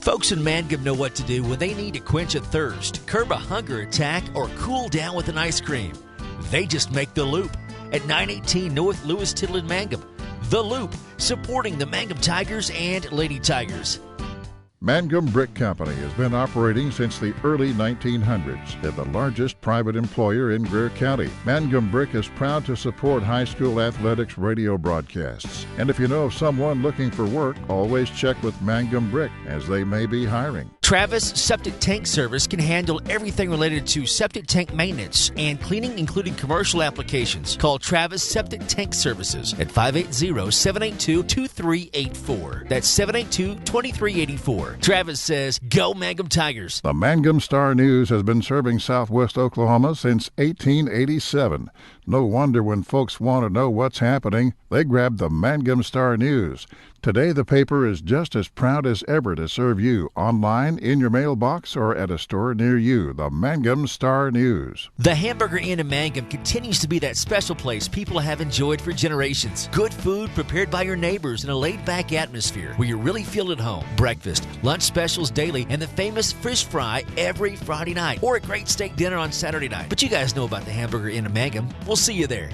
Folks in Mangum know what to do when they need to quench a thirst, curb a hunger attack, or cool down with an ice cream. They just make the Loop at 918 North Lewis Tittle in Mangum. The Loop, supporting the Mangum Tigers and Lady Tigers. Mangum Brick Company has been operating since the early 1900s. They're the largest private employer in Greer County. Mangum Brick is proud to support high school athletics radio broadcasts. And if you know of someone looking for work, always check with Mangum Brick, as they may be hiring. Travis Septic Tank Service can handle everything related to septic tank maintenance and cleaning, including commercial applications. Call Travis Septic Tank Services at 580-782-2384. That's 782-2384. Travis says, go Mangum Tigers. The Mangum Star News has been serving southwest Oklahoma since 1887. No wonder when folks want to know what's happening, they grab the Mangum Star News. Today, the paper is just as proud as ever to serve you online, in your mailbox, or at a store near you. The Mangum Star News. The Hamburger Inn in Mangum continues to be that special place people have enjoyed for generations. Good food prepared by your neighbors in a laid-back atmosphere where you really feel at home. Breakfast, lunch specials daily, and the famous fish fry every Friday night, or a great steak dinner on Saturday night. But you guys know about the Hamburger Inn in Mangum. We'll see you there.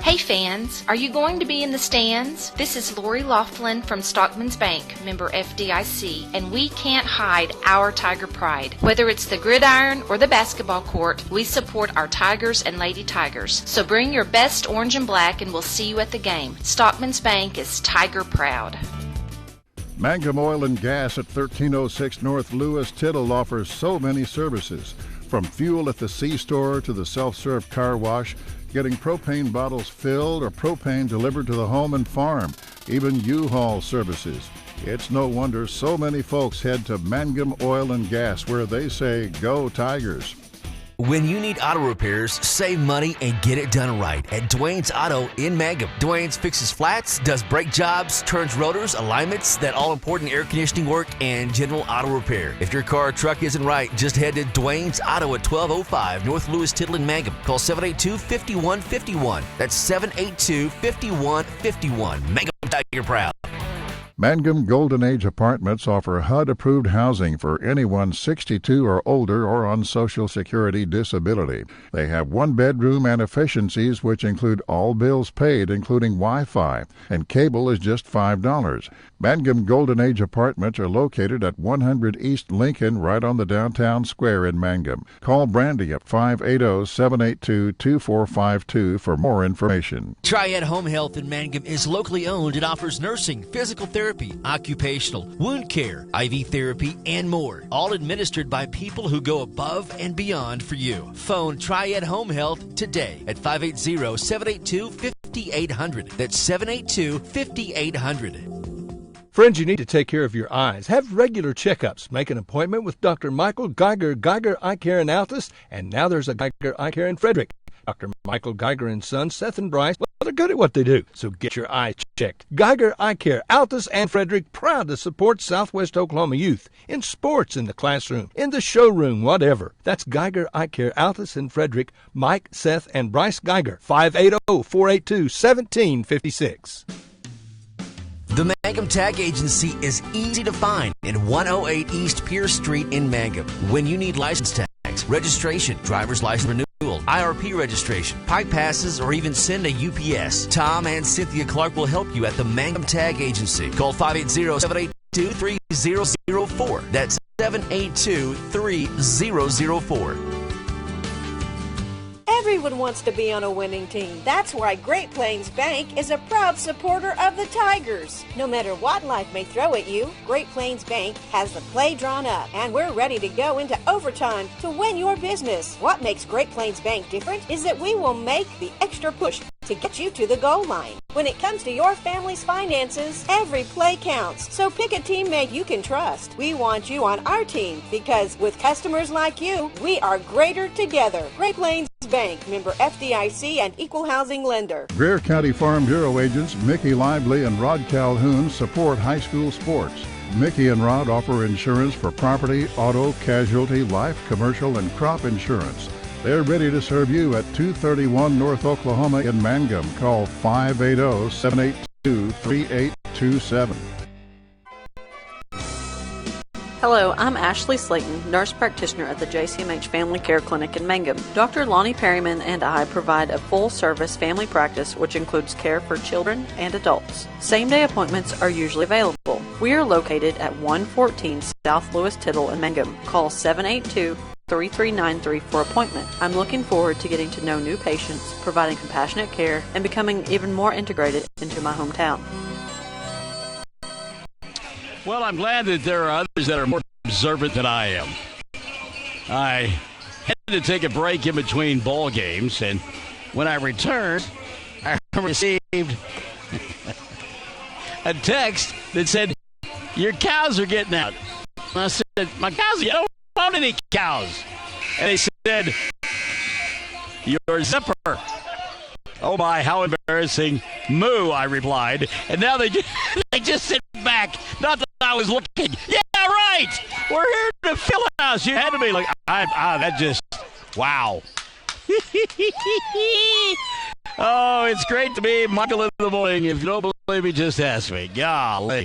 Hey fans, are you going to be in the stands? This is Lori Laughlin from Stockman's Bank, member FDIC, and we can't hide our Tiger pride. Whether it's the gridiron or the basketball court, we support our Tigers and Lady Tigers. So bring your best orange and black and we'll see you at the game. Stockman's Bank is Tiger proud. Mangum Oil and Gas at 1306 North Lewis Tittle offers so many services. From fuel at the C-store to the self-serve car wash, getting propane bottles filled or propane delivered to the home and farm, even U-Haul services. It's no wonder so many folks head to Mangum Oil and Gas, where they say, go Tigers. When you need auto repairs, save money and get it done right at Dwayne's Auto in Mangum. Dwayne's fixes flats, does brake jobs, turns rotors, alignments, that all-important air conditioning work, and general auto repair. If your car or truck isn't right, just head to Dwayne's Auto at 1205 North Lewis Tittle in Mangum. Call 782-5151. That's 782-5151. Mangum Tiger proud. Mangum Golden Age Apartments offer HUD-approved housing for anyone 62 or older or on Social Security disability. They have one-bedroom and efficiencies which include all bills paid, including Wi-Fi, and cable is just $5. Mangum Golden Age Apartments are located at 100 East Lincoln, right on the downtown square in Mangum. Call Brandy at 580-782-2452 for more information. Triad Home Health in Mangum is locally owned and offers nursing, physical therapy, occupational, wound care, IV therapy, and more. All administered by people who go above and beyond for you. Phone Triad Home Health today at 580-782-5800. That's 782-5800. Friends, you need to take care of your eyes. Have regular checkups. Make an appointment with Dr. Michael Geiger, Eye Care in Altus, and now there's a Geiger Eye Care in Frederick. Dr. Michael Geiger and Son, Seth and Bryce, well, they're good at what they do, so get your eye checked. Geiger Eye Care, Altus and Frederick, proud to support Southwest Oklahoma youth in sports, in the classroom, in the showroom, whatever. That's Geiger Eye Care, Altus and Frederick, Mike, Seth, and Bryce Geiger, 580-482-1756. The Mangum Tag Agency is easy to find in 108 East Pierce Street in Mangum. When you need license tags, registration, driver's license renewal, IRP registration, pipe passes, or even send a UPS, Tom and Cynthia Clark will help you at the Mangum Tag Agency. Call 580-782-3004. That's 782-3004. Everyone wants to be on a winning team. That's why Great Plains Bank is a proud supporter of the Tigers. No matter what life may throw at you, Great Plains Bank has the play drawn up, and we're ready to go into overtime to win your business. What makes Great Plains Bank different is that we will make the extra push to get you to the goal line. When it comes to your family's finances, every play counts. So pick a teammate you can trust. We want you on our team because with customers like you, we are greater together. Great Plains Bank, member FDIC and equal housing lender. Greer County Farm Bureau agents Mickey Lively and Rod Calhoun support high school sports. Mickey and Rod offer insurance for property, auto, casualty, life, commercial, and crop insurance. They're ready to serve you at 231 North Oklahoma in Mangum. Call 580-782-3827. Hello, I'm Ashley Slayton, nurse practitioner at the JCMH Family Care Clinic in Mangum. Dr. Lonnie Perryman and I provide a full-service family practice which includes care for children and adults. Same-day appointments are usually available. We are located at 114 South Lewis Tittle in Mangum. Call 782-3393 for appointment. I'm looking forward to getting to know new patients, providing compassionate care, and becoming even more integrated into my hometown. Well, I'm glad that there are others that are more observant than I am. I had to take a break in between ball games, and when I returned, I received a text that said, "Your cows are getting out." And I said, "My cows? I don't own any cows." And they said, "Your zipper." Oh my, how embarrassing. Moo, I replied. And now they just sit back. Not that I was looking. Yeah, right. We're here to fill a house. You had to be like, that just, wow. Oh, it's great to be Michael in the morning. If you don't believe me, just ask me. Golly.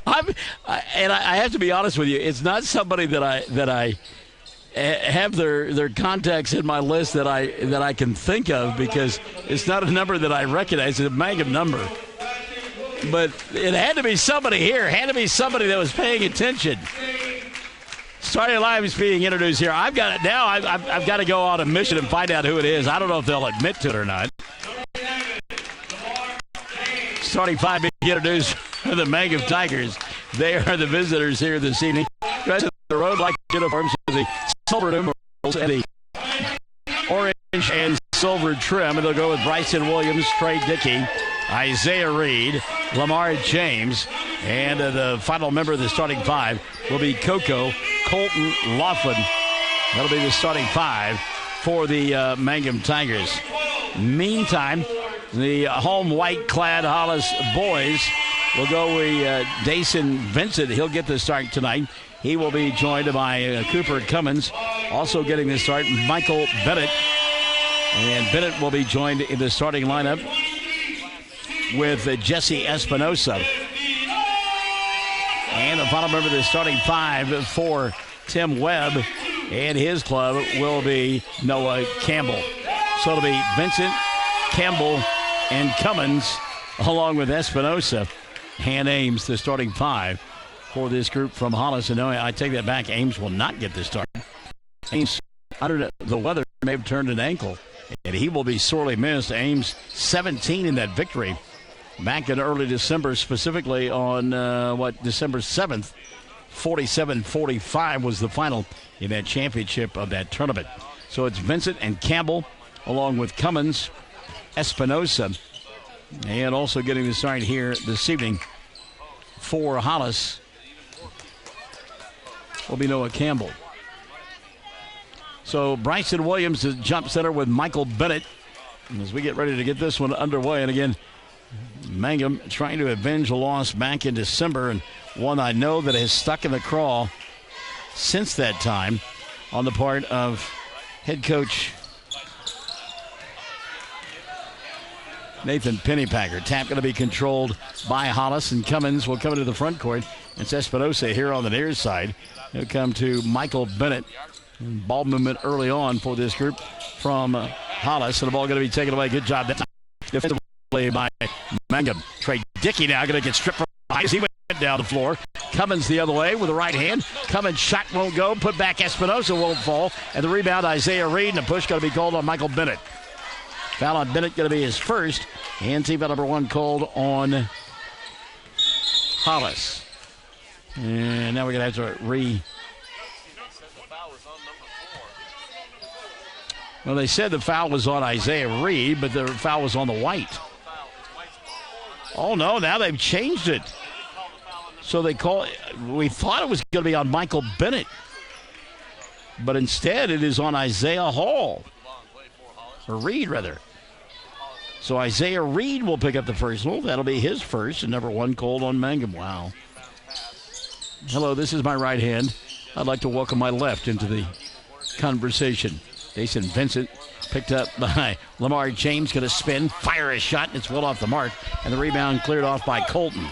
I have to be honest with you. It's not somebody that I have their contacts in my list that I can think of, because it's not a number that I recognize. It's a Mangum number. But it had to be somebody here. It had to be somebody that was paying attention. Starting Live is being introduced here. I've got it now. I've got to go on a mission and find out who it is. I don't know if they'll admit to it or not. Starting five being introduced for the Mangum Tigers. They are the visitors here this evening. Dressed in the road like uniforms with the silver numerals and the orange and silver trim. And they'll go with Bryson Williams, Trey Dickey, Isaiah Reed, Lamar James, and the final member of the starting five will be Colton Laughlin. That'll be the starting five for the Mangum Tigers. Meantime, the home white-clad Hollis boys will go with Dason Vincent. He'll get the start tonight. He will be joined by Cooper Cummins, also getting the start, Michael Bennett. And Bennett will be joined in the starting lineup with Jesse Espinosa. And the final member of the starting five for Tim Webb and his club will be Noah Campbell. So it'll be Vincent, Campbell, and Cummins, along with Espinosa and Ames, the starting five for this group from Hollis. And no, I take that back. Ames will not get the start. Ames, under the weather, may have turned an ankle, and he will be sorely missed. Ames, 17 in that victory back in early December, specifically on, December 7th. 47-45 was the final in that championship of that tournament. So it's Vincent and Campbell, along with Cummins, Espinosa, and also getting the start here this evening for Hollis will be Noah Campbell. So Bryson Williams is jump center with Michael Bennett. And as we get ready to get this one underway, and again, Mangum trying to avenge a loss back in December, and one I know that has stuck in the craw since that time on the part of head coach Nathan Pennypacker. Tap going to be controlled by Hollis, and Cummins will come into the front court. It's Espinosa here on the near side. He'll come to Michael Bennett. Ball movement early on for this group from Hollis, and the ball going to be taken away. Good job defensively by Mangum. Trey Dickey now going to get stripped from behind as he went down the floor. Cummins the other way with the right hand. Cummins shot won't go. Put back Espinosa won't fall. And the rebound, Isaiah Reed, and the push going to be called on Michael Bennett. Foul on Bennett going to be his first. And team foul number 1 called on Hollis. And now we're going to have to Well, they said the foul was on Isaiah Reed, but the foul was on the white. Oh, no, now they've changed it. So we thought it was going to be on Michael Bennett, but instead it is on Isaiah Hall. Or Reed, rather. So Isaiah Reed will pick up the first one. That'll be his first, and number 1 called on Mangum. Wow. Hello, this is my right hand. I'd like to welcome my left into the conversation. Jason Vincent picked up by Lamar James, going to spin, fire a shot, and it's well off the mark. And the rebound cleared off by Colton.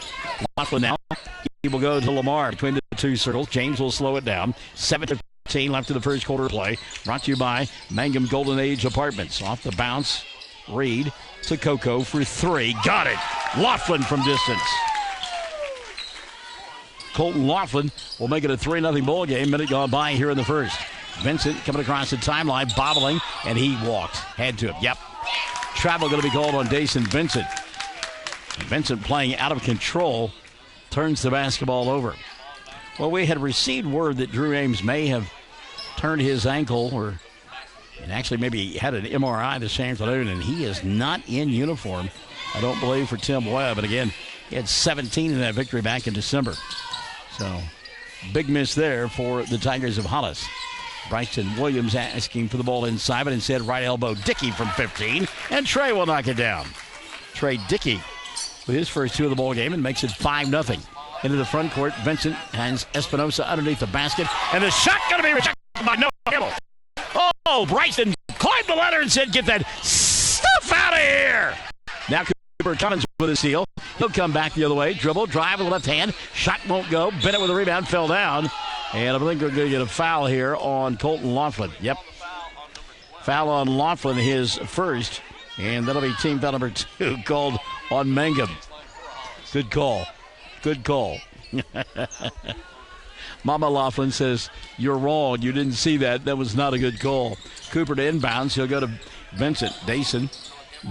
Laughlin now. He will go to Lamar between the two circles. James will slow it down. 7-15 left in the first quarter of play. Brought to you by Mangum Golden Age Apartments. Off the bounce, Reed to Coco for 3. Got it. Laughlin from distance. Colton Laughlin will make it a 3-0 ball game. Minute gone by here in the first. Vincent coming across the timeline, bobbling, and he walked. Had to. Yep. Travel going to be called on Dason Vincent. Vincent playing out of control, turns the basketball over. Well, we had received word that Drew Ames may have turned his ankle, and actually maybe had an MRI this afternoon, and he is not in uniform, I don't believe, for Tim Webb. And again, he had 17 in that victory back in December. So, big miss there for the Tigers of Hollis. Bryson Williams asking for the ball inside, but instead right elbow Dickey from 15, and Trey will knock it down. Trey Dickey with his first 2 of the ball game and makes it 5-0. Into the front court, Vincent hands Espinosa underneath the basket, and the shot going to be rejected by Noah Campbell. Oh, Bryson climbed the ladder and said, "Get that stuff out of here." Now Cooper Cummins with a steal. He'll come back the other way, dribble, drive with the left hand, shot won't go. Bennett with a rebound, fell down. And I think we're going to get a foul here on Colton Laughlin. Yep. Foul on Laughlin, his first. And that'll be team foul number 2 called on Mangum. Good call. Good call. Mama Laughlin says, "You're wrong. You didn't see that. That was not a good call." Cooper to inbounds. He'll go to Vincent. Dason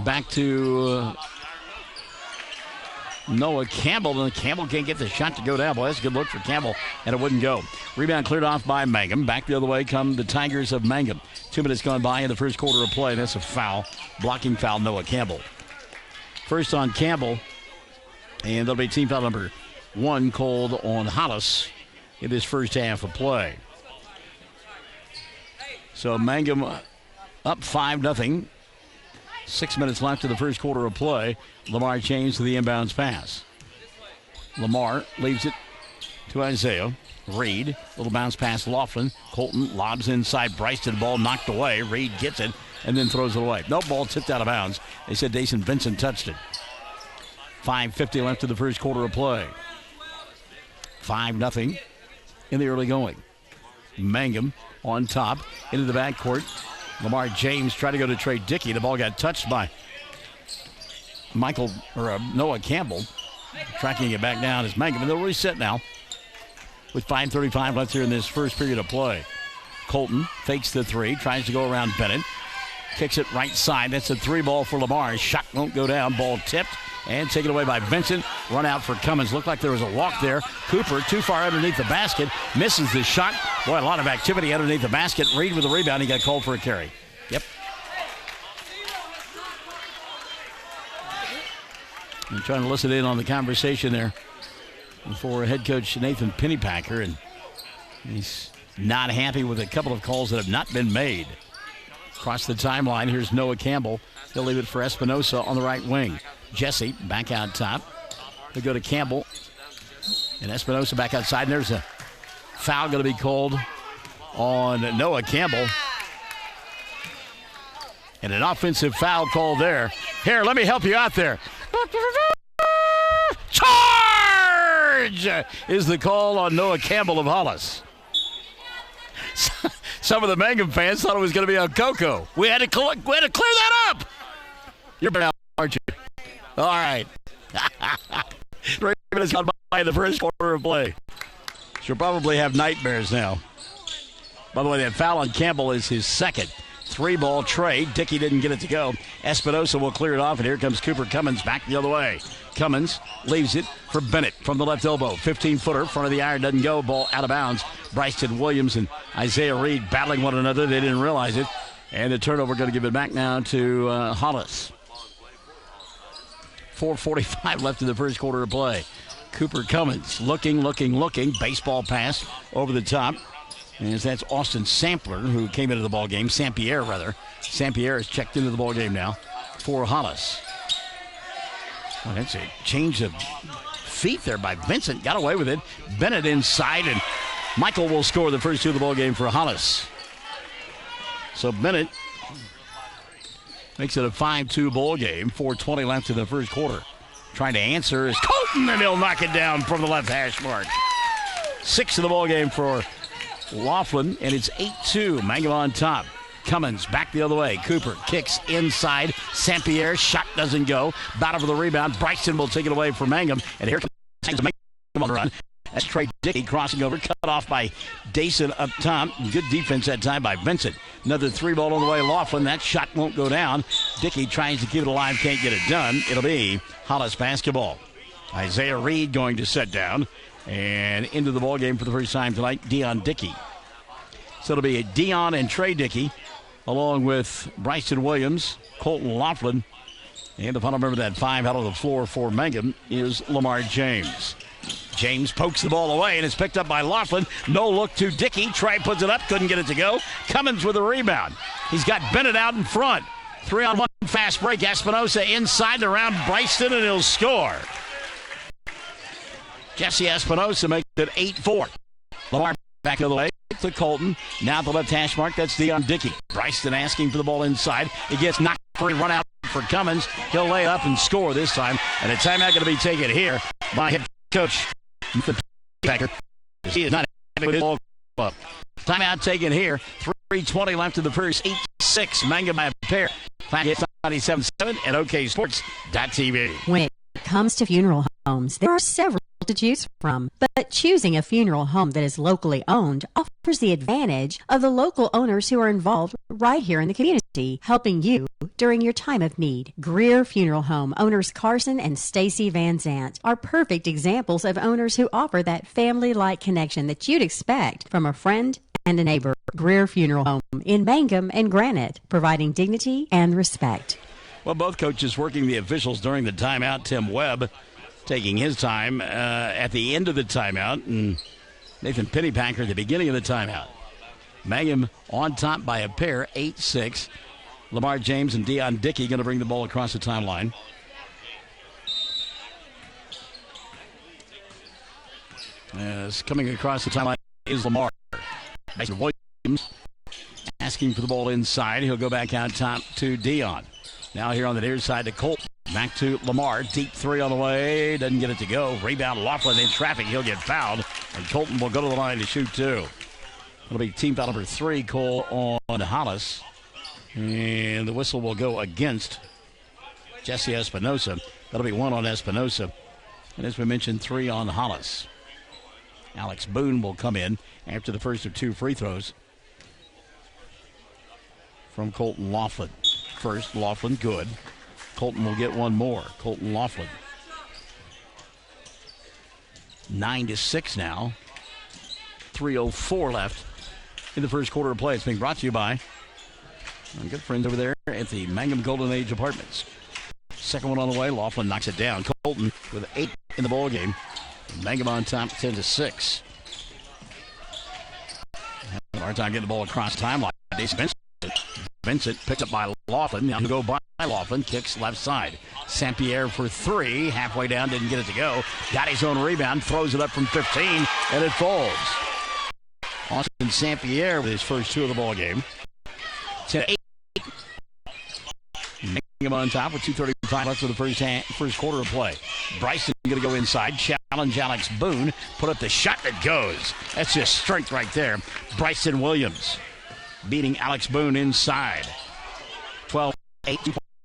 back to Noah Campbell, and Campbell can't get the shot to go down. Boy, that's a good look for Campbell, and it wouldn't go. Rebound cleared off by Mangum. Back the other way come the Tigers of Mangum. 2 minutes gone by in the first quarter of play. That's a foul. Blocking foul, Noah Campbell. First on Campbell, and that'll be team foul number 1 called on Hollis in this first half of play. So Mangum up 5-0. 6 minutes left in the first quarter of play. Lamar James to the inbounds pass. Lamar leaves it to Isaiah. Reed, little bounce pass Laughlin. Colton lobs inside Bryson. Ball knocked away. Reed gets it and then throws it away. No, ball tipped out of bounds. They said Dason Vincent touched it. 5:50 left in the first quarter of play. 5-0 in the early going. Mangum on top into the backcourt. Lamar James tried to go to Trey Dickey. The ball got touched by Noah Campbell. Tracking it back down is Mangum. And they'll reset now with 5:35 left here in this first period of play. Colton fakes the 3, tries to go around Bennett. Kicks it right side. That's a 3 ball for Lamar. Shot won't go down. Ball tipped and taken away by Vincent. Run out for Cummins. Looked like there was a walk there. Cooper too far underneath the basket. Misses the shot. Boy, a lot of activity underneath the basket. Reed with the rebound. He got called for a carry. Yep. I'm trying to listen in on the conversation there for head coach Nathan Pennypacker, and he's not happy with a couple of calls that have not been made. Across the timeline, here's Noah Campbell. He'll leave it for Espinosa on the right wing. Jesse back out top. They go to Campbell. And Espinosa back outside. And there's a foul going to be called on Noah Campbell. And an offensive foul call there. Here, let me help you out there. Charge is the call on Noah Campbell of Hollis. Some of the Mangum fans thought it was going to be on Coco. We had to clear that up. You're bad, aren't you? All right. 3 minutes gone by in the first quarter of play. She'll probably have nightmares now. By the way, that foul on Campbell is his second. 3-ball trade. Dickey didn't get it to go. Espinosa will clear it off, and here comes Cooper Cummins back the other way. Cummins leaves it for Bennett from the left elbow. 15-footer, front of the iron, doesn't go. Ball out of bounds. Bryson Williams and Isaiah Reed battling one another. They didn't realize it. And the turnover going to give it back now to Hollis. 4:45 left in the first quarter of play. Cooper Cummins looking. Baseball pass over the top. And that's Austin Sampler who came into the ball game. Sampierre, rather. Sampierre has checked into the ball game now for Hollis. Well, that's a change of feet there by Vincent. Got away with it. Bennett inside, and Michael will score the first two of the ball game for Hollis. So Bennett makes it a 5-2 ball game. 4:20 left in the first quarter. Trying to answer is Colton, and he'll knock it down from the left hash mark. 6 in the ball game for Laughlin, and it's 8-2. Mangum on top. Cummins back the other way. Cooper kicks inside. Sampierre shot doesn't go. Battle for the rebound. Bryson will take it away from Mangum, and here comes Mangum on the run. That's Trey Dickey crossing over, cut off by Dayson up top. Good defense that time by Vincent. Another 3-ball on the way. Laughlin, that shot won't go down. Dickey tries to keep it alive, can't get it done. It'll be Hollis basketball. Isaiah Reed going to set down. And into the ball game for the first time tonight, Dion Dickey. So it'll be Dion and Trey Dickey, along with Bryson Williams, Colton Laughlin. And the final member of that 5 out of the floor for Mangum is Lamar James. James pokes the ball away, and it's picked up by Laughlin. No look to Dickey. Trey puts it up, couldn't get it to go. Cummins with a rebound. He's got Bennett out in front. 3-on-1 fast break. Espinosa inside around Bryson, and he'll score. Jesse Espinosa makes it 8-4. Lamar back the other way to Colton. Now at the left hash mark, that's Dion Dickey. Bryson asking for the ball inside. He gets knocked free, run out for Cummins. He'll lay up and score this time. And a timeout going to be taken here by head coach. He is not happy with his ball up. Timeout taken here. 3:20 left in the first. 8-6. Mangum by a pair. 97.7 and OKSports.tv. When it comes to funeral homes, there are several to choose from, but choosing a funeral home that is locally owned offers the advantage of the local owners who are involved right here in the community, helping you during your time of need. Greer Funeral Home owners Carson and Stacy Van Zant are perfect examples of owners who offer that family-like connection that you'd expect from a friend and a neighbor. Greer Funeral Home in Mangum and Granite, providing dignity and respect. Well, both coaches working the officials during the timeout. Tim Webb taking his time at the end of the timeout, and Nathan Pennypacker at the beginning of the timeout. Mangum on top by a pair, 8-6. Lamar James and Dion Dickey going to bring the ball across the timeline. As coming across the timeline is Lamar. Mason Williams asking for the ball inside. He'll go back out top to Dion. Now here on the near side to Colt. Back to Lamar. Deep 3 on the way. Doesn't get it to go. Rebound Laughlin in traffic. He'll get fouled. And Colton will go to the line to shoot 2. It'll be team foul number 3 call on Hollis. And the whistle will go against Jesse Espinosa. That'll be 1 on Espinosa. And as we mentioned, 3 on Hollis. Alex Boone will come in after the first of 2 free throws from Colton Laughlin. First, Laughlin, good. Colton will get 1 more. Colton Laughlin. 9-6 now. 3:04 left in the first quarter of play. It's being brought to you by our good friends over there at the Mangum Golden Age Apartments. Second one on the way. Laughlin knocks it down. Colton with 8 in the ball game. Mangum on top, 10-6. Hard time getting the ball across timeline. Vincent picked up by Laughlin. Now to go by Laughlin. Kicks left side. St. Pierre for three. Halfway down, didn't get it to go. Got his own rebound. Throws it up from 15, and it falls. Austin St. Pierre with his first two of the ball game. 10-8. Mangum on top with 2:35 left for the first quarter of play. Bryson going to go inside. Challenge Alex Boone. Put up the shot that goes. That's just strength right there. Bryson Williams beating Alex Boone inside. 12-8,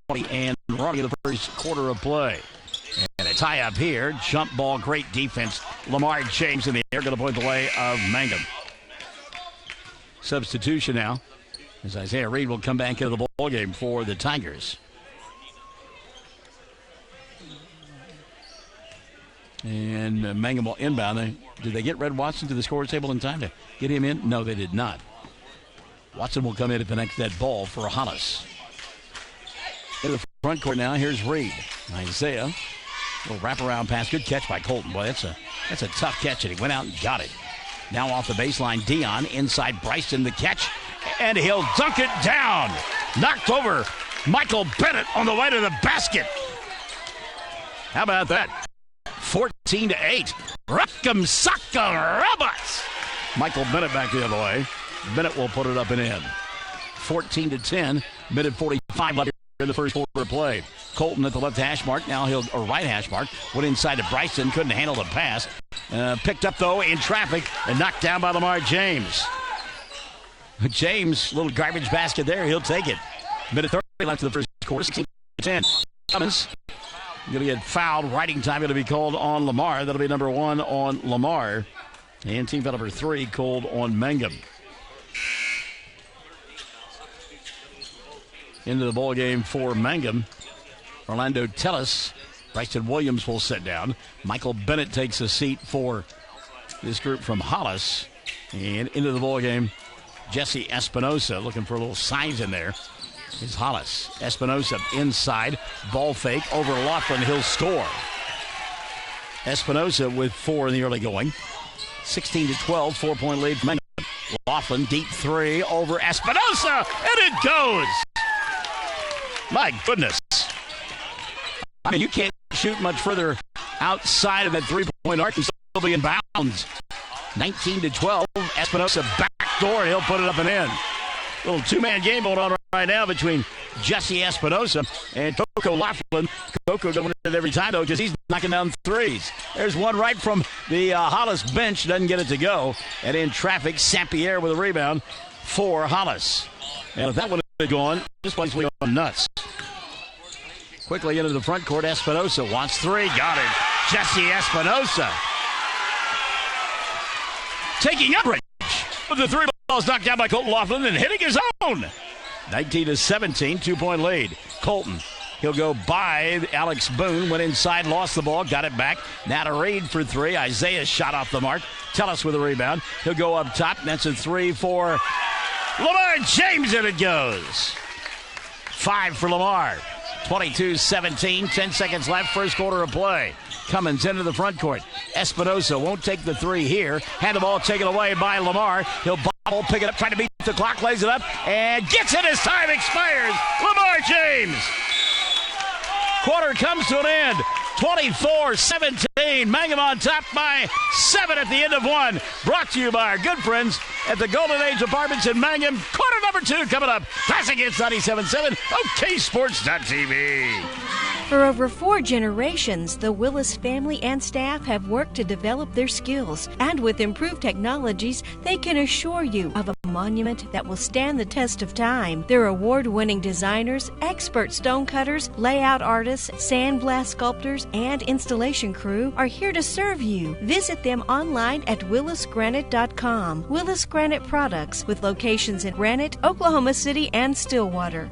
2:20, and running the first quarter of play. And a tie up here. Jump ball, great defense. Lamar James in the air, going to point the way of Mangum. Substitution now, as Isaiah Reed will come back into the ball game for the Tigers. And Mangum will inbound. Did they get Red Watson to the scorer's table in time to get him in? No, they did not. Watson will come in at the next dead ball for Hollis. Into the front court now. Here's Reed. Isaiah. Little wraparound pass. Good catch by Colton. Boy, that's a tough catch, and he went out and got it. Now off the baseline, Dion. Inside Bryson, the catch. And he'll dunk it down. Knocked over Michael Bennett on the way to the basket. How about that? 14-8. Rock'em Sock'em Robots. Michael Bennett back the other way. Bennett will put it up and in. 14-10. Minute 45 left in the first quarter of play. Colton at the left hash mark. Now right hash mark. Went inside to Bryson. Couldn't handle the pass. Picked up, though, in traffic and knocked down by Lamar James. James, little garbage basket there. He'll take it. Minute 30 left in the first quarter. 16-10. Cummins going to get fouled. Writing time going to be called on Lamar. That'll be number 1 on Lamar. And team foul number 3 called on Mangum. Into the ball game for Mangum. Orlando Tellis. Bryson Williams will sit down. Michael Bennett takes a seat for this group from Hollis. And into the ball game, Jesse Espinosa, looking for a little size in there, is Hollis. Espinosa inside, ball fake over Laughlin. He'll score. Espinosa with 4 in the early going. 16-12, 4-point lead for Mangum. Laughlin, deep three over Espinosa, and it goes. My goodness. I mean, you can't shoot much further outside of that three-point arc and still be in bounds. 19-12, Espinosa backdoor. He'll put it up and in. Little two-man game going on right now between Jesse Espinosa and Coco Laughlin. Coco doing it every time, though, because he's knocking down threes. There's one right from the Hollis bench. Doesn't get it to go. And in traffic, St. Pierre with a rebound for Hollis. And if that would have gone, this place would have gone nuts. Quickly into the front court, Espinosa wants three. Got it. Jesse Espinosa taking umbrage with the three balls knocked down by Colton Laughlin and hitting his own. 19-17, 2-point lead. Colton, he'll go by Alex Boone, went inside, lost the ball, got it back. Now to Reed for three. Isaiah shot off the mark. Tellis with a rebound. He'll go up top. That's a three for Lamar James, and it goes. 5 for Lamar. 22-17, 10 seconds left, first quarter of play. Cummins into the front court. Espinosa won't take the three here. Hand the ball taken away by Lamar. He'll bobble, pick it up, trying to beat the clock, lays it up, and gets it as time expires. Lamar James. Quarter comes to an end. 24-17. Mangum on top by 7 at the end of 1. Brought to you by our good friends at the Golden Age Apartments in Mangum. Quarter number 2 coming up. Classic Hits 97.7. OKSports.tv. For over 4 generations, the Willis family and staff have worked to develop their skills. And with improved technologies, they can assure you of a monument that will stand the test of time. Their award-winning designers, expert stonecutters, layout artists, sandblast sculptors, and installation crew are here to serve you. Visit them online at willisgranite.com. Willis Granite Products, with locations in Granite, Oklahoma City, and Stillwater.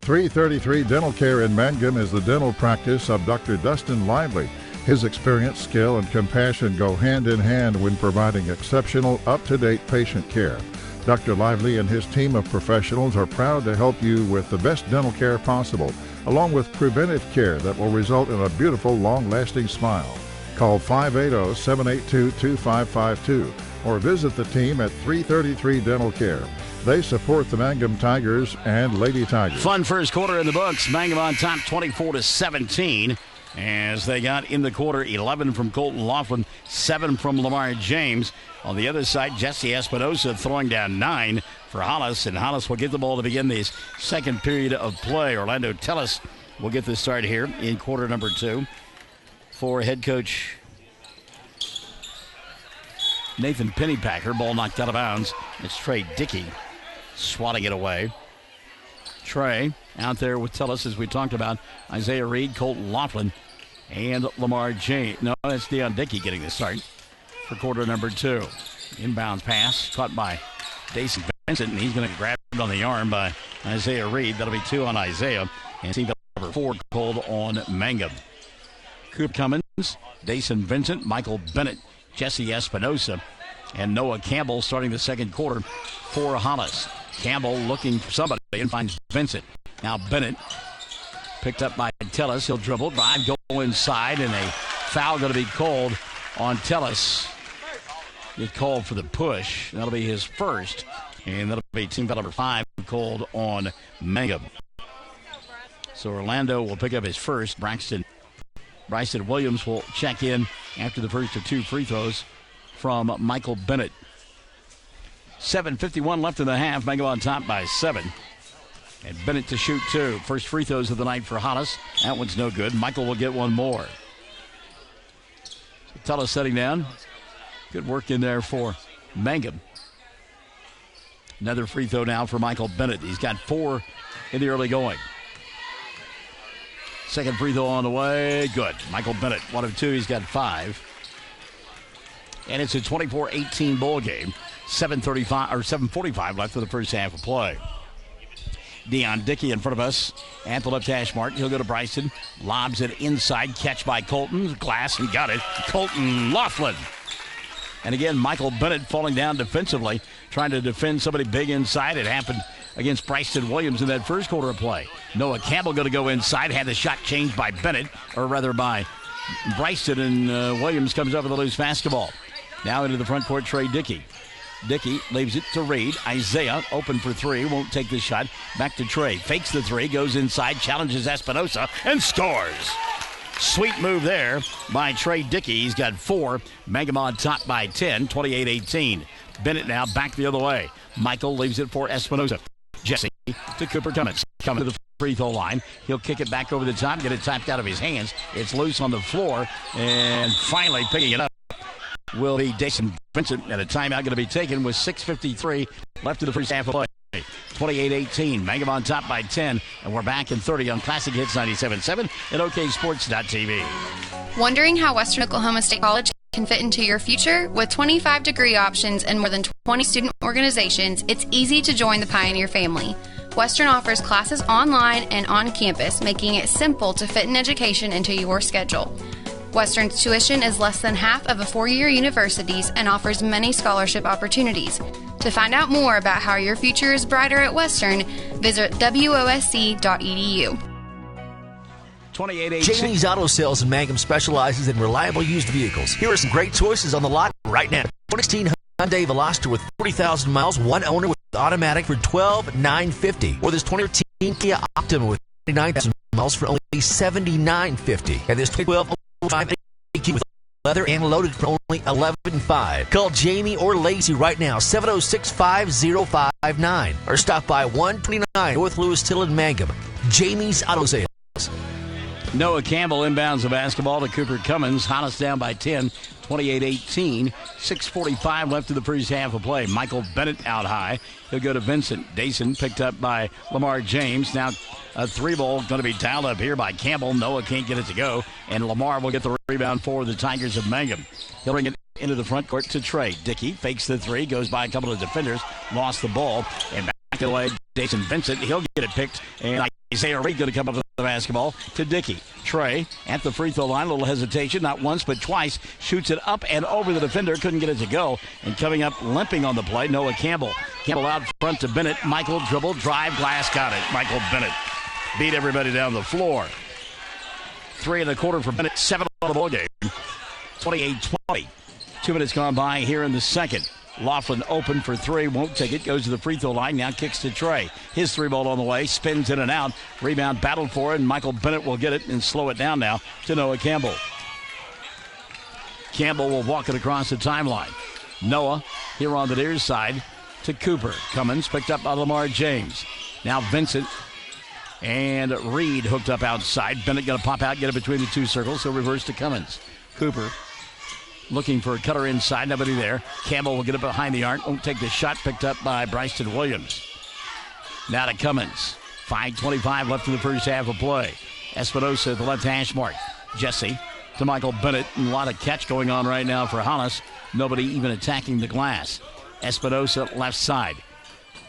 333 Dental Care in Mangum is the dental practice of Dr. Dustin Lively. His experience, skill, and compassion go hand in hand when providing exceptional, up-to-date patient care. Dr. Lively and his team of professionals are proud to help you with the best dental care possible, along with preventive care that will result in a beautiful, long-lasting smile. Call 580-782-2552 or visit the team at 333 Dental Care. They support the Mangum Tigers and Lady Tigers. Fun first quarter in the books. Mangum on top 24-17 as they got in the quarter 11 from Colton Laughlin, 7 from Lamar James. On the other side, Jesse Espinosa throwing down 9 for Hollis, and Hollis will get the ball to begin this second period of play. Orlando Tellis will get the start here in quarter number 2 for head coach Nathan Pennypacker. Ball knocked out of bounds. It's Trey Dickey swatting it away. Trey out there with Tellis, as we talked about. Isaiah Reed, Colton Laughlin, and Lamar James. No, that's Deion Dickey getting the start for quarter number 2. Inbounds pass caught by Dason Vincent, and he's going to grab it on the arm by Isaiah Reed. That'll be 2 on Isaiah, and team number 4 called on Mangum. Coop Cummins, Dason Vincent, Michael Bennett, Jesse Espinosa, and Noah Campbell starting the second quarter for Hollis. Campbell looking for somebody and finds Vincent. Now Bennett picked up by Tellis. He'll dribble, drive, go inside, and a foul going to be called on Tellis. Get called for the push. That'll be his first, and that'll be team foul number 5 called on Mangum. So Orlando will pick up his first. Bryson Williams will check in after the first of 2 free throws from Michael Bennett. 7:51 left in the half. Mangum on top by 7. And Bennett to shoot 2. First free throws of the night for Hollis. That one's no good. Michael will get one more. So Tellis setting down. Good work in there for Mangum. Another free throw now for Michael Bennett. He's got 4 in the early going. Second free throw on the way. Good. Michael Bennett, 1 of 2. He's got 5. And it's a 24-18 ball game. 7:45 left for the first half of play. Deion Dickey in front of us at the left hash mark. He'll go to Bryson. Lobs it inside. Catch by Colton. Glass, and got it. Colton Laughlin. And again, Michael Bennett falling down defensively, trying to defend somebody big inside. It happened against Bryson Williams in that first quarter of play. Noah Campbell going to go inside. Had the shot changed by Bennett, or rather by Bryson, and Williams comes up with a loose basketball. Now into the front court, Trey Dickey. Dickey leaves it to Reed. Isaiah open for 3. Won't take the shot. Back to Trey. Fakes the 3. Goes inside. Challenges Espinosa. And scores. Sweet move there by Trey Dickey. He's got 4. Mangum on top by 10. 28-18. Bennett now back the other way. Michael leaves it for Espinosa. Jesse to Cooper Cummins. Coming to the free throw line. He'll kick it back over the top. Get it tapped out of his hands. It's loose on the floor. And finally picking it up will be Dason Vincent, and a timeout going to be taken with 6:53 left in the first half of play. 28-18. Mangum on top by 10, and we're back in 30 on Classic Hits 97.7 and OKSports.tv. Wondering how Western Oklahoma State College can fit into your future? With 25 degree options and more than 20 student organizations, it's easy to join the Pioneer family. Western offers classes online and on campus, making it simple to fit an education into your schedule. Western's tuition is less than half of a 4-year university's and offers many scholarship opportunities. To find out more about how your future is brighter at Western, visit WOSC.edu. 28-18. Jamie's Auto Sales in Mangum specializes in reliable used vehicles. Here are some great choices on the lot right now. 2016 Hyundai Veloster with 40,000 miles, 1 owner with automatic for $12,950. Or this 2013 Kia Optima with 39,000 miles for only $79.50. And this 2012 with leather and loaded for only $11,500. Call Jamie or Lacey right now, 706-5059, or stop by 129 North Lewis Till in Mangum. Jamie's Auto Sales. Noah Campbell inbounds the basketball to Cooper Cummins. Hollis down by 10, 28-18. 6:45 left in the first half of play. Michael Bennett out high. He'll go to Vincent. Dason picked up by Lamar James. Now a 3-ball going to be dialed up here by Campbell. Noah can't get it to go, and Lamar will get the rebound for the Tigers of Mangum. He'll bring it into the front court to Trey. Dickey fakes the 3, goes by a couple of defenders, lost the ball, and back away Dason Vincent. He'll get it picked, and Isaiah Reed going to come up with the basketball to Dickey. Trey at the free throw line, a little hesitation, not once but twice, shoots it up and over the defender, couldn't get it to go, and coming up limping on the play, Noah Campbell. Campbell out front to Bennett. Michael dribble, drive, glass, got it. Michael Bennett beat everybody down the floor. 3 in the quarter for Bennett, 7 on the ball game. 28-20. 2 minutes gone by here in the second. Laughlin open for three, won't take it, goes to the free throw line, now kicks to Trey. His three ball on the way, spins in and out. Rebound battled for it, and Michael Bennett will get it and slow it down now to Noah Campbell. Campbell will walk it across the timeline. Noah here on the near side to Cooper. Cummins picked up by Lamar James. Now Vincent and Reed hooked up outside. Bennett going to pop out, get it between the two circles, so reverse to Cummins. Cooper looking for a cutter inside, nobody there. Campbell will get it behind the arc, won't take the shot, picked up by Bryson Williams. Now to Cummins. 5:25 left in the first half of play. Espinosa at the left hash mark. Jesse to Michael Bennett, and a lot of catch going on right now for Hollis. Nobody even attacking the glass. Espinosa left side.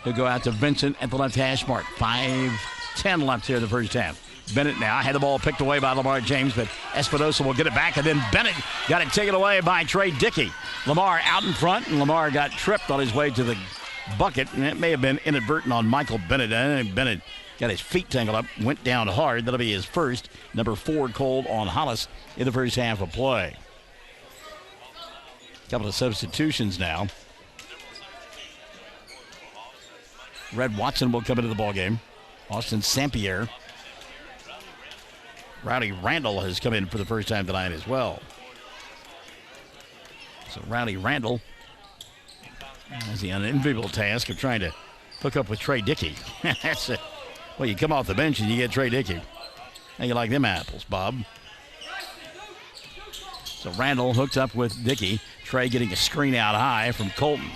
He'll go out to Vincent at the left hash mark. 5:10 left here in the first half. Bennett now had the ball picked away by Lamar James, but Espinosa will get it back, and then Bennett got it taken away by Trey Dickey. Lamar out in front, and Lamar got tripped on his way to the bucket, and it may have been inadvertent on Michael Bennett. And Bennett got his feet tangled up, went down hard. That'll be his first. Number 4 called on Hollis in the first half of play. Couple of substitutions now. Red Watson will come into the ballgame. Austin Sampierre. Rowdy Randall has come in for the first time tonight as well. So Rowdy Randall has the unenviable task of trying to hook up with Trey Dickey. That's it. Well, you come off the bench and you get Trey Dickey. How you like them apples, Bob? So Randall hooked up with Dickey. Trey getting a screen out high from Colton.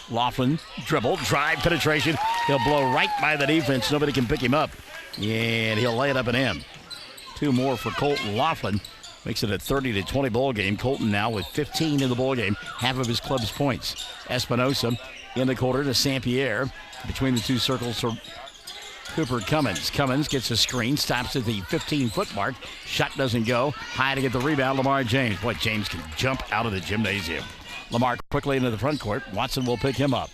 Laughlin, dribble, drive, penetration. He'll blow right by the defense. Nobody can pick him up. And he'll lay it up and in. 2 more for Colton. Laughlin makes it a 30-20 ball game. Colton now with 15 in the ball game, half of his club's points. Espinosa in the quarter to Sampierre. Between the two circles for Cooper Cummins. Cummins gets a screen, stops at the 15-foot mark. Shot doesn't go. High to get the rebound, Lamar James. Boy, James can jump out of the gymnasium. Lamar quickly into the front court. Watson will pick him up.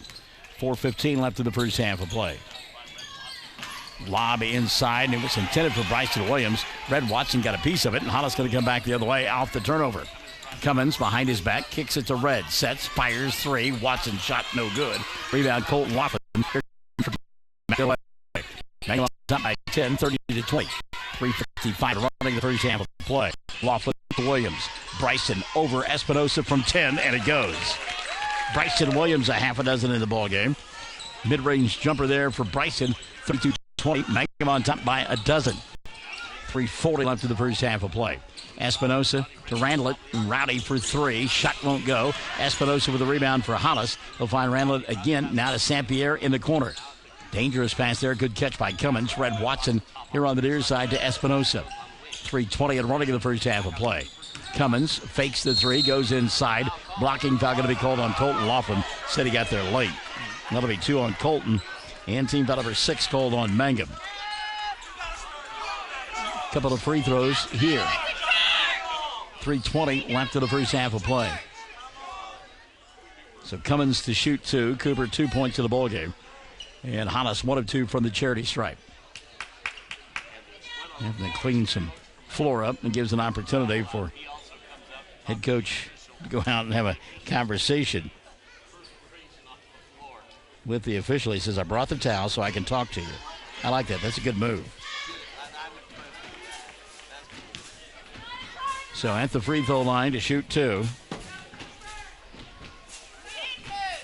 4:15 left in the first half of play. Lob inside, and it was intended for Bryson Williams. Red Watson got a piece of it, and Hollis going to come back the other way off the turnover. Cummins behind his back, kicks it to Red. Sets, fires 3. Watson shot no good. Rebound, Colton Laughlin. Mangum up by 10, 30-20. 3:55 running the first half of play. Laughlin to Williams. Bryson over Espinosa from 10, and it goes. Bryson Williams a half a dozen in the ball game. Mid-range jumper there for Bryson. 32-20. Mangum on top by a dozen. 3:40 left in the first half of play. Espinosa to Randlett. Rowdy for 3. Shot won't go. Espinosa with a rebound for Hollis. He'll find Randlett again. Now to Sampierre in the corner. Dangerous pass there. Good catch by Cummins. Red Watson here on the near side to Espinosa. 3:20 and running in the first half of play. Cummins fakes the 3. Goes inside. Blocking foul going to be called on Colton Laughlin. Said he got there late. That'll be 2 on Colton. And team foul number 6 called on Mangum. Couple of free throws here. 3:20 left in the first half of play. So Cummins to shoot 2. Cooper 2 points in the ballgame. And Hollis 1 of 2 from the charity stripe. Having to clean some floor up and gives an opportunity for head coach to go out and have a conversation with the official. He says, I brought the towel so I can talk to you. I like that. That's a good move. So at the free throw line to shoot 2.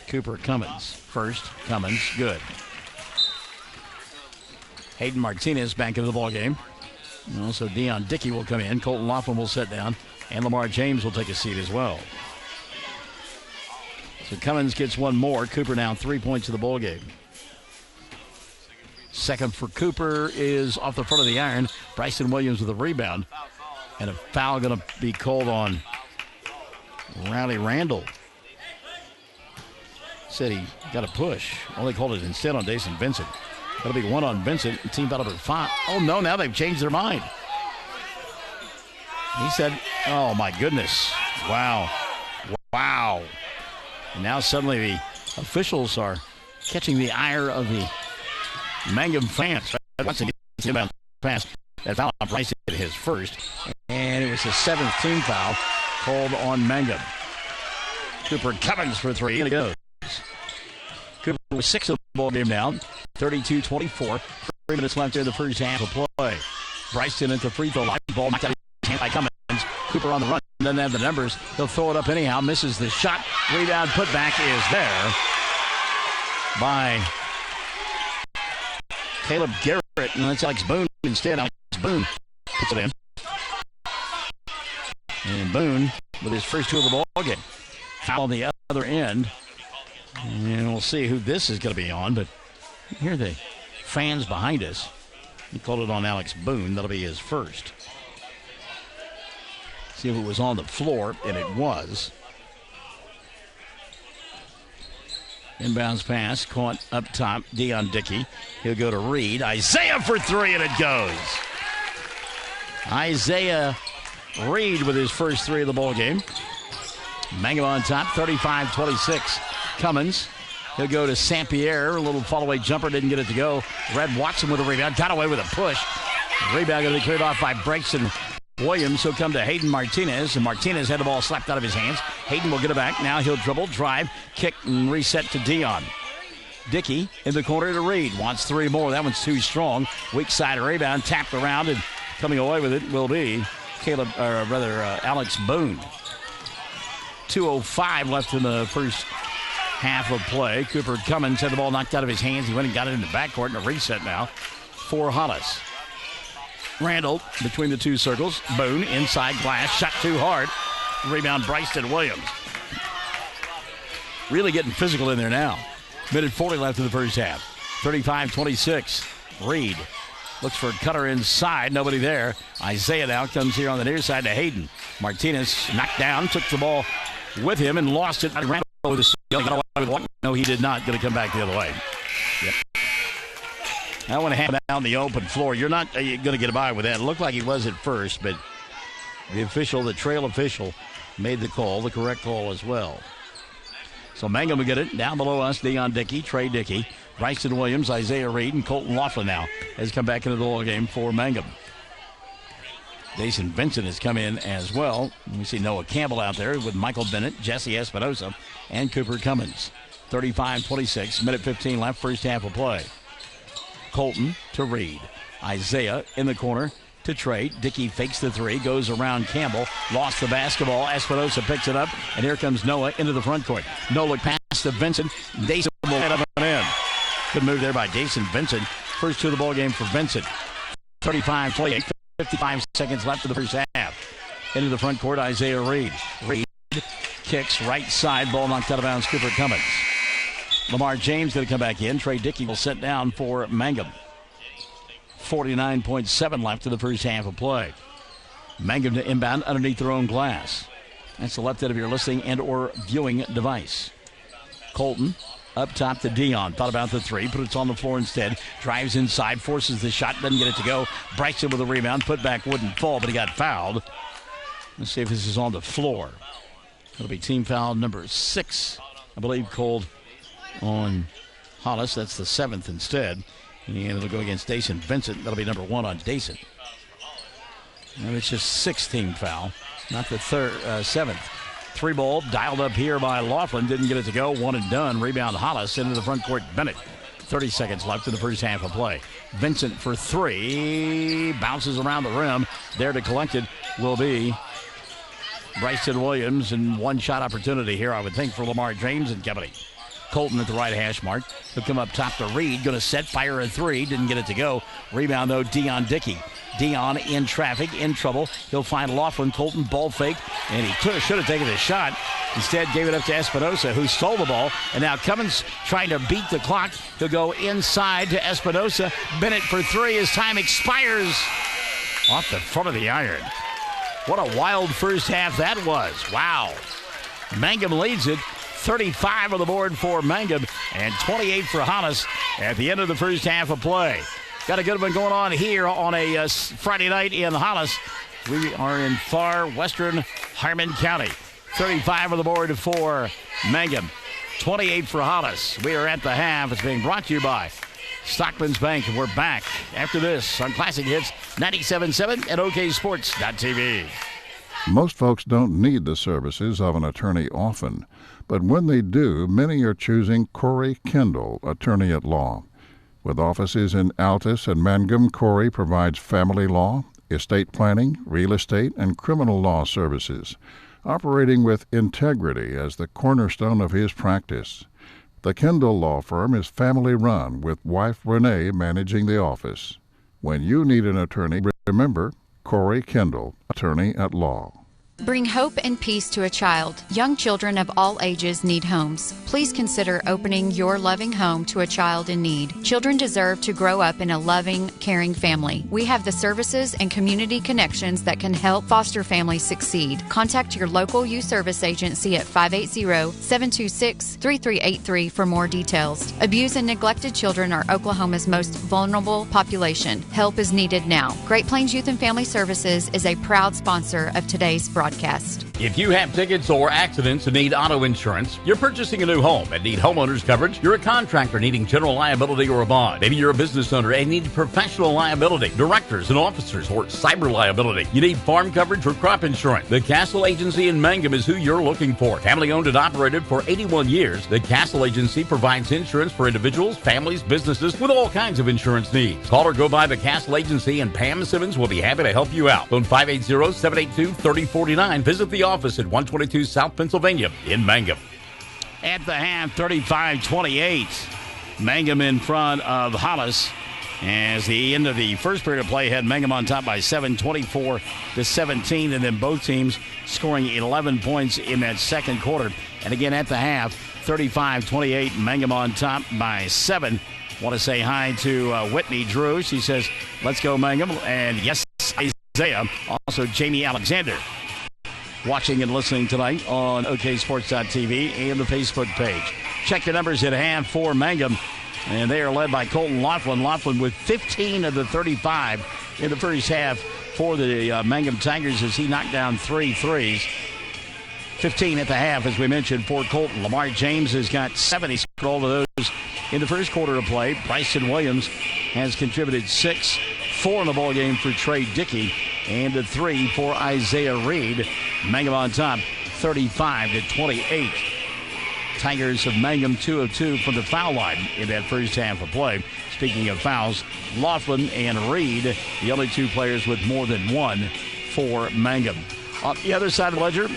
Cooper Cummins. First, Cummins, good. Hayden Martinez back into the ballgame. Also, Deion Dickey will come in. Colton Laughlin will sit down. And Lamar James will take a seat as well. So Cummins gets 1 more. Cooper now 3 points in the ballgame. Second for Cooper is off the front of the iron. Bryson Williams with a rebound. And a foul going to be called on Rowdy Randall. Said he got a push. Only called it instead on Dason Vincent. That'll be 1 on Vincent. Team foul number 5. Oh, no, now they've changed their mind. He said, oh, my goodness. Wow. Wow. And now suddenly the officials are catching the ire of the Mangum fans. Once again, about pass that foul on Bryson his first. And it was the 7th team foul called on Mangum. Cooper Cummins for three, and it goes. Cooper with 6 of the ball game now. 32-24. 3 minutes left here in the first half of play. Bryson at the free throw line. Ball knocked out of his hand by Cummins. Cooper on the run. Doesn't have the numbers. He'll throw it up anyhow. Misses the shot. Rebound putback is there by Caleb Garrett. And that's Alex Boone instead. Alex Boone puts it in. And Boone with his first 2 of the ball game. Foul on the other end. And we'll see who this is going to be on. But here are the fans behind us. He called it on Alex Boone. That'll be his first. See if it was on the floor, and it was. Inbounds pass, caught up top, Deion Dickey. He'll go to Reed. Isaiah for 3, and it goes. Isaiah Reed with his first 3 of the ball game. Mangum on top, 35-26. Cummins. He'll go to St. Pierre. A little follow-away jumper, didn't get it to go. Red Watson with a rebound. Got away with a push. Rebound going to be cleared off by Braxton Williams. He'll come to Hayden Martinez, and Martinez had the ball slapped out of his hands. Hayden will get it back. Now he'll dribble, drive, kick, and reset to Deion. Dickey in the corner to Reed. Wants 3 more. That one's too strong. Weak side rebound, tapped around, and coming away with it will be Alex Boone. 2:05 left in the first half of play. Cooper Cummins had the ball knocked out of his hands. He went and got it in the backcourt, and a reset now for Hollis. Randall between the 2 circles. Boone inside glass. Shot too hard. Rebound Bryson Williams. Really getting physical in there now. Minute 40 left in the first half. 35-26. Reed looks for a cutter inside. Nobody there. Isaiah now comes here on the near side to Hayden. Martinez knocked down. Took the ball with him and lost it. No, he did not. Going to come back the other way. Yep. I want to have it out on the open floor. You're not going to get by with that. It looked like he was at first, but the trail official, made the call, the correct call as well. So Mangum will get it. Down below us, Deion Dickey, Trey Dickey, Bryson Williams, Isaiah Reed, and Colton Laughlin now has come back into the ball game for Mangum. Jason Vincent has come in as well. We see Noah Campbell out there with Michael Bennett, Jesse Espinosa, and Cooper Cummins. 35-26, minute 15 left, first half of play. Colton to Reed. Isaiah in the corner to Trey. Dickey fakes the 3, goes around Campbell, lost the basketball. Espinosa picks it up, and here comes Noah into the front court. Noah pass to Vincent. Dason will head up and in. Good move there by Dason Vincent. First 2 of the ball game for Vincent. 35-28. 55 seconds left in the first half. Into the front court, Isaiah Reed. Reed kicks right side. Ball knocked out of bounds. Cooper Cummins. Lamar James going to come back in. Trey Dickey will sit down for Mangum. 49.7 left in the first half of play. Mangum to inbound underneath their own glass. That's the left end of your listening and or viewing device. Colton up top to Deion. Thought about the 3, but it's on the floor instead. Drives inside, forces the shot, doesn't get it to go. Bryson with a rebound. Put back wouldn't fall, but he got fouled. Let's see if this is on the floor. It'll be team foul number 6, I believe, called on Hollis. That's the 7th instead. And it'll go against Dason Vincent. That'll be number 1 on Dason. And it's just 6th team foul, not the 7th. 3 ball dialed up here by Laughlin. Didn't get it to go. 1 and done. Rebound Hollis into the front court. Bennett. 30 seconds left in the first half of play. Vincent for 3. Bounces around the rim. There to collect it will be Bryson Williams. And 1 shot opportunity here, I would think, for Lamar James and company. Colton at the right hash mark. He'll come up top to Reed. Going to set, fire a 3. Didn't get it to go. Rebound, though, Deion Dickey. Deion in traffic, in trouble. He'll find Laughlin. Colton ball fake, and he should have taken the shot. Instead, gave it up to Espinosa, who stole the ball. And now Cummins trying to beat the clock. He'll go inside to Espinosa. Bennett for 3. His time expires off the front of the iron. What a wild first half that was. Wow. Mangum leads it. 35 on the board for Mangum and 28 for Hollis at the end of the first half of play. Got a good one going on here on a Friday night in Hollis. We are in far western Harmon County. 35 on the board for Mangum, 28 for Hollis. We are at the half. It's being brought to you by Stockman's Bank. And we're back after this on Classic Hits 97.7 and OKSports.tv. Most folks don't need the services of an attorney often, but when they do, many are choosing Corey Kendall, attorney at law. With offices in Altus and Mangum, Corey provides family law, estate planning, real estate, and criminal law services, operating with integrity as the cornerstone of his practice. The Kendall Law Firm is family-run, with wife Renee managing the office. When you need an attorney, remember Corey Kendall, attorney at law. Bring hope and peace to a child. Young children of all ages need homes. Please consider opening your loving home to a child in need. Children deserve to grow up in a loving, caring family. We have the services and community connections that can help foster families succeed. Contact your local youth service agency at 580-726-3383 for more details. Abused and neglected children are Oklahoma's most vulnerable population. Help is needed now. Great Plains Youth and Family Services is a proud sponsor of today's broadcast. If you have tickets or accidents and need auto insurance, you're purchasing a new home and need homeowners coverage, you're a contractor needing general liability or a bond, maybe you're a business owner and need professional liability, directors and officers, or cyber liability, you need farm coverage or crop insurance, the Castle Agency in Mangum is who you're looking for. Family owned and operated for 81 years, the Castle Agency provides insurance for individuals, families, businesses with all kinds of insurance needs. Call or go by the Castle Agency and Pam Simmons will be happy to help you out. Phone 580-782-3049. Visit the office at 122 South Pennsylvania in Mangum. At the half, 35-28. Mangum in front of Hollis. As the end of the first period of play had Mangum on top by 7, 24-17, and then both teams scoring 11 points in that second quarter. And again at the half, 35-28, Mangum on top by 7. Want to say hi to Whitney Drew. She says, let's go Mangum. And yes, Isaiah. Also Jamie Alexander. Watching and listening tonight on OKSports.tv and the Facebook page. Check the numbers at half for Mangum, and they are led by Colton Laughlin. Laughlin with 15 of the 35 in the first half for the Mangum Tigers as he knocked down 3 threes. 15 at the half, as we mentioned, for Colton. Lamar James has got 7. He scored all of those in the first quarter of play. Bryson Williams has contributed 6. 4 in the ball game for Trey Dickey, and a 3 for Isaiah Reed. Mangum on top, 35-28. Tigers of Mangum 2 of 2 from the foul line in that first half of play. Speaking of fouls, Laughlin and Reed, the only 2 players with more than 1 for Mangum. On the other side of the ledger,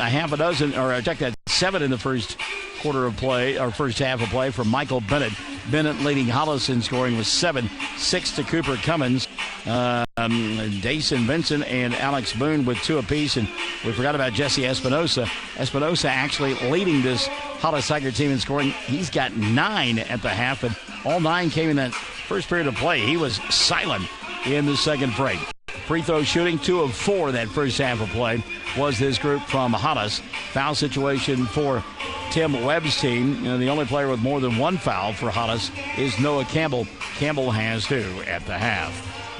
check that, 7 in the first quarter of play, or first half of play for Michael Bennett. Bennett leading Hollis in scoring with 7, 6 to Cooper Cummins. Dason Vincent and Alex Boone with 2 apiece, and we forgot about Jesse Espinosa. Espinosa actually leading this Hollis Tiger team in scoring. He's got 9 at the half, and all 9 came in that first period of play. He was silent in the second break. Free throw shooting, 2 of 4 that first half of play was this group from Hollis. Foul situation for Tim Webb's team. The only player with more than 1 foul for Hollis is Noah Campbell. Campbell has 2 at the half.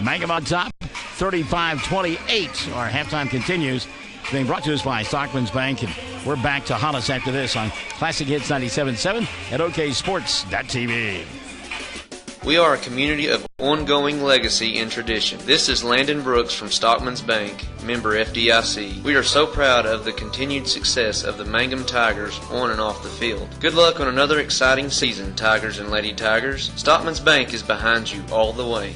Mangum on top, 35-28. Our halftime continues. It's being brought to us by Stockman's Bank, and we're back to Hollis after this on Classic Hits 97.7 at OKSports.tv. We are a community of ongoing legacy and tradition. This is Landon Brooks from Stockman's Bank, member FDIC. We are so proud of the continued success of the Mangum Tigers on and off the field. Good luck on another exciting season, Tigers and Lady Tigers. Stockman's Bank is behind you all the way.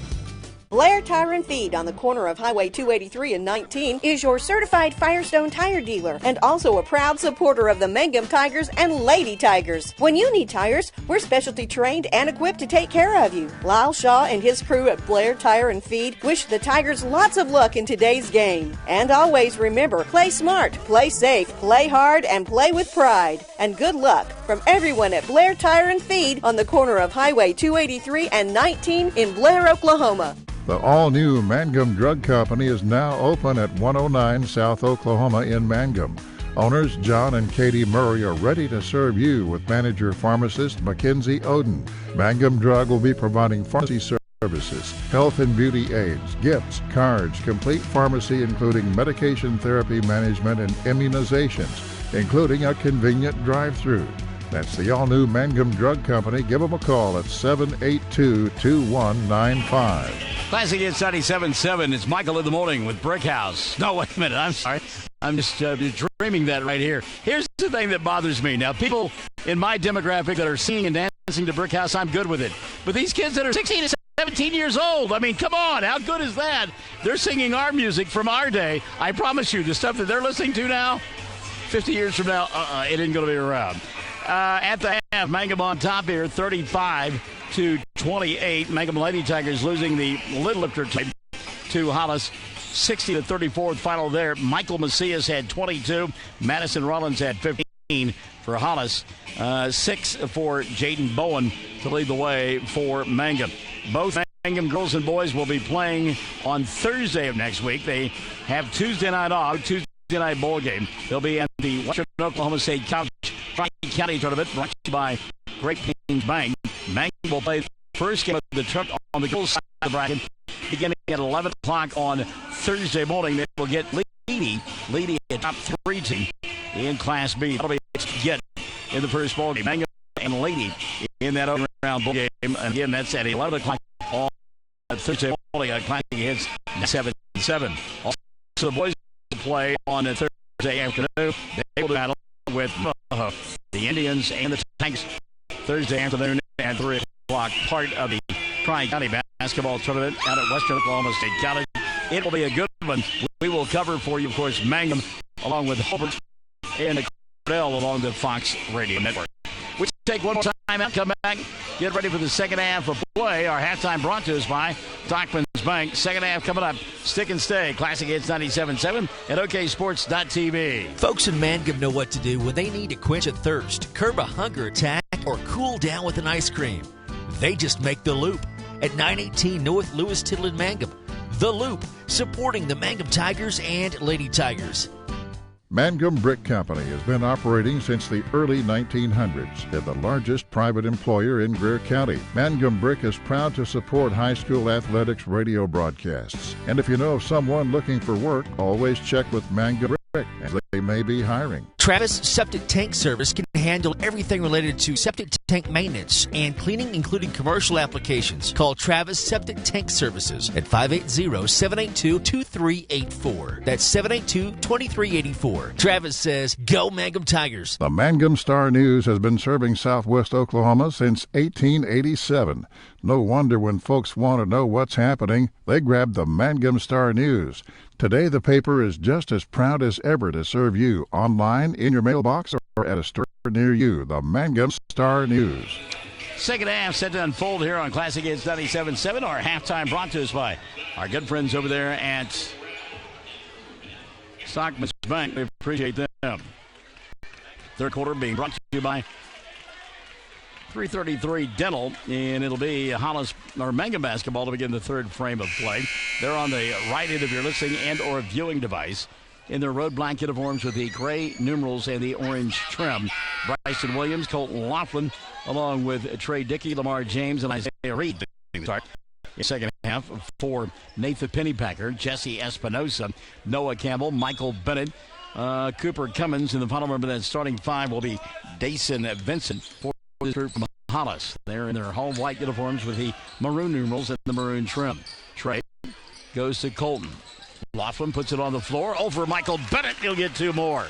Blair Tire and Feed on the corner of Highway 283 and 19 is your certified Firestone tire dealer and also a proud supporter of the Mangum Tigers and Lady Tigers. When you need tires, we're specialty trained and equipped to take care of you. Lyle Shaw and his crew at Blair Tire and Feed wish the Tigers lots of luck in today's game. And always remember, play smart, play safe, play hard, and play with pride. And good luck from everyone at Blair Tire and Feed on the corner of Highway 283 and 19 in Blair, Oklahoma. The all-new Mangum Drug Company is now open at 109 South Oklahoma in Mangum. Owners John and Katie Murray are ready to serve you with manager pharmacist Mackenzie Oden. Mangum Drug will be providing pharmacy services, health and beauty aids, gifts, cards, complete pharmacy including medication therapy management and immunizations, including a convenient drive-through. That's the all-new Mangum Drug Company. Give them a call at 782-2195. Classic Hits 97.7. It's Michael in the Morning with Brickhouse. No, wait a minute. I'm sorry. I'm just dreaming that right here. Here's the thing that bothers me. Now, people in my demographic that are singing and dancing to Brick House, I'm good with it. But these kids that are 16 and 17 years old, I mean, come on, how good is that? They're singing our music from our day. I promise you, the stuff that they're listening to now, 50 years from now, it ain't going to be around. At the half, Mangum on top here, 35-28. Mangum Lady Tigers losing the Little Lifter to Hollis, 60-34 final there. Michael Macias had 22. Madison Rollins had 15 for Hollis. 6 for Jaden Bowen to lead the way for Mangum. Both Mangum girls and boys will be playing on Thursday of next week. They have Tuesday night off, Tuesday night bowl game. They'll be at the Western Oklahoma State County Tournament brought to you by Great Plains Bank. Mangum will play the first game of the tournament on the girls' side of the bracket beginning at 11 o'clock on Thursday morning. They will get Leedy a top 3 team in Class B. That'll be to get in the first ball game. Mangum and Leedy in that open round ball game. And again, that's at 11 o'clock on Thursday morning. Class against 7-7. Also, the boys will play on a Thursday afternoon. They will battle with the Indians and the Tanks Thursday afternoon at 3 o'clock. Part of the Tri-County basketball tournament out at Western Oklahoma State College. It will be a good one. We will cover for you, of course, Mangum along with Hobart and Cordell along the Fox Radio Network. We take one more time out, come back, get ready for the second half of play. Our halftime brought to us by Stockman's Bank. Second half coming up. Stick and stay. Classic Hits 97.7 at OKSports.tv. Folks in Mangum know what to do when they need to quench a thirst, curb a hunger attack, or cool down with an ice cream. They just make the Loop at 918 North Lewis Tittle in Mangum. The Loop, supporting the Mangum Tigers and Lady Tigers. Mangum Brick Company has been operating since the early 1900s. They're the largest private employer in Greer County. Mangum Brick is proud to support high school athletics radio broadcasts. And if you know of someone looking for work, always check with Mangum Brick, as they may be hiring. Travis Septic Tank Service can handle everything related to septic tank maintenance and cleaning, including commercial applications. Call Travis Septic Tank Services at 580-782-2384. That's 782-2384. Travis says, go Mangum Tigers. The Mangum Star News has been serving southwest Oklahoma since 1887. No wonder when folks want to know what's happening, they grab the Mangum Star News. Today, the paper is just as proud as ever to serve you online, in your mailbox, or at a store near you. The Mangum Star News. Second half set to unfold here on Classic Hits 97.7. Our halftime brought to us by our good friends over there at Stockman's Bank. We appreciate them. Third quarter being brought to you by 333 Dental, and it'll be Hollis or Mangum basketball to begin the third frame of play. They're on the right end of your listening and or viewing device in their road black uniforms with the gray numerals and the orange trim. Bryson Williams, Colton Laughlin, along with Trey Dickey, Lamar James, and Isaiah Reed. Start in second half for Nathan Pennypacker, Jesse Espinosa, Noah Campbell, Michael Bennett, Cooper Cummins, and the final member of that starting five will be Dason Vincent for the group from Hollis. They're in their home white uniforms with the maroon numerals and the maroon trim. Trey goes to Colton. Laughlin puts it on the floor over Michael Bennett. He'll get two more.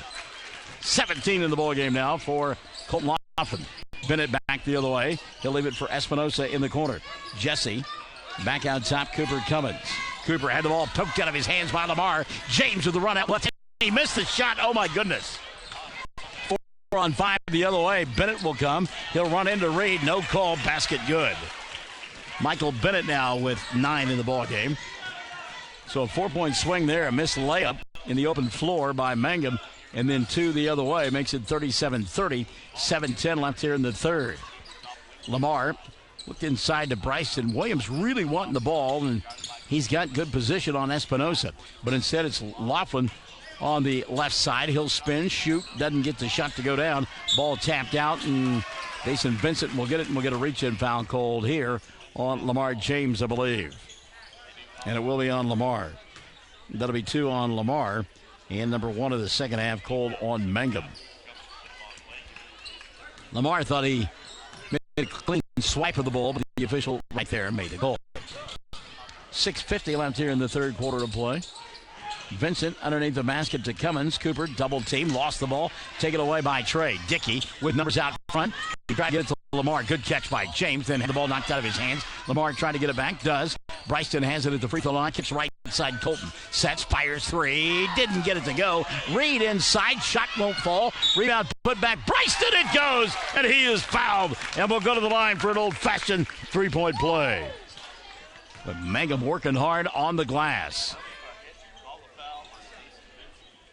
17 in the ball game now for Colton Laughlin. Bennett back the other way. He'll leave it for Espinosa in the corner. Jesse back out top. Cooper Cummins. Cooper had the ball poked out of his hands by Lamar. James with the run out left. He missed the shot. Oh my goodness. 4 on 5 the other way. Bennett will come. He'll run into Reed. No call. Basket good. Michael Bennett now with 9 in the ball game. So a 4-point swing there. A missed layup in the open floor by Mangum. And then 2 the other way. Makes it 37-30. 7-10 left here in the third. Lamar looked inside to Bryson Williams, really wanting the ball, and he's got good position on Espinosa. But instead it's Laughlin on the left side. He'll spin, shoot, doesn't get the shot to go down. Ball tapped out, and Dason Vincent will get it, and we'll get a reach-in foul called here on Lamar James, I believe. And it will be on Lamar. That'll be 2 on Lamar. And number 1 of the second half called on Mangum. Lamar thought he made a clean swipe of the ball, but the official right there made the call. 6:50 left here in the third quarter of play. Vincent underneath the basket to Cummins. Cooper double team, lost the ball, taken away by Trey. Dickey with numbers out front. He tried to get it to Lamar. Good catch by James, then had the ball knocked out of his hands. Lamar trying to get it back, does. Bryson has it at the free throw line, kicks right side. Colton sets, fires three, didn't get it to go. Reed inside, shot won't fall. Rebound put back, Bryson, it goes, and he is fouled. And we'll go to the line for an old-fashioned three-point play. But Mangum working hard on the glass.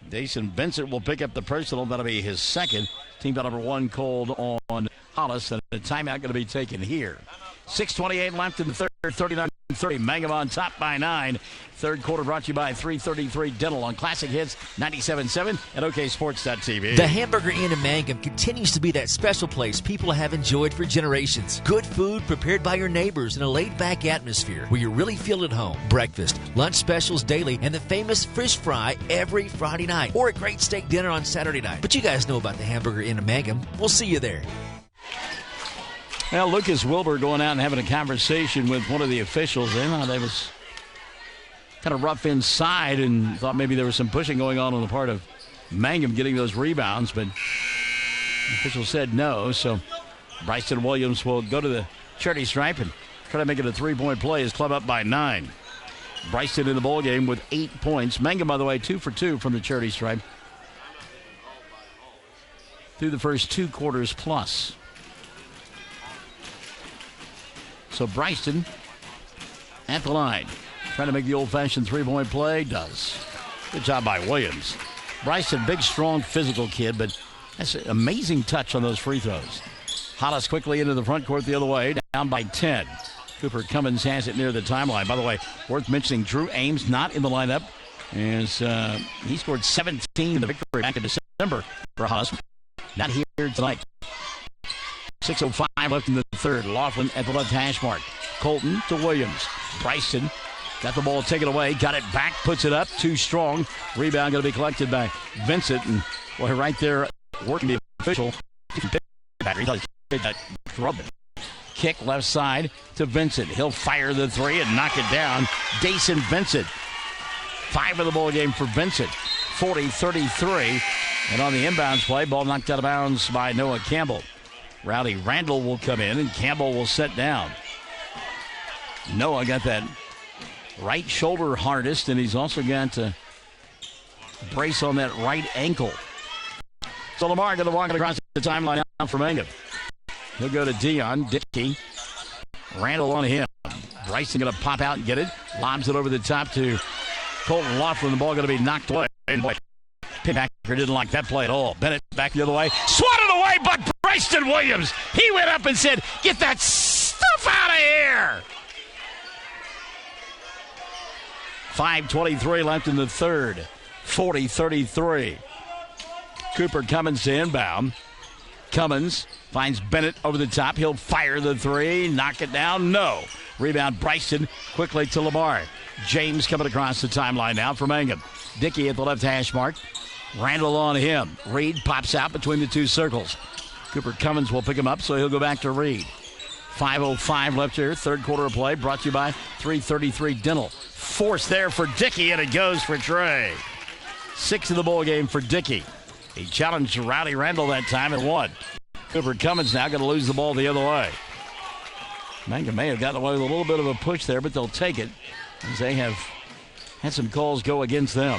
Dason Vincent will pick up the personal. That'll be his second. Team foul number 1 called on Hollis, and a timeout going to be taken here. 6:28 left in the third, 39-30. Mangum on top by 9. Third quarter brought to you by 333 Dental on Classic Hits 97.7 and OKSports.tv. The Hamburger Inn in Mangum continues to be that special place people have enjoyed for generations. Good food prepared by your neighbors in a laid-back atmosphere where you really feel at home. Breakfast, lunch specials daily, and the famous fish fry every Friday night. Or a great steak dinner on Saturday night. But you guys know about the Hamburger Inn in Mangum. We'll see you there. Well, Lucas Wilbur going out and having a conversation with one of the officials. They thought they was kind of rough inside and thought maybe there was some pushing going on the part of Mangum getting those rebounds, but the official said no. So Bryson Williams will go to the charity stripe and try to make it a three-point play. His club up by 9. Bryson in the ballgame with 8 points. Mangum, by the way, 2 for 2 from the charity stripe through the first 2 quarters plus. So Bryson at the line, trying to make the old-fashioned three-point play. Does. Good job by Williams. Bryson, big, strong, physical kid, but that's an amazing touch on those free throws. Hollis quickly into the front court the other way, down by 10. Cooper Cummins has it near the timeline. By the way, worth mentioning, Drew Ames not in the lineup, as he scored 17 in the victory back in December for Hollis. Not here tonight. 6:05 left in the third. Laughlin at the left hash mark. Colton to Williams. Bryson got the ball taken away. Got it back. Puts it up. Too strong. Rebound going to be collected by Vincent. And boy, right there working the official. He thought he had trouble. Kick left side to Vincent. He'll fire the three and knock it down. Dason Vincent. 5 in the ball game for Vincent. 40-33. And on the inbounds play, ball knocked out of bounds by Noah Campbell. Rowdy Randall will come in, and Campbell will set down. Noah got that right shoulder hardest, and he's also got a brace on that right ankle. So Lamar going to walk it across the timeline out for Mangum. He'll go to Dion. Dickey. Randall on him. Bryson going to pop out and get it. Lobs it over the top to Colton Laughlin. The ball going to be knocked away. Pinbacker didn't like that play at all. Bennett back the other way. Swatted away by Bryson Williams. He went up and said, "Get that stuff out of here." 5:23 left in the third. 40-33. Cooper Cummins to inbound. Cummins finds Bennett over the top. He'll fire the three. Knock it down. No. Rebound Bryson quickly to Lamar. James coming across the timeline now for Mangum. Dickey at the left hash mark. Randall on him. Reed pops out between the two circles. Cooper Cummins will pick him up, so he'll go back to Reed. 5:05 left here. Third quarter of play brought to you by 333 Dental. Force there for Dickey, and it goes for Trey. 6 in the ball game for Dickey. He challenged Rowdy Randall that time and won. Cooper Cummins now going to lose the ball the other way. Mangum may have gotten away with a little bit of a push there, but they'll take it as they have had some calls go against them.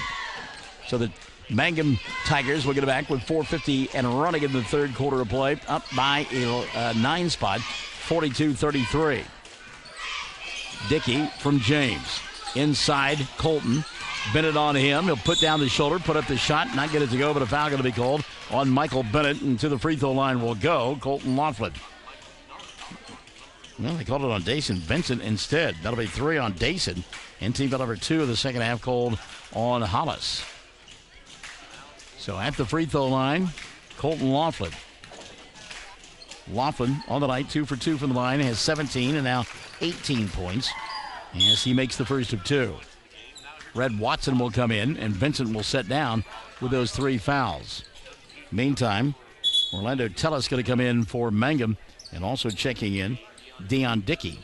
So the Mangum Tigers will get it back with 4:50 and running in the third quarter of play, up by a 9 spot, 42-33. Dickey from James. Inside, Colton. Bennett on him. He'll put down the shoulder, put up the shot, not get it to go, but a foul going to be called on Michael Bennett, and to the free throw line will go Colton Laughlin. Well, they called it on Dason Vincent instead. That'll be 3 on Dason. And team foul number 2 of the second half called on Hollis. So at the free throw line, Colton Laughlin. Laughlin on the night, 2 for 2 from the line, has 17 and now 18 points as he makes the first of 2. Red Watson will come in, and Vincent will set down with those 3 fouls. Meantime, Orlando Tellis going to come in for Mangum, and also checking in, Dion Dickey.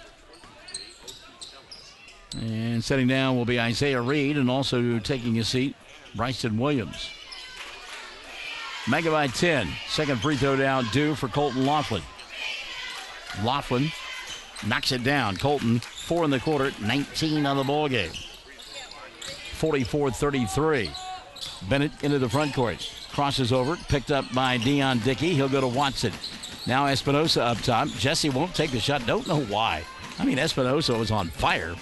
And sitting down will be Isaiah Reed, and also taking a seat, Bryson Williams. Mega by 10. Second free throw down due for Colton Laughlin. Laughlin knocks it down. Colton, 4 in the quarter, 19 on the ball game. 44-33. Bennett into the front court. Crosses over, picked up by Deion Dickey. He'll go to Watson. Now Espinosa up top. Jesse won't take the shot. Don't know why. I mean, Espinosa was on fire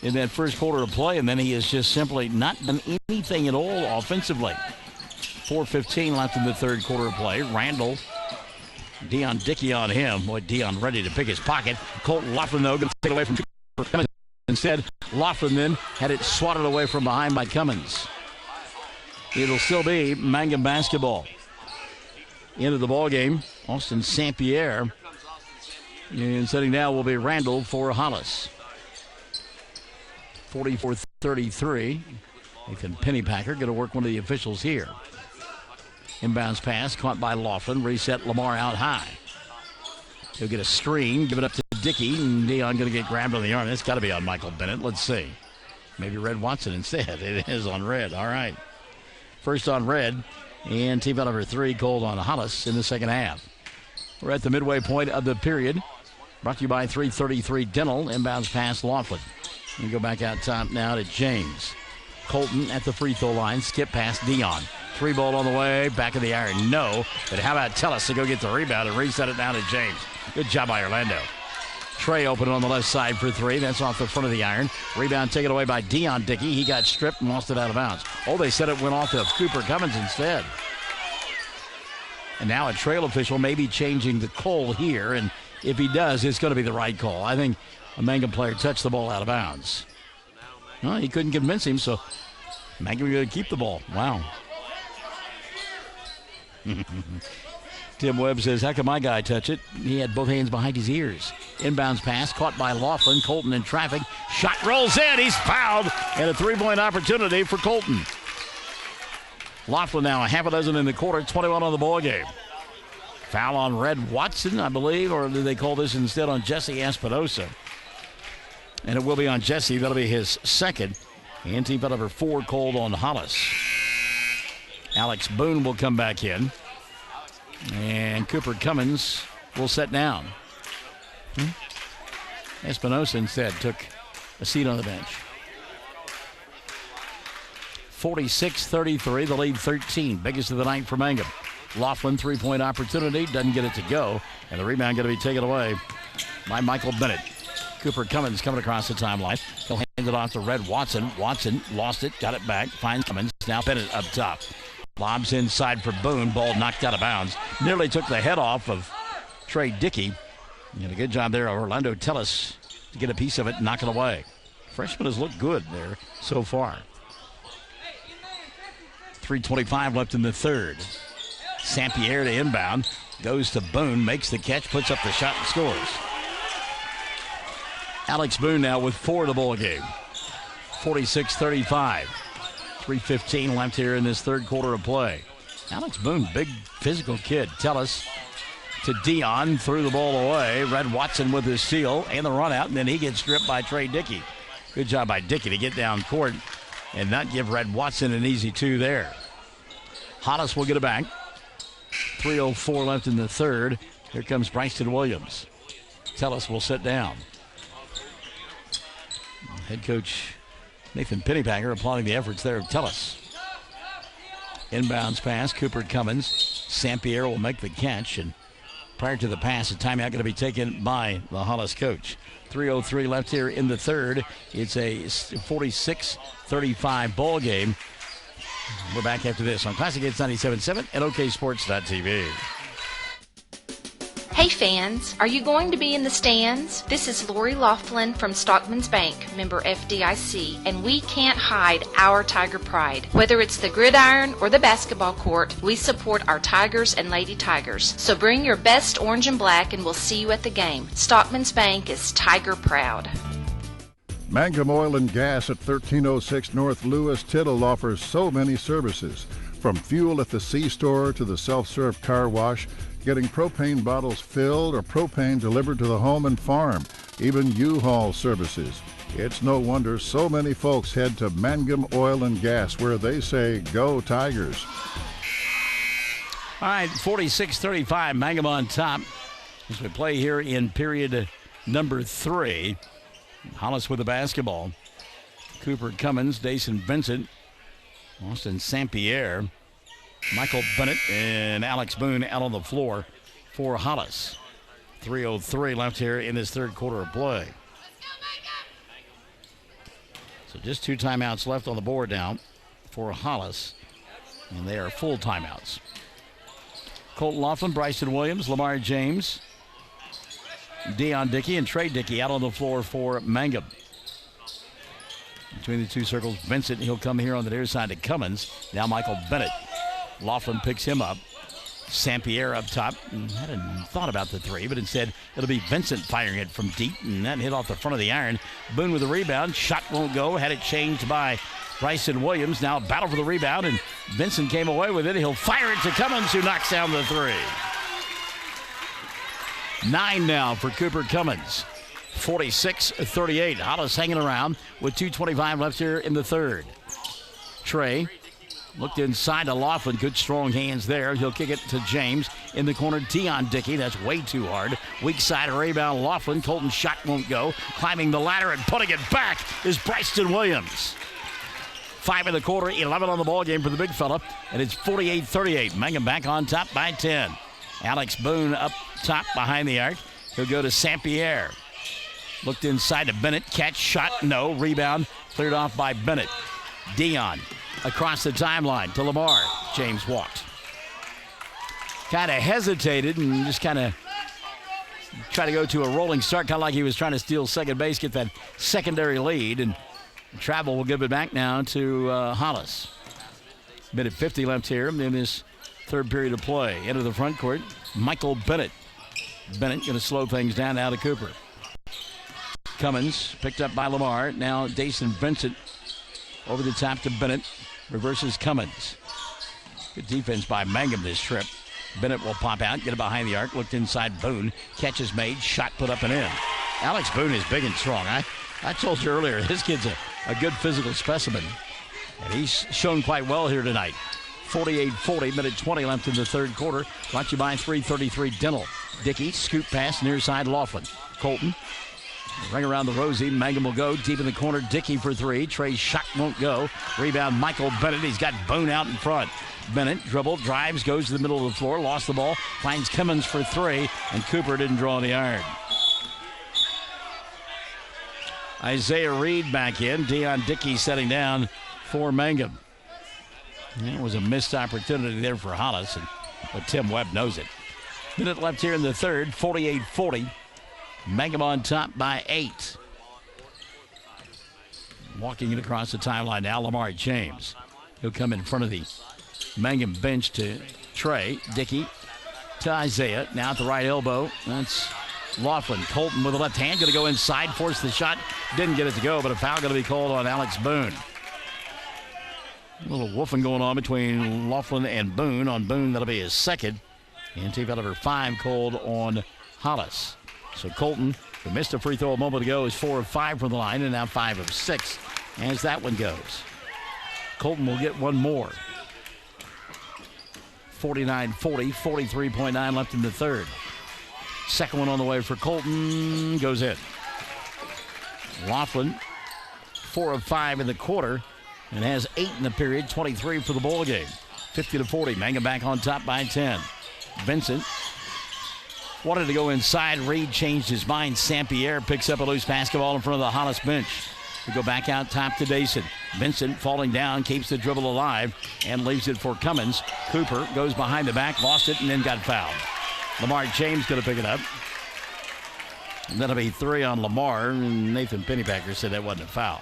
in that first quarter of play, and then he has just simply not done anything at all offensively. 4:15 left in the third quarter of play. Randall, Deion Dickey on him. Boy, Deion ready to pick his pocket. Colton Laughlin, though, going to take it away from Cummins. Instead, Laughlin then had it swatted away from behind by Cummins. It'll still be Mangum basketball. Into the ball game, Austin St. Pierre. And sitting down will be Randall for Hollis. 44-33. Nathan Pennypacker going to work one of the officials here. Inbounds pass caught by Laughlin. Reset Lamar out high. He'll get a screen, give it up to Dickey, and Deion going to get grabbed on the arm. That's got to be on Michael Bennett. Let's see. Maybe Red Watson instead. It is on Red. All right. First on Red, and team foul number 3 called on Hollis in the second half. We're at the midway point of the period. Brought to you by 333 Dental. Inbounds pass Laughlin. We go back out top now to James. Colton at the free throw line. Skip past Deion. 3 ball on the way. Back of the iron. No. But how about Tellis to go get the rebound and reset it down to James. Good job by Orlando. Trey open on the left side for 3. That's off the front of the iron. Rebound taken away by Deion Dickey. He got stripped and lost it out of bounds. Oh, they said it went off of Cooper Cummins instead. And now a trail official may be changing the call here. And if he does, it's going to be the right call. I think a Mangum player touched the ball out of bounds. Well, he couldn't convince him, so Mangum going to keep the ball. Wow. Tim Webb says, how can my guy touch it? He had both hands behind his ears. Inbounds pass, caught by Laughlin. Colton in traffic. Shot rolls in. He's fouled. And a 3-point opportunity for Colton. Laughlin now a half a dozen in the quarter, 21 on the ball game. Foul on Red Watson, I believe, or did they call this instead on Jesse Espinosa? And it will be on Jesse. That'll be his second. And team foul number 4 called on Hollis. Alex Boone will come back in. And Cooper Cummins will sit down. Espinosa instead took a seat on the bench. 46-33, the lead 13. Biggest of the night for Mangum. Laughlin, 3-point opportunity, doesn't get it to go. And the rebound going to be taken away by Michael Bennett. Cooper Cummins coming across the timeline. He'll hand it off to Red Watson. Watson lost it, got it back, finds Cummins. Now Bennett up top. Lobs inside for Boone. Ball knocked out of bounds. Nearly took the head off of Trey Dickey. And a good job there, Orlando Tellis, to get a piece of it and knock it away. Freshman has looked good there so far. 3:25 left in the third. St. Pierre to inbound. Goes to Boone, makes the catch, puts up the shot and scores. Alex Boone now with 4 in the ball game. 46-35. 3:15 left here in this third quarter of play. Alex Boone, big physical kid. Tellis to Deion, threw the ball away. Red Watson with his steal and the run out, and then he gets stripped by Trey Dickey. Good job by Dickey to get down court and not give Red Watson an easy 2 there. Hollis will get it back. 3:04 left in the third. Here comes Bryson Williams. Tellis will sit down. Head coach Nathan Pennypacker applauding the efforts there of Tellis. Inbounds pass, Cooper Cummins. St. Pierre will make the catch, and prior to the pass, a timeout going to be taken by the Hollis coach. 3:03 left here in the third. It's a 46-35 ball game. We're back after this on Classic Hits 97.7 and OKSports.tv. Hey fans, are you going to be in the stands? This is Lori Laughlin from Stockman's Bank, member FDIC, and we can't hide our Tiger pride. Whether it's the gridiron or the basketball court, we support our Tigers and Lady Tigers. So bring your best orange and black and we'll see you at the game. Stockman's Bank is Tiger proud. Mangum Oil and Gas at 1306 North Lewis Tittle offers so many services. From fuel at the C-store to the self-serve car wash, getting propane bottles filled or propane delivered to the home and farm, even U-Haul services. It's no wonder so many folks head to Mangum Oil and Gas, where they say, "Go Tigers." All right, 46-35, Mangum on top as we play here in period number 3. Hollis with the basketball. Cooper Cummins, Dason Vincent, Austin St. Pierre, Michael Bennett, and Alex Boone out on the floor for Hollis. 3:03 left here in this third quarter of play. So just 2 timeouts left on the board now for Hollis, and they are full timeouts. Colton Laughlin, Bryson Williams, Lamar James, Deion Dickey, and Trey Dickey out on the floor for Mangum. Between the 2 circles, Vincent, he'll come here on the near side to Cummins. Now Michael Bennett. Laughlin picks him up. St. Pierre up top. Hadn't thought about the 3, but instead it'll be Vincent firing it from deep, and that hit off the front of the iron. Boone with the rebound. Shot won't go. Had it changed by Bryson Williams. Now battle for the rebound, and Vincent came away with it. He'll fire it to Cummins, who knocks down the 3. 9 now for Cooper Cummins. 46-38. Hollis hanging around with 2:25 left here in the third. Trey looked inside to Laughlin. Good strong hands there. He'll kick it to James in the corner. Deion Dickey. That's way too hard. Weak side rebound. Laughlin. Colton's shot won't go. Climbing the ladder and putting it back is Bryson Williams. 5 in the quarter. 11 on the ball game for the big fella. And it's 48-38. Mangum back on top by 10. Alex Boone up top behind the arc. He'll go to St. Pierre. Looked inside to Bennett. Catch, shot, no. Rebound cleared off by Bennett. Deion across the timeline to Lamar. James walked. Kind of hesitated and just kind of tried to go to a rolling start, kind of like he was trying to steal second base, get that secondary lead. And travel will give it back now to Hollis. Minute 50 left here in this third period of play. Into the front court, Michael Bennett. Bennett going to slow things down now to Cooper. Cummins picked up by Lamar. Now Dason Vincent over the top to Bennett. Reverses Cummins. Good defense by Mangum this trip. Bennett will pop out, get it behind the arc. Looked inside Boone. Catch is made. Shot put up and in. Alex Boone is big and strong. I told you earlier, this kid's a good physical specimen. And he's shown quite well here tonight. 48-40, minute 20 left in the third quarter. Brought to you by 333 Dental. Dickey, scoop pass near side Laughlin. Colton. Ring around the Rosie. Mangum will go deep in the corner. Dickey for 3. Trey's shot won't go. Rebound Michael Bennett. He's got Boone out in front. Bennett dribble, drives, goes to the middle of the floor. Lost the ball. Finds Cummins for 3. And Cooper didn't draw the iron. Isaiah Reed back in. Deion Dickey setting down for Mangum. It was a missed opportunity there for Hollis, but Tim Webb knows it. Minute left here in the third. 48-40. Mangum on top by 8. Walking it across the timeline now, Lamar James. He'll come in front of the Mangum bench to Trey. Dickey to Isaiah. Now at the right elbow. That's Laughlin. Colton with the left hand. Going to go inside. Force the shot. Didn't get it to go, but a foul going to be called on Alex Boone. A little woofing going on between Laughlin and Boone. On Boone, that'll be his second. And team foul number 5 called on Hollis. So Colton, who missed a free throw a moment ago, is 4 of 5 from the line, and now 5 of 6 as that one goes. Colton will get one more. 49-40, 43.9 left in the third. Second one on the way for Colton, goes in. Laughlin, 4 of 5 in the quarter, and has 8 in the period, 23 for the ball game. 50-40, Mangum back on top by 10. Vincent wanted to go inside. Reed changed his mind. St. Pierre picks up a loose basketball in front of the Hollis bench. We go back out top to Dason. Vincent falling down, keeps the dribble alive, and leaves it for Cummins. Cooper goes behind the back, lost it, and then got fouled. Lamar James going to pick it up. And that'll be 3 on Lamar, and Nathan Pennypacker said that wasn't a foul.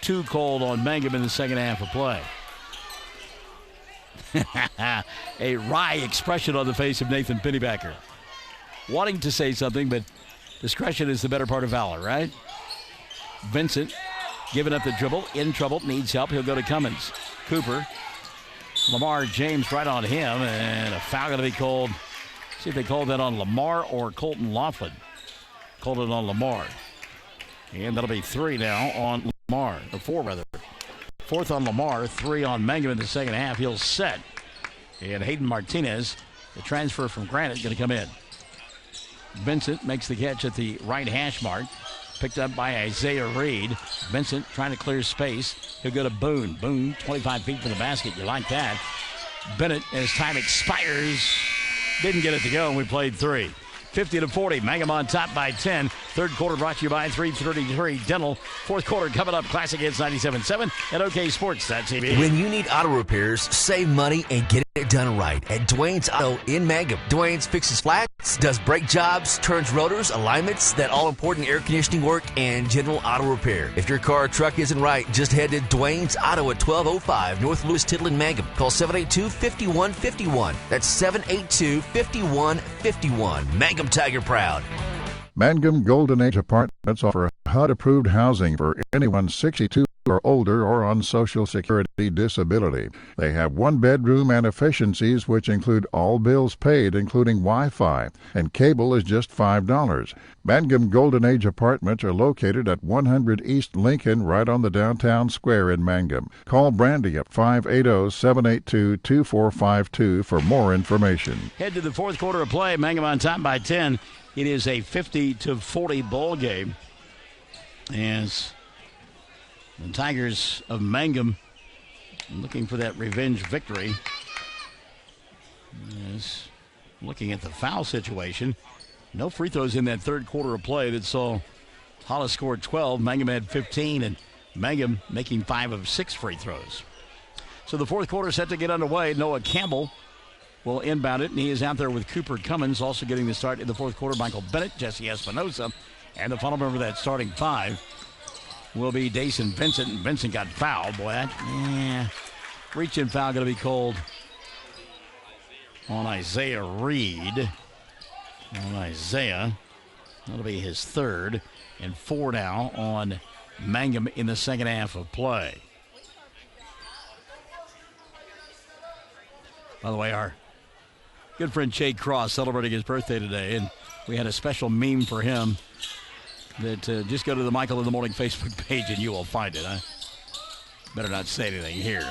2 called on Mangum in the second half of play. A wry expression on the face of Nathan Pennypacker. Wanting to say something, but discretion is the better part of valor, right? Vincent giving up the dribble, in trouble, needs help. He'll go to Cummins. Cooper. Lamar James right on him, and a foul going to be called. See if they called that on Lamar or Colton Laughlin. Called it on Lamar. And that'll be 3 now on Lamar, or 4 rather. 4th on Lamar, 3 on Mangum in the second half. He'll set. And Hayden Martinez, the transfer from Granite, going to come in. Vincent makes the catch at the right hash mark. Picked up by Isaiah Reed. Vincent trying to clear space. He'll go to Boone. Boone, 25 feet from the basket. You like that. Bennett, as time expires, didn't get it to go, and we played 3. 50-40. Mangum on top by 10. Third quarter brought to you by 333 Dental. Fourth quarter coming up. Classic Hits 97.7 at OKSports.TV. When you need auto repairs, save money and get it done right at Dwayne's Auto in Mangum. Dwayne's fixes flats, does brake jobs, turns rotors, alignments, that all-important air conditioning work, and general auto repair. If your car or truck isn't right, just head to Dwayne's Auto at 1205 North Lewis Tittle in Mangum. Call 782-5151. That's 782-5151. Mangum Tiger proud. Mangum Golden Age Apartments offer HUD-approved housing for anyone 62 or older or on Social Security disability. They have 1 bedroom and efficiencies which include all bills paid, including Wi-Fi, and cable is just $5. Mangum Golden Age Apartments are located at 100 East Lincoln, right on the downtown square in Mangum. Call Brandy at 580-782-2452 for more information. Head to the fourth quarter of play. Mangum on top by 10. It is a 50-40 ball game as the Tigers of Mangum looking for that revenge victory. Is looking at the foul situation. No free throws in that third quarter of play that saw Hollis scored 12. Mangum had 15, and Mangum making 5 of 6 free throws. So the fourth quarter set to get underway. Noah Campbell will inbound it, and he is out there with Cooper Cummins, also getting the start in the fourth quarter. Michael Bennett, Jesse Espinosa, and the final member of that starting 5 will be Dason Vincent, and Vincent got fouled. Boy, that reach-in foul going to be called on Isaiah Reed. On Isaiah, that'll be his 3rd, and 4 now on Mangum in the second half of play. By the way, our good friend Jay Cross celebrating his birthday today, and we had a special meme for him that just go to the Michael in the Morning Facebook page and you will find it. I better not say anything here.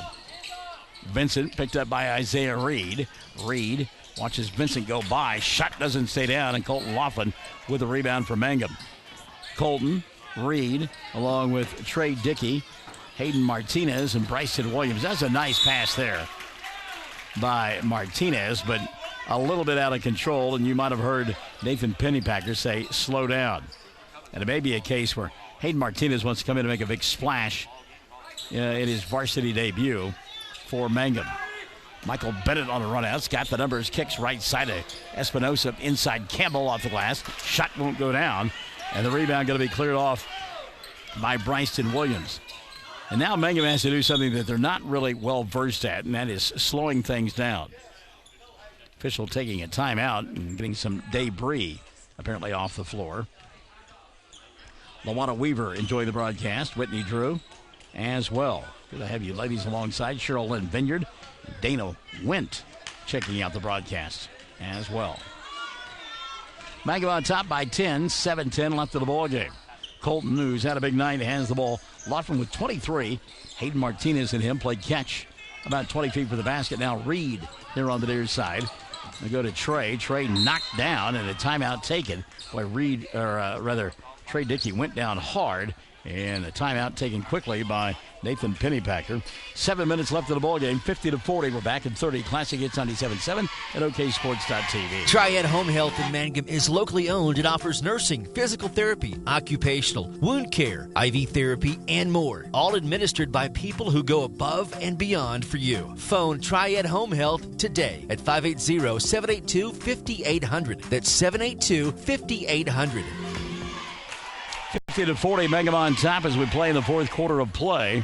Vincent picked up by Isaiah Reed. Reed watches Vincent go by. Shot doesn't stay down, and Colton Laughlin with the rebound for Mangum. Colton, Reed, along with Trey Dickey, Hayden Martinez, and Bryson Williams. That's a nice pass there by Martinez, but a little bit out of control, and you might have heard Nathan Pennypacker say, slow down. And it may be a case where Hayden Martinez wants to come in and make a big splash in his varsity debut for Mangum. Michael Bennett on the run-outs, got the numbers, kicks right side of Espinosa, inside Campbell off the glass. Shot won't go down, and the rebound going to be cleared off by Bryson Williams. And now Mangum has to do something that they're not really well versed at, and that is slowing things down. Official taking a timeout and getting some debris apparently off the floor. LaWanna Weaver enjoying the broadcast. Whitney Drew as well. Good to have you ladies alongside. Cheryl Lynn Vineyard, Dana Went checking out the broadcast as well. Mangum on top by 10, 7-10 left of the ball game. Colton, who's had a big night, has the ball. Laughlin with 23. Hayden Martinez and him played catch about 20 feet for the basket. Now Reed here on the near side. They go to Trey. Trey knocked down and a timeout taken. Boy, Trey Dickey went down hard, and a timeout taken quickly by Nathan Pennypacker. 7 minutes left of the ball game, 50-40. We're back in 30. Classic Hits 97.7 at OKSports.tv. Triad Home Health in Mangum is locally owned and offers nursing, physical therapy, occupational, wound care, IV therapy, and more. All administered by people who go above and beyond for you. Phone Triad Home Health today at 580-782-5800. That's 782-5800. 50-40, Mangum on top as we play in the fourth quarter of play.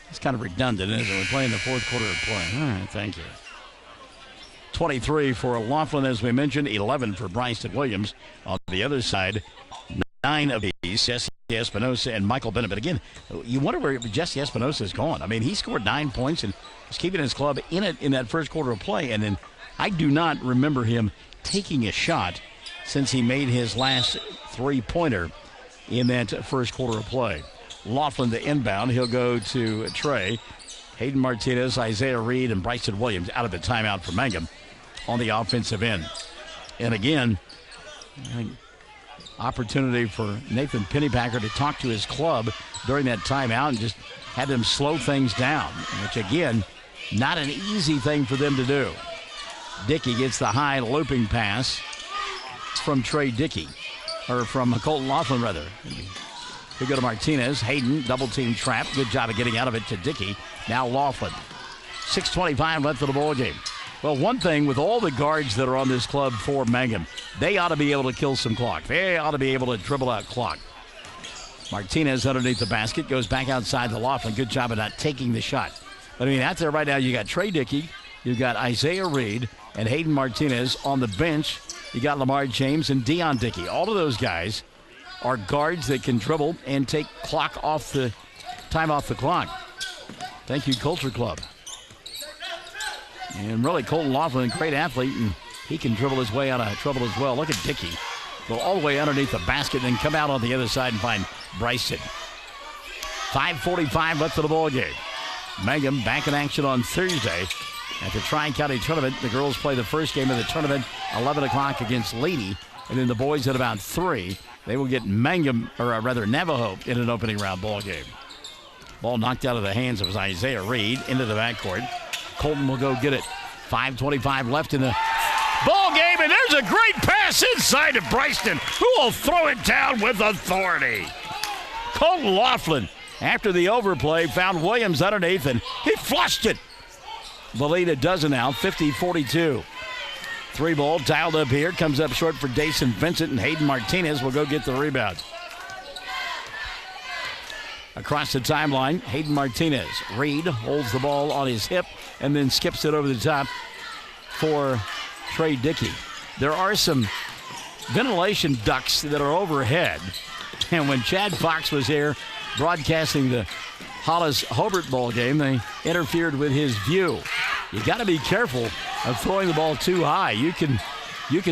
It's kind of redundant, isn't it? We play in the fourth quarter of play. All right, thank you. 23 for Laughlin, as we mentioned, 11 for Bryson Williams. On the other side, 9 of these, Jesse Espinosa and Michael Bennett. But again, you wonder where Jesse Espinosa is going. I mean, he scored 9 points and was keeping his club in it in that first quarter of play. And then I do not remember him taking a shot since he made his last three-pointer in that first quarter of play. Laughlin the inbound. He'll go to Trey. Hayden Martinez, Isaiah Reed, and Bryson Williams out of the timeout for Mangum on the offensive end. And again, opportunity for Nathan Pennypacker to talk to his club during that timeout and just have them slow things down, which, again, not an easy thing for them to do. Dickey gets the high looping pass from Trey Dickey, or from Colton Laughlin, rather. We go to Martinez. Hayden, double-team trap. Good job of getting out of it to Dickey. Now Laughlin. 6:25 left of the ball game. Well, one thing with all the guards that are on this club for Mangum, they ought to be able to kill some clock. They ought to be able to dribble out clock. Martinez underneath the basket, goes back outside to Laughlin. Good job of not taking the shot. But, I mean, out there right now, you got Trey Dickey, you've got Isaiah Reed, and Hayden Martinez on the bench. You got Lamar James and Deion Dickey. All of those guys are guards that can dribble and take time off the clock. Thank you, Culture Club. And really, Colton Laughlin, great athlete, and he can dribble his way out of trouble as well. Look at Dickey. Go all the way underneath the basket and then come out on the other side and find Bryson. 5:45 left of the ball game. Mangum back in action on Thursday at the Tri-County Tournament. The girls play the first game of the tournament, 11 o'clock against Lady, and then the boys at about 3. They will get Mangum, or rather Navajo, in an opening round ball game. Ball knocked out of the hands of Isaiah Reed into the backcourt. Colton will go get it. 5:25 left in the ball game, and there's a great pass inside to Bryston, who will throw it down with authority. Colton Laughlin, after the overplay, found Williams underneath, and he flushed it. The lead a dozen now, 50-42. 3-ball dialed up here, comes up short for Dayson Vincent, and Hayden Martinez will go get the rebound. Across the timeline, Hayden Martinez. Reed holds the ball on his hip and then skips it over the top for Trey Dickey. There are some ventilation ducts that are overhead. And when Chad Fox was here broadcasting the Hollis Hobart ball game, they interfered with his view. You got to be careful of throwing the ball too high. You can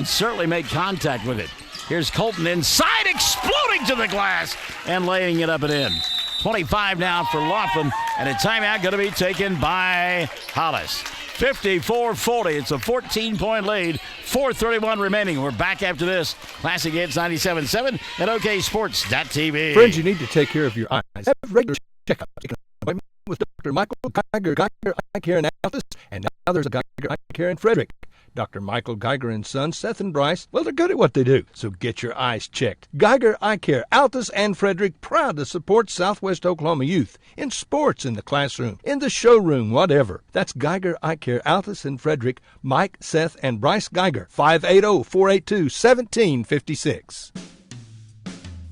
certainly make contact with it. Here's Colton inside, exploding to the glass and laying it up and in. 25 now for Laughlin, and a timeout going to be taken by Hollis. 54-40. It's a 14-point lead. 4:31 remaining. We're back after this. Classic Hits 97.7 and OKSports.tv. Friends, you need to take care of your eyes. Have regular checkups. Take an appointment with Dr. Michael Geiger Eye Care and Altus, and now there's a Geiger Eye Care in Frederick. Dr. Michael Geiger and Son, Seth and Bryce, well, they're good at what they do, so get your eyes checked. Geiger Eye Care, Altus, and Frederick, proud to support Southwest Oklahoma youth in sports, in the classroom, in the showroom, whatever. That's Geiger Eye Care, Altus, and Frederick. Mike, Seth, and Bryce Geiger, 580-482-1756.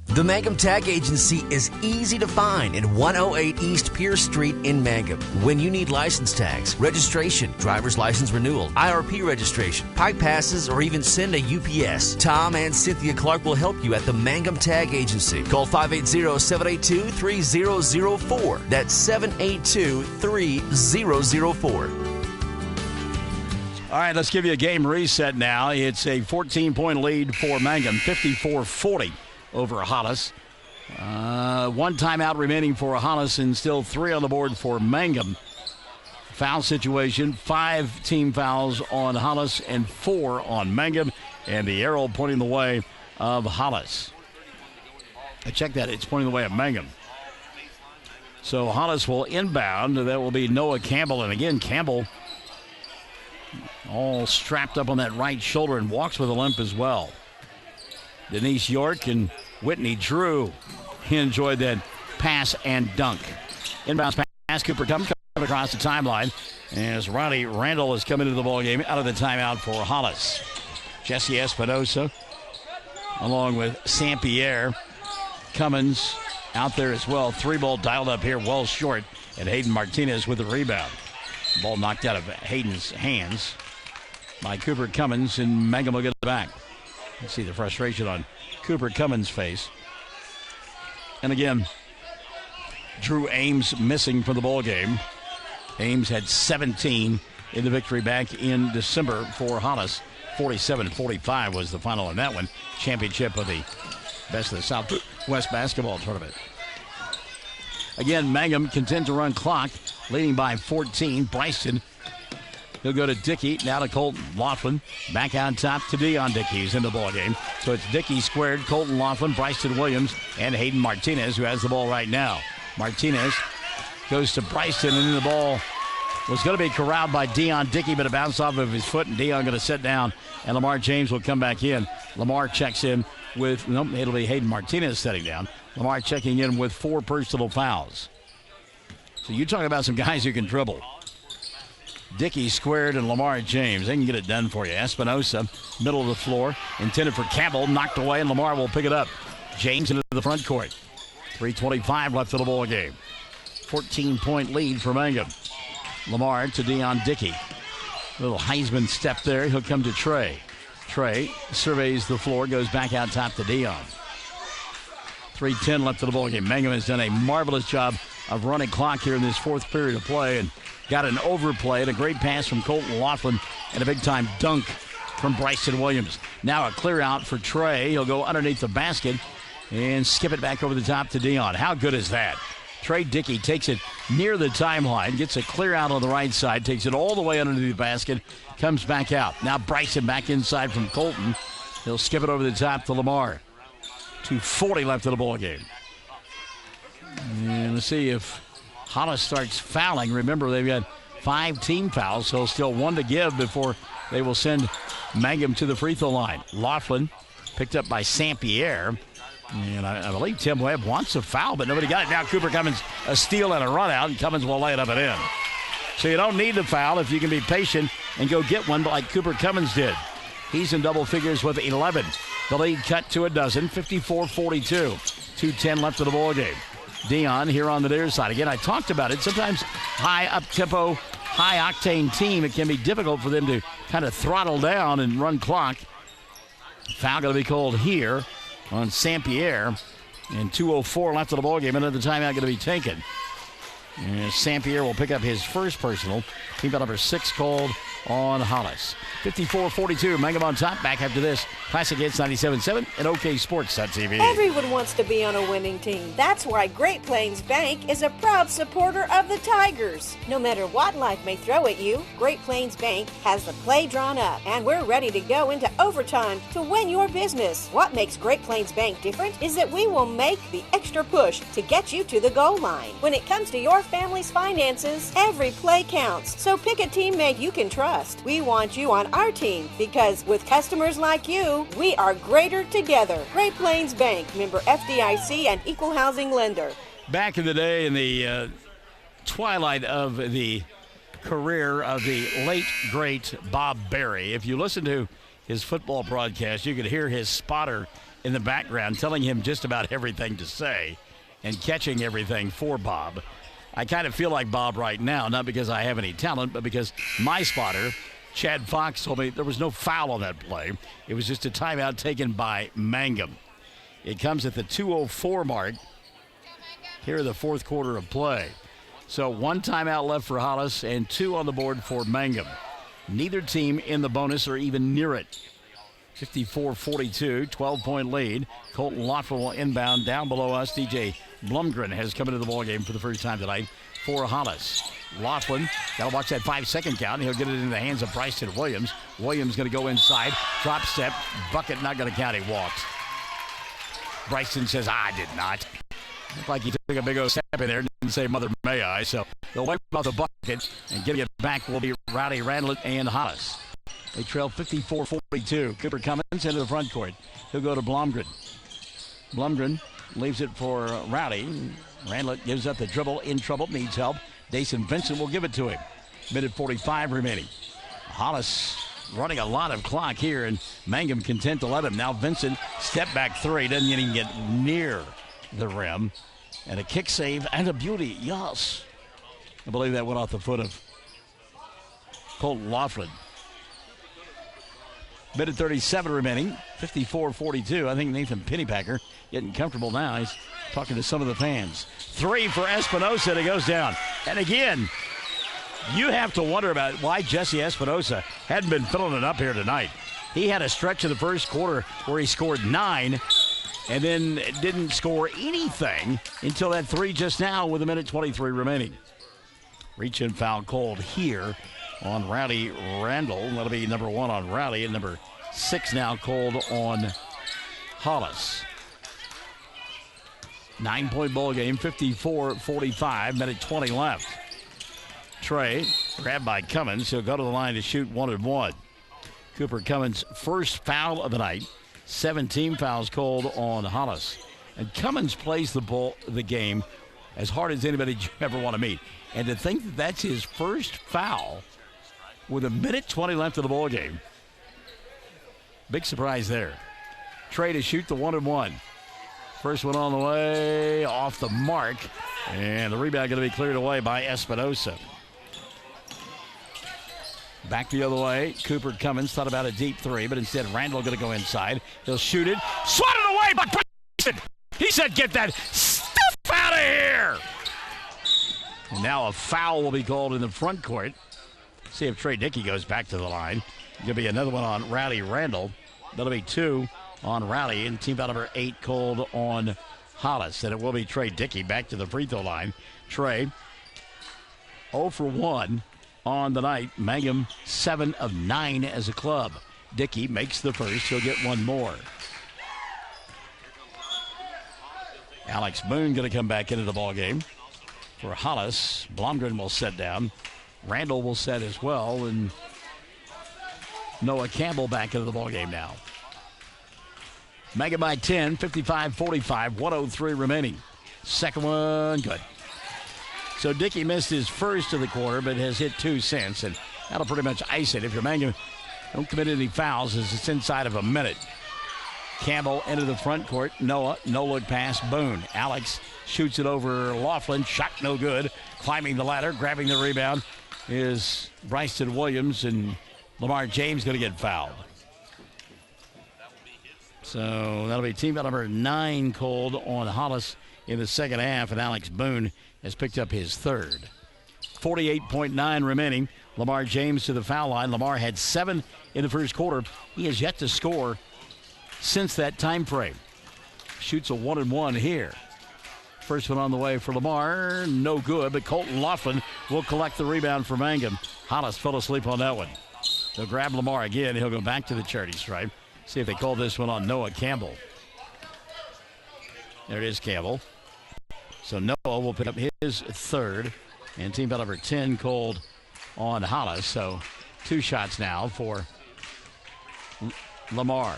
The Mangum Tag Agency is easy to find at 108 East Pierce Street in Mangum. When you need license tags, registration, driver's license renewal, IRP registration, pipe passes, or even send a UPS, Tom and Cynthia Clark will help you at the Mangum Tag Agency. Call 580-782-3004. That's 782-3004. All right, let's give you a game reset now. It's a 14-point lead for Mangum, 54-40. Over Hollis. One timeout remaining for Hollis, and still 3 on the board for Mangum. Foul situation, 5 team fouls on Hollis and 4 on Mangum, and the arrow pointing the way of Hollis. Check that, it's pointing the way of Mangum. So Hollis will inbound. That will be Noah Campbell, and again, Campbell all strapped up on that right shoulder and walks with a limp as well. Denise York and Whitney Drew enjoyed that pass and dunk. Inbounds pass, Cooper comes across the timeline as Ronnie Randall is coming into the ballgame out of the timeout for Hollis. Jesse Espinosa along with St. Pierre. Cummins out there as well. 3-ball dialed up here, well short, and Hayden Martinez with the rebound. Ball knocked out of Hayden's hands by Cooper Cummins, and Mangum will get it back. You see the frustration on Cooper Cummins' face. And again, Drew Ames missing from the ball game. Ames had 17 in the victory back in December for Hollis. 47-45 was the final in that one. Championship of the Best of the Southwest basketball tournament. Again, Mangum content to run clock, leading by 14. Bryson, he'll go to Dickey, now to Colton Laughlin. Back on top to Dion Dickey, who's in the ball game. So it's Dickey squared, Colton Laughlin, Bryson Williams, and Hayden Martinez, who has the ball right now. Martinez goes to Bryson, and then the ball was going to be corralled by Dion Dickey, but it bounced off of his foot, and Dion going to sit down, and Lamar James will come back in. Lamar checks in with, nope, it'll be Hayden Martinez setting down. Lamar checking in with 4 personal fouls. So you talk about some guys who can dribble. Dickey squared and Lamar James. They can get it done for you. Espinosa, middle of the floor, intended for Campbell, knocked away, and Lamar will pick it up. James into the front court. 3:25 left of the ball game. 14-point lead for Mangum. Lamar to Dion Dickey. Little Heisman step there. He'll come to Trey. Trey surveys the floor, goes back out top to Dion. 3:10 left of the ball game. Mangum has done a marvelous job of running clock here in this fourth period of play and got an overplay and a great pass from Colton Laughlin and a big-time dunk from Bryson Williams. Now a clear out for Trey. He'll go underneath the basket and skip it back over the top to Dion. How good is that? Trey Dickey takes it near the timeline, gets a clear out on the right side, takes it all the way underneath the basket, comes back out. Now Bryson back inside from Colton. He'll skip it over the top to Lamar. 2:40 left of the ball game. And let's see if Hollis starts fouling. Remember, they've got 5 team fouls, so still 1 to give before they will send Mangum to the free throw line. Laughlin picked up by St. Pierre. And I believe Tim Webb wants a foul, but nobody got it. Now Cooper Cummins, a steal and a run out, and Cummins will lay it up and in. So you don't need the foul if you can be patient and go get one like Cooper Cummins did. He's in double figures with 11. The lead cut to a dozen, 54-42. 2:10 left of the ball game. Dion here on the near side. Again, I talked about it. Sometimes high up-tempo, high-octane team, it can be difficult for them to kind of throttle down and run clock. Foul going to be called here on St. Pierre. And 2:04 left of the ball game. Another timeout going to be taken. And St. Pierre will pick up his first personal. Team foul number 6 called on Hollis. 54-42, Mangum on top. Back after this. Classic Hits 97.7 and OKSports.tv. Everyone wants to be on a winning team. That's why Great Plains Bank is a proud supporter of the Tigers. No matter what life may throw at you, Great Plains Bank has the play drawn up, and we're ready to go into overtime to win your business. What makes Great Plains Bank different is that we will make the extra push to get you to the goal line. When it comes to your family's finances, every play counts. So pick a teammate you can trust. We want you on our team because with customers like you, we are greater together. Great Plains Bank, member FDIC and equal housing lender. Back in the day, in the twilight of the career of the late, great Bob Berry, if you listen to his football broadcast, you could hear his spotter in the background telling him just about everything to say and catching everything for Bob. I kind of feel like Bob right now, not because I have any talent, but because my spotter, Chad Fox, told me there was no foul on that play. It was just a timeout taken by Mangum. It comes at the 2:04 mark here in the fourth quarter of play. So 1 timeout left for Hollis and 2 on the board for Mangum. Neither team in the bonus or even near it. 54-42, 12-point lead. Colton Laughlin will inbound down below us. DJ Blumgren has come into the ballgame for the first time tonight for Hollis. Laughlin, got to watch that 5-second count. He'll get it in the hands of Bryson Williams. Williams going to go inside, drop step, bucket not going to count. He walks. Bryson says, I did not. Looked like he took a big old step in there and didn't say, Mother may I. So they'll wipe out the bucket, and getting it back will be Rowdy Randlett and Hollis. They trail 54-42. Cooper Cummins into the front court. He'll go to Blumgren. Blumgren leaves it for Rowdy. Randlett gives up the dribble, in trouble, needs help. Dason Vincent will give it to him. Minute 45 remaining. Hollis running a lot of clock here, and Mangum content to let him. Now Vincent, step back 3, doesn't even get near the rim. And a kick save and a beauty, yes. I believe that went off the foot of Colton Laughlin. Minute 37 remaining, 54-42. I think Nathan Pennypacker getting comfortable now. He's talking to some of the fans. 3 for Espinosa, and it goes down. And again, you have to wonder about why Jesse Espinosa hadn't been filling it up here tonight. He had a stretch of the first quarter where he scored 9, and then didn't score anything until that three just now with 1:23 remaining. Reach-in foul called here on Rowdy Randall. That'll be number 1 on Rowdy, and number 6 now called on Hollis. 9-point ball game, 54-45, minute 20 left. Trey, grabbed by Cummins. He'll go to the line to shoot 1-1. Cooper Cummins' first foul of the night. 17 fouls called on Hollis. And Cummins plays the game as hard as anybody you ever want to meet. And to think that that's his first foul with 1:20 left of the ball game. Big surprise there. Trey to shoot the 1-1. First one on the way, off the mark. And the rebound going to be cleared away by Espinosa. Back the other way. Cooper Cummins thought about a deep three, but instead Randall going to go inside. He'll shoot it. Swatted away by Preston. He said, get that stuff out of here. And now a foul will be called in the front court. See if Trey Dickey goes back to the line. Going to be another one on Rowdy Randall. That'll be 2 on Rowdy, and team foul number 8 called on Hollis. And it will be Trey Dickey back to the free throw line. Trey 0 for 1 on the night. Mangum 7 of 9 as a club. Dickey makes the first. He'll get one more. Alex Boone going to come back into the ball game for Hollis. Blomgren will set down. Randall will set as well, and Noah Campbell back into the ball game now. Mangum by 10, 55-45, 1:03 remaining. Second one, good. So Dickey missed his first of the quarter, but has hit 2 since, and that'll pretty much ice it. If you're Mangum, don't commit any fouls as it's inside of a minute. Campbell into the front court. Noah, no look pass, Boone. Alex shoots it over Laughlin. Shot no good. Climbing the ladder, grabbing the rebound is Bryson Williams, and Lamar James going to get fouled. So that'll be team foul number 9 called on Hollis in the second half, and Alex Boone has picked up his third. 48.9 remaining. Lamar James to the foul line. Lamar had 7 in the first quarter. He has yet to score since that time frame. Shoots a 1-1 here. First one on the way for Lamar. No good, but Colton Laughlin will collect the rebound for Mangum. Hollis fell asleep on that one. They'll grab Lamar again. He'll go back to the charity stripe. See if they call this one on Noah Campbell. There it is, Campbell. So Noah will pick up his third. And team foul number 10 called on Hollis. So 2 shots now for Lamar.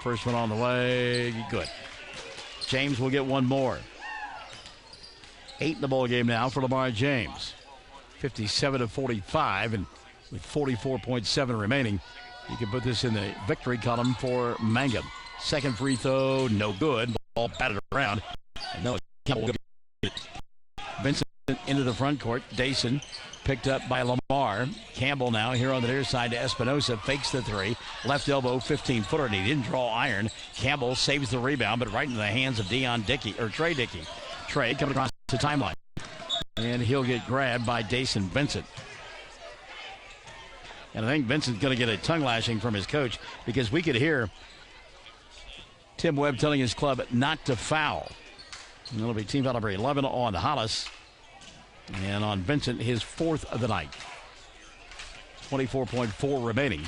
First one on the way. Good. James will get one more. 8 in the ball game now for Lamar James. 57-45, and with 44.7 remaining, you can put this in the victory column for Mangum. Second free throw, no good. Ball batted around. And no, Vincent into the front court. Dayson picked up by Lamar. Campbell now here on the near side to Espinosa. Fakes the three. Left elbow, 15-footer, and he didn't draw iron. Campbell saves the rebound, but right into the hands of Trey Dickey. Trey coming across the timeline. And he'll get grabbed by Dayson Vincent. And I think Vincent's going to get a tongue lashing from his coach, because we could hear Tim Webb telling his club not to foul. And it'll be team foul number 11 on Hollis. And on Vincent, his 4th of the night. 24.4 remaining.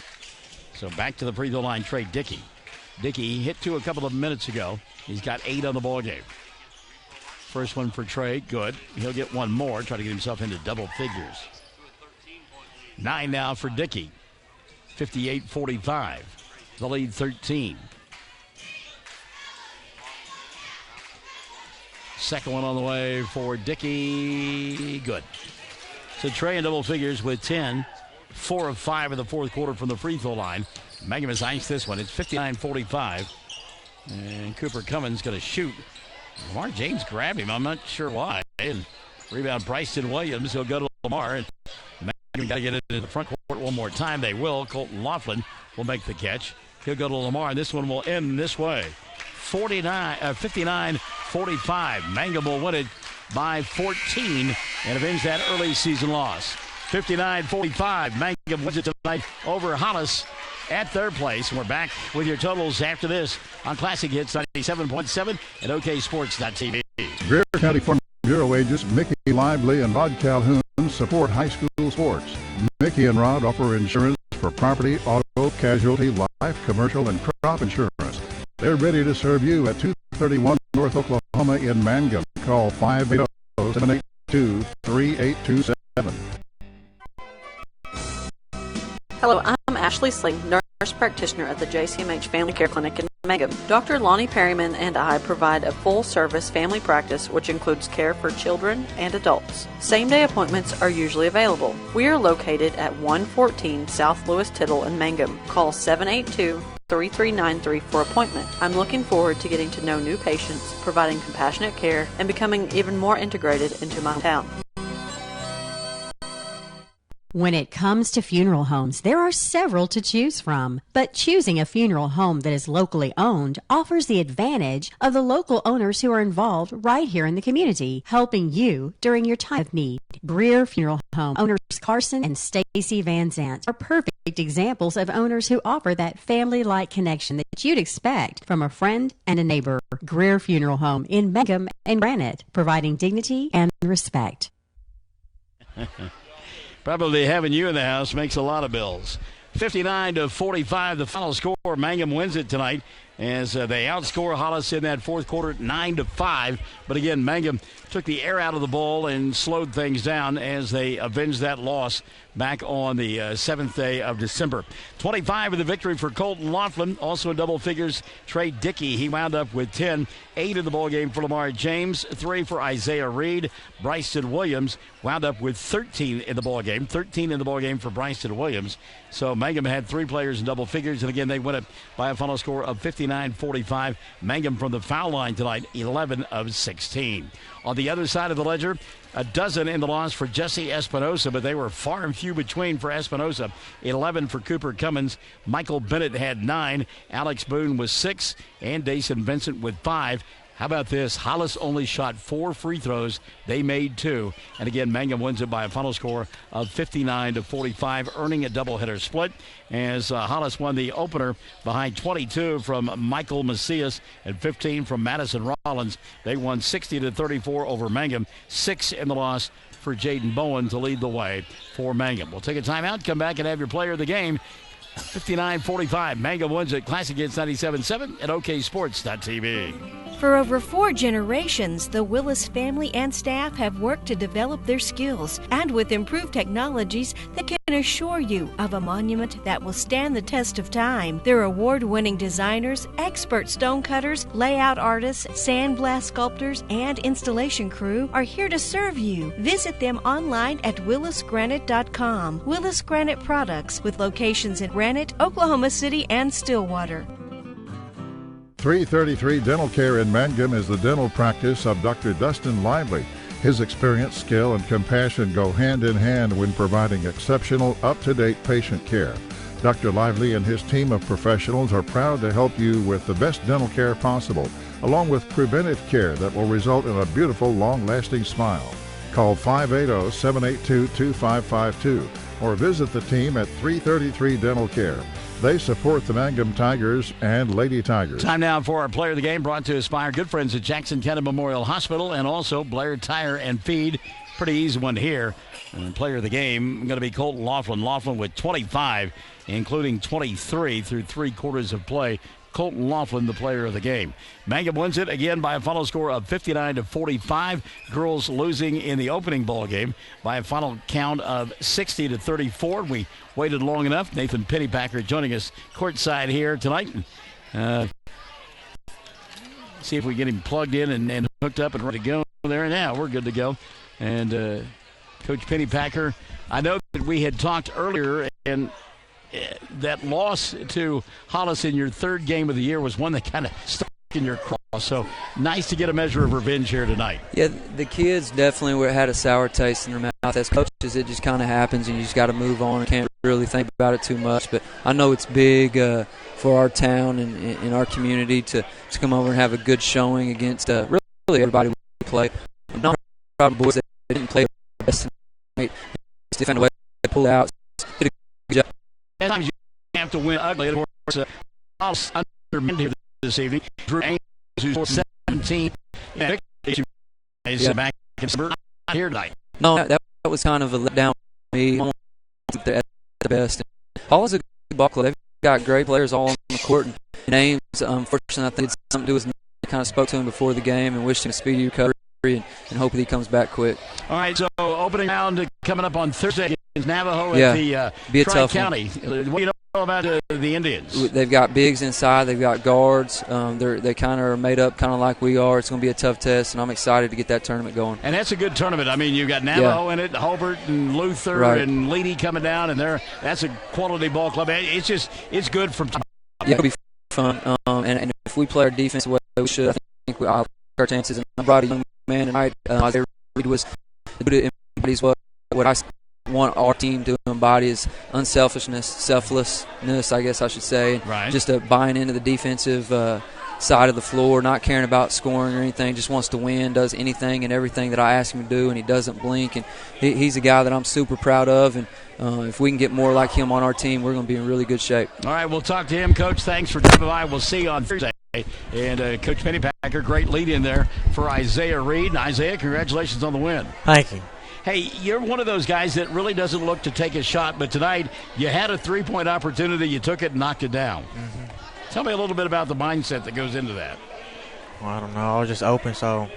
So back to the free throw line, Trey Dickey. Dickey hit 2 a couple of minutes ago. He's got 8 on the ball game. First one for Trey, good. He'll get one more, try to get himself into double figures. 9 now for Dickey. 58-45. The lead 13. Second one on the way for Dickey. Good. So Trey in double figures with 10. 4 of 5 in the fourth quarter from the free throw line. Mangum has iced this one. It's 59-45. And Cooper Cummins going to shoot. Lamar James grabbed him. I'm not sure why. And rebound Bryson Williams. He'll go to Lamar. Mangum got to get it in the front court one more time. They will. Colton Laughlin will make the catch. He'll go to Lamar. This one will end this way. 59-45. Mangum will win it by 14 and avenge that early season loss. 59-45. Mangum wins it tonight over Hollis at third place. We're back with your totals after this on Classic Hits 97.7 and OKSports.tv. Greer County Farm Bureau agents Mickey Lively and Rod Calhoun support high school sports. Mickey and Rod offer insurance for property, auto, casualty, life, commercial, and crop insurance. They're ready to serve you at 231 North Oklahoma in Mangum. Call 580-782-3827. Hello, I'm Ashley Slayton, nurse practitioner at the JCMH Family Care Clinic in Mangum. Dr. Lonnie Perryman and I provide a full-service family practice which includes care for children and adults. Same-day appointments are usually available. We are located at 114 South Lewis Tittle in Mangum. Call 782-3393 for appointment. I'm looking forward to getting to know new patients, providing compassionate care, and becoming even more integrated into my town. When it comes to funeral homes, there are several to choose from. But choosing a funeral home that is locally owned offers the advantage of the local owners who are involved right here in the community, helping you during your time of need. Greer Funeral Home owners Carson and Stacy Van Zant are perfect examples of owners who offer that family-like connection that you'd expect from a friend and a neighbor. Greer Funeral Home in Mangum and Granite, providing dignity and respect. Probably having you in the house makes a lot of bills. 59-45, the final score. Mangum wins it tonight as they outscore Hollis in that fourth quarter 9-5. But again, Mangum took the air out of the ball and slowed things down as they avenged that loss back on the 7th day of December. 25 of the victory for Colton Laughlin. Also in double figures, Trey Dickey. He wound up with 10. 8 in the ballgame for Lamar James. 3 for Isaiah Reed. Bryson Williams wound up with 13 in the ballgame. 13 in the ballgame for Bryson Williams. So Mangum had 3 players in double figures. And again, they win it by a final score of 59-45. Mangum from the foul line tonight, 11 of 16. On the other side of the ledger, a dozen in the loss for Jesse Espinosa, but they were far and few between for Espinosa. 11 for Cooper Cummins. Michael Bennett had 9. Alex Boone was 6. And Dason Vincent with 5. How about this? Hollis only shot 4 free throws. They made 2. And again, Mangum wins it by a final score of 59-45, earning a doubleheader split as Hollis won the opener behind 22 from Michael Macias and 15 from Madison Rollins. They won 60-34 over Mangum. 6 in the loss for Jaden Bowen to lead the way for Mangum. We'll take a timeout, come back and have your player of the game. 59-45. Mangum wins at Classic Hits 97.7 at OKSports.tv. For over 4 generations, the Willis family and staff have worked to develop their skills, and with improved technologies that can assure you of a monument that will stand the test of time. Their award-winning designers, expert stone cutters, layout artists, sandblast sculptors, and installation crew are here to serve you. Visit them online at willisgranite.com. Willis Granite Products, with locations in Granite, Oklahoma City, and Stillwater. 333 Dental Care in Mangum is the dental practice of Dr. Dustin Lively. His experience, skill, and compassion go hand in hand when providing exceptional, up-to-date patient care. Dr. Lively and his team of professionals are proud to help you with the best dental care possible, along with preventive care that will result in a beautiful, long-lasting smile. Call 580-782-2552 or visit the team at 333 Dental Care. They support the Mangum Tigers and Lady Tigers. Time now for our player of the game, brought to us by our good friends at Jackson County Memorial Hospital and also Blair Tire and Feed. Pretty easy one here. And the player of the game going to be Colton Laughlin. Laughlin with 25, including 23 through 3 quarters of play. Colton Laughlin, the player of the game. Mangum wins it again by a final score of 59-45. Girls losing in the opening ball game by a final count of 60-34. We waited long enough. Nathan Pennypacker joining us courtside here tonight. See if we get him plugged in and hooked up and ready to go there. Now we're good to go. And Coach Pennypacker, I know that we had talked earlier, and that loss to Hollis in your 3rd game of the year was one that kind of stuck in your craw. So nice to get a measure of revenge here tonight. Yeah, the kids definitely had a sour taste in their mouth. As coaches, it just kind of happens, and you just got to move on and can't really think about it too much. But I know it's big for our town and in our community to come over and have a good showing against really everybody we play. Not probably boys that didn't play the best tonight. Just defend the way they pulled out. Did a good job. Sometimes you have to win ugly. Of course, Hollis undermanned here this evening. Drew Ames, who's 17. Is back here tonight. No, that was kind of a letdown for me. At the best. Hollis is a good ball club. They've got great players all on the court. And Ames, unfortunately, I think it's something to do with. I kind of spoke to him before the game and wished him a speedy recovery and hope that he comes back quick. All right, so opening round coming up on Thursday against Navajo at be a the tough Tri-County. What do you know about the Indians? They've got bigs inside. They've got guards. They kind of are made up kind of like we are. It's going to be a tough test, and I'm excited to get that tournament going. And that's a good tournament. I mean, you've got Navajo in it, Hobart and Luther and Leedy coming down, and that's a quality ball club. It's good from top. Yeah, it'll be fun. And if we play our defense the way we should, I think I'll take our chances. And I brought a young man tonight. Isaiah Reed embodies what I want our team to embody is unselfishness, selflessness, I guess I should say. Right. Just buying into the defensive side of the floor, not caring about scoring or anything, just wants to win, does anything and everything that I ask him to do, and he doesn't blink. And he's a guy that I'm super proud of, and if we can get more like him on our team, we're going to be in really good shape. All right, we'll talk to him. Coach, thanks for dropping by. We'll see you on Thursday. And Coach Pennypacker, great lead in there for Isaiah Reed. And Isaiah, congratulations on the win. Thank you. Hey, you're one of those guys that really doesn't look to take a shot, but tonight you had a three-point opportunity, you took it and knocked it down. Mm-hmm. Tell me a little bit about the mindset that goes into that. Well, I don't know. I was just open, so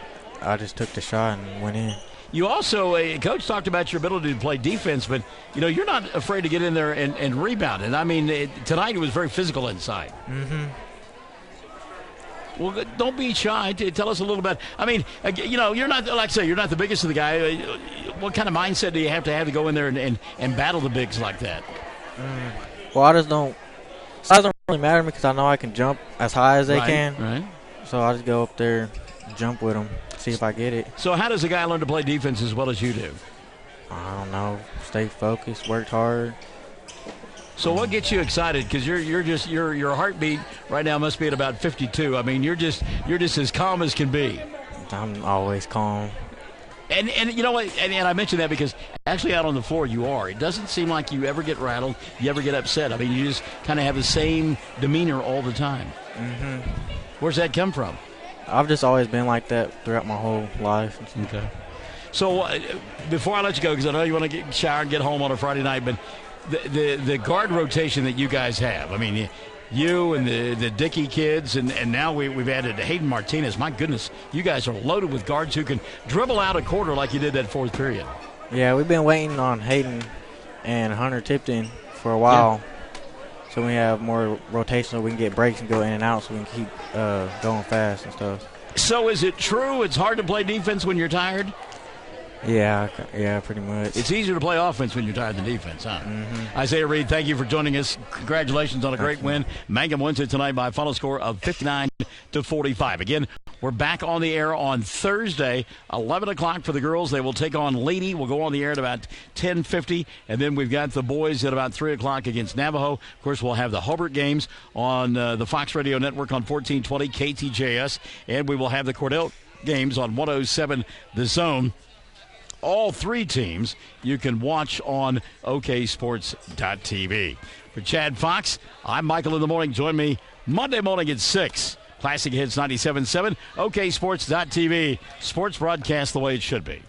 I just took the shot and went in. You also, Coach talked about your ability to play defense, but, you're not afraid to get in there and rebound. And, I mean, tonight it was very physical inside. Mm-hmm. Well, don't be shy. Tell us a little bit. I mean, you're not, like I say, you're not the biggest of the guy. What kind of mindset do you have to go in there and battle the bigs like that? Well, I just don't. Size doesn't really matter to me because I know I can jump as high as they can. Right. So I just go up there, jump with them, see if I get it. So how does a guy learn to play defense as well as you do? I don't know. Stay focused, worked hard. So what gets you excited? Because your heartbeat right now must be at about 52. I mean, you're just as calm as can be. I'm always calm. And you know what? And I mentioned that because actually out on the floor you are. It doesn't seem like you ever get rattled. You ever get upset. I mean, you just kind of have the same demeanor all the time. Mm-hmm. Where's that come from? I've just always been like that throughout my whole life. Okay. So before I let you go, because I know you want to get shower and get home on a Friday night, but the guard rotation that you guys have, I mean, you and the Dickey kids, and now we've added Hayden Martinez. My goodness, you guys are loaded with guards who can dribble out a quarter like you did that fourth period. Yeah, we've been waiting on Hayden and Hunter Tipton for a while. Yeah. So we have more rotation so we can get breaks and go in and out so we can keep going fast and stuff. So is it true it's hard to play defense when you're tired? Yeah, pretty much. It's easier to play offense when you're tired than defense, huh? Mm-hmm. Isaiah Reed, thank you for joining us. Congratulations on a great win. Mangum wins it tonight by a final score of 59-45. Again, we're back on the air on Thursday, 11 o'clock for the girls. They will take on Leedy. We'll go on the air at about 10:50, and then we've got the boys at about 3 o'clock against Navajo. Of course, we'll have the Hobart games on the Fox Radio Network on 1420 KTJS, and we will have the Cordell games on 107 The Zone. All three teams you can watch on oksports.tv. For Chad Fox, I'm Michael in the Morning. Join me Monday morning at 6. Classic Hits 97.7, oksports.tv. Sports broadcast the way it should be.